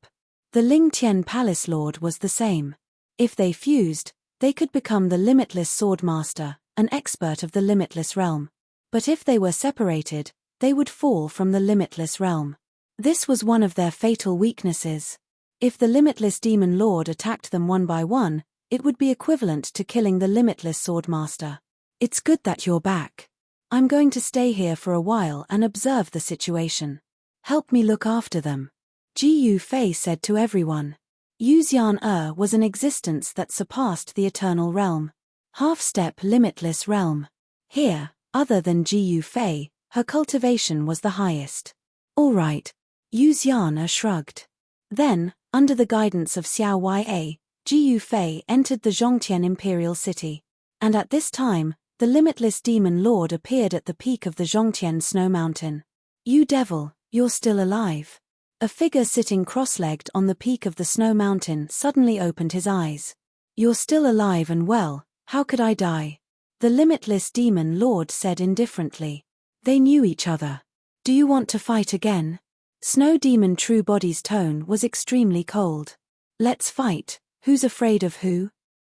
The Ling Tian Palace Lord was the same. If they fused, they could become the Limitless Swordmaster, an expert of the Limitless Realm. But if they were separated, they would fall from the Limitless Realm. This was one of their fatal weaknesses. If the Limitless Demon Lord attacked them one by one, it would be equivalent to killing the Limitless Swordmaster. It's good that you're back. I'm going to stay here for a while and observe the situation. Help me look after them. Ji Fei said to everyone. Yu Xian was an existence that surpassed the eternal realm. Half-step limitless realm. Here, other than Ji Fei, her cultivation was the highest. All right. Yu Xian shrugged. Then, under the guidance of Xiao Ya, Ji Fei entered the Zhongtian Imperial City. And at this time, the Limitless Demon Lord appeared at the peak of the Zhongtian Snow Mountain. You devil, you're still alive. A figure sitting cross-legged on the peak of the snow mountain suddenly opened his eyes. You're still alive and well, how could I die? The Limitless Demon Lord said indifferently. They knew each other. Do you want to fight again? Snow Demon True Body's tone was extremely cold. Let's fight, who's afraid of who?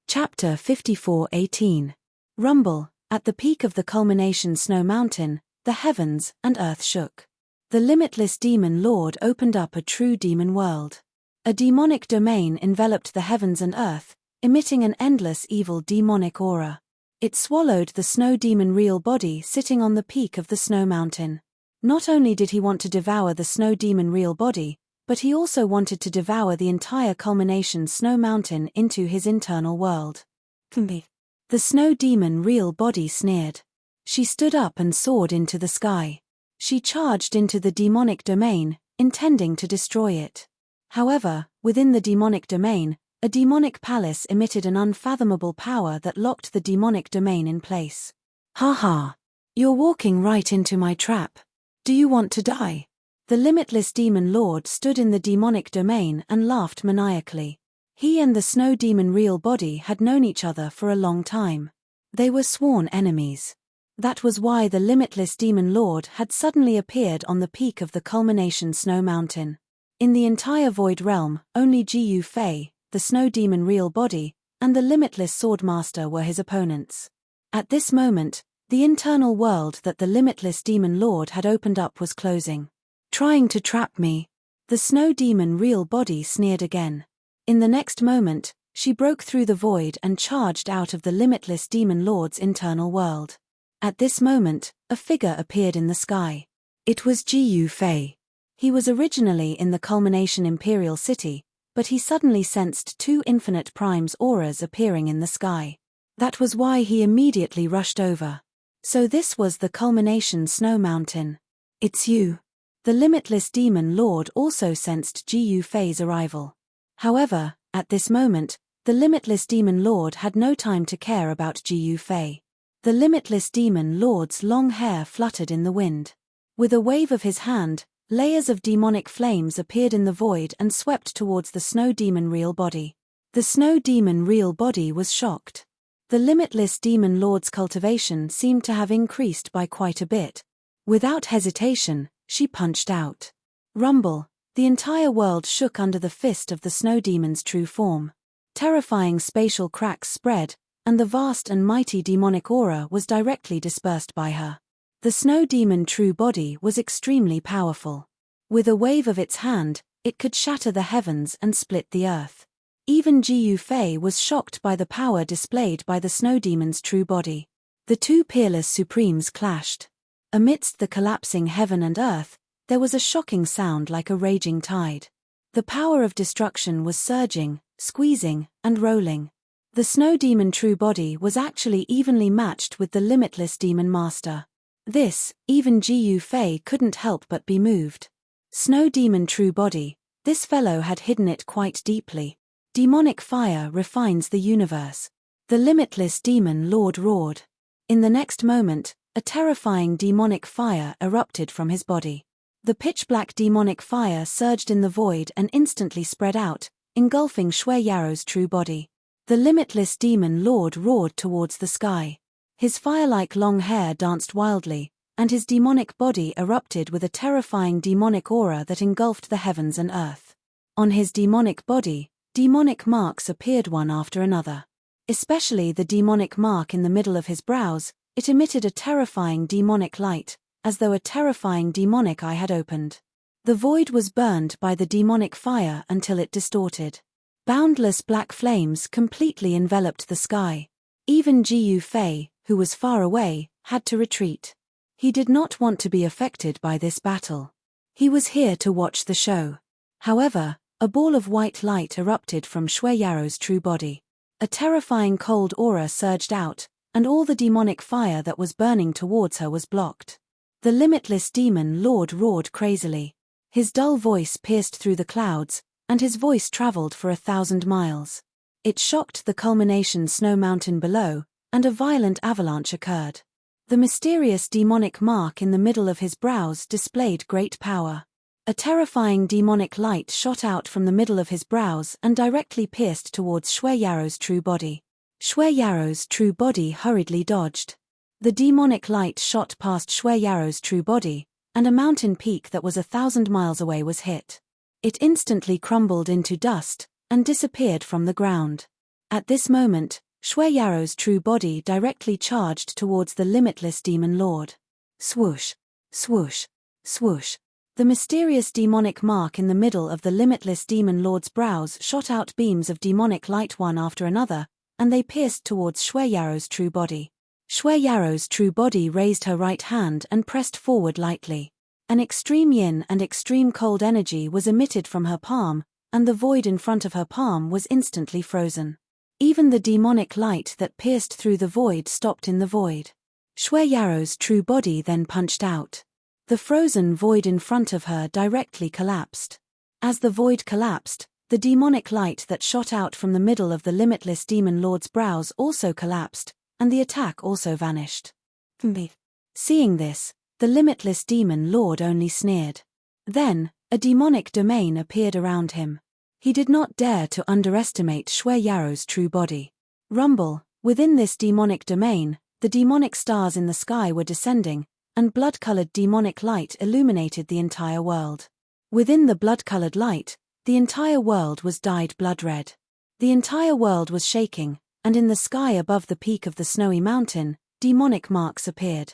Chapter 54:18. Rumble. At the peak of the culmination snow mountain, the heavens and earth shook. The Limitless Demon Lord opened up a true demon world. A demonic domain enveloped the heavens and earth, emitting an endless evil demonic aura. It swallowed the snow demon real body sitting on the peak of the snow mountain. Not only did he want to devour the snow demon real body, but he also wanted to devour the entire culmination snow mountain into his internal world. The snow demon real body sneered. She stood up and soared into the sky. She charged into the demonic domain, intending to destroy it. However, within the demonic domain, a demonic palace emitted an unfathomable power that locked the demonic domain in place. Ha ha! You're walking right into my trap. Do you want to die? The Limitless Demon Lord stood in the demonic domain and laughed maniacally. He and the snow demon real body had known each other for a long time. They were sworn enemies. That was why the Limitless Demon Lord had suddenly appeared on the peak of the culmination snow mountain. In the entire Void Realm, only Ji Fei, the snow demon real body, and the Limitless Swordmaster were his opponents. At this moment, the internal world that the Limitless Demon Lord had opened up was closing. Trying to trap me? The snow demon real body sneered again. In the next moment, she broke through the void and charged out of the Limitless Demon Lord's internal world. At this moment, a figure appeared in the sky. It was Ji Fei. He was originally in the culmination Imperial City, but he suddenly sensed two infinite primes auras appearing in the sky. That was why he immediately rushed over. So this was the culmination snow mountain. It's you. The Limitless Demon Lord also sensed Ji Fei's arrival. However, at this moment, the Limitless Demon Lord had no time to care about Ji Fei. The Limitless Demon Lord's long hair fluttered in the wind. With a wave of his hand, layers of demonic flames appeared in the void and swept towards the snow demon real body. The snow demon real body was shocked. The Limitless Demon Lord's cultivation seemed to have increased by quite a bit. Without hesitation, she punched out. Rumble. The entire world shook under the fist of the snow demon's true form. Terrifying spatial cracks spread, and the vast and mighty demonic aura was directly dispersed by her. The snow demon true body was extremely powerful. With a wave of its hand, it could shatter the heavens and split the earth. Even Ji Fei was shocked by the power displayed by the snow demon's true body. The two peerless supremes clashed. Amidst the collapsing heaven and earth, there was a shocking sound like a raging tide. The power of destruction was surging, squeezing, and rolling. The snow demon true body was actually evenly matched with the Limitless Demon Master. This, even Ji Fei couldn't help but be moved. Snow demon true body, this fellow had hidden it quite deeply. Demonic fire refines the universe. The Limitless Demon Lord roared. In the next moment, a terrifying demonic fire erupted from his body. The pitch-black demonic fire surged in the void and instantly spread out, engulfing Shui Yaro's true body. The limitless demon lord roared towards the sky. His fire-like long hair danced wildly, and his demonic body erupted with a terrifying demonic aura that engulfed the heavens and earth. On his demonic body, demonic marks appeared one after another. Especially the demonic mark in the middle of his brows, it emitted a terrifying demonic light, as though a terrifying demonic eye had opened. The void was burned by the demonic fire until it distorted. Boundless black flames completely enveloped the sky. Even Jiu Fei, who was far away, had to retreat. He did not want to be affected by this battle. He was here to watch the show. However, a ball of white light erupted from Shui Yaro's true body. A terrifying cold aura surged out, and all the demonic fire that was burning towards her was blocked. The limitless demon lord roared crazily. His dull voice pierced through the clouds, and his voice traveled for 1,000 miles. It shocked the culmination snow mountain below, and a violent avalanche occurred. The mysterious demonic mark in the middle of his brows displayed great power. A terrifying demonic light shot out from the middle of his brows and directly pierced towards Shui Yaro's true body. Shui Yaro's true body hurriedly dodged. The demonic light shot past Shui Yaro's true body, and a mountain peak that was 1,000 miles away was hit. It instantly crumbled into dust, and disappeared from the ground. At this moment, Shui Yaro's true body directly charged towards the limitless demon lord. Swoosh, swoosh, swoosh. The mysterious demonic mark in the middle of the limitless demon lord's brows shot out beams of demonic light one after another, and they pierced towards Shui Yaro's true body. Shui Yaro's true body raised her right hand and pressed forward lightly. An extreme yin and extreme cold energy was emitted from her palm, and the void in front of her palm was instantly frozen. Even the demonic light that pierced through the void stopped in the void. Shui Yaro's true body then punched out. The frozen void in front of her directly collapsed. As the void collapsed, the demonic light that shot out from the middle of the limitless demon lord's brows also collapsed, and the attack also vanished. Seeing this, the limitless demon lord only sneered. Then, a demonic domain appeared around him. He did not dare to underestimate Shui Yaro's true body. Rumble, within this demonic domain, the demonic stars in the sky were descending, and blood-colored demonic light illuminated the entire world. Within the blood-colored light, the entire world was dyed blood-red. The entire world was shaking, and in the sky above the peak of the snowy mountain, demonic marks appeared.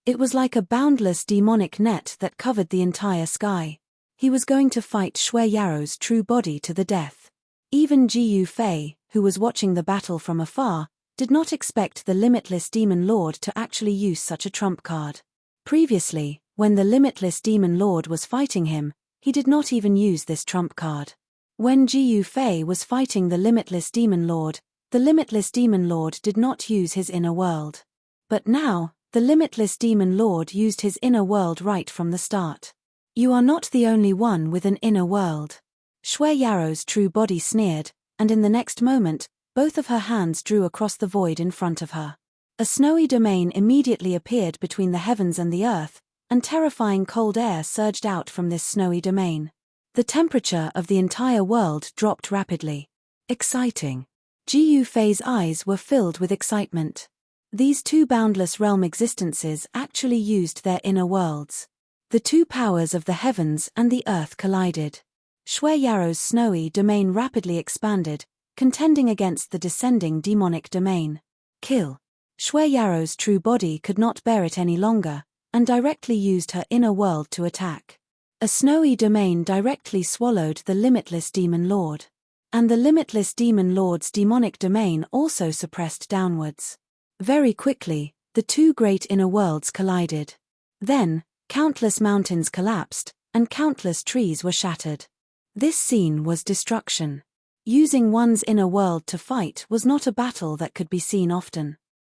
It was like a boundless demonic net that covered the entire sky. He was going to fight Shui Yaro's true body to the death. Even Jiu Fei, who was watching the battle from afar, did not expect the limitless demon lord to actually use such a trump card. Previously, when the limitless demon lord was fighting him, he did not even use this trump card. When Jiu Fei was fighting the limitless demon lord did not use his inner world. But now, the limitless demon lord used his inner world right from the start. You are not the only one with an inner world. Shui Yaro's true body sneered, and in the next moment, both of her hands drew across the void in front of her. A snowy domain immediately appeared between the heavens and the earth, and terrifying cold air surged out from this snowy domain. The temperature of the entire world dropped rapidly. Exciting. Jiu Fei's eyes were filled with excitement. These two boundless realm existences actually used their inner worlds. The two powers of the heavens and the earth collided. Shui Yaro's snowy domain rapidly expanded, contending against the descending demonic domain. Kill. Shui Yaro's true body could not bear it any longer, and directly used her inner world to attack. A snowy domain directly swallowed the limitless demon lord. And the limitless demon lord's demonic domain also suppressed downwards. Very quickly, the two great inner worlds collided. Then, countless mountains collapsed, and countless trees were shattered. This scene was destruction. Using one's inner world to fight was not a battle that could be seen often.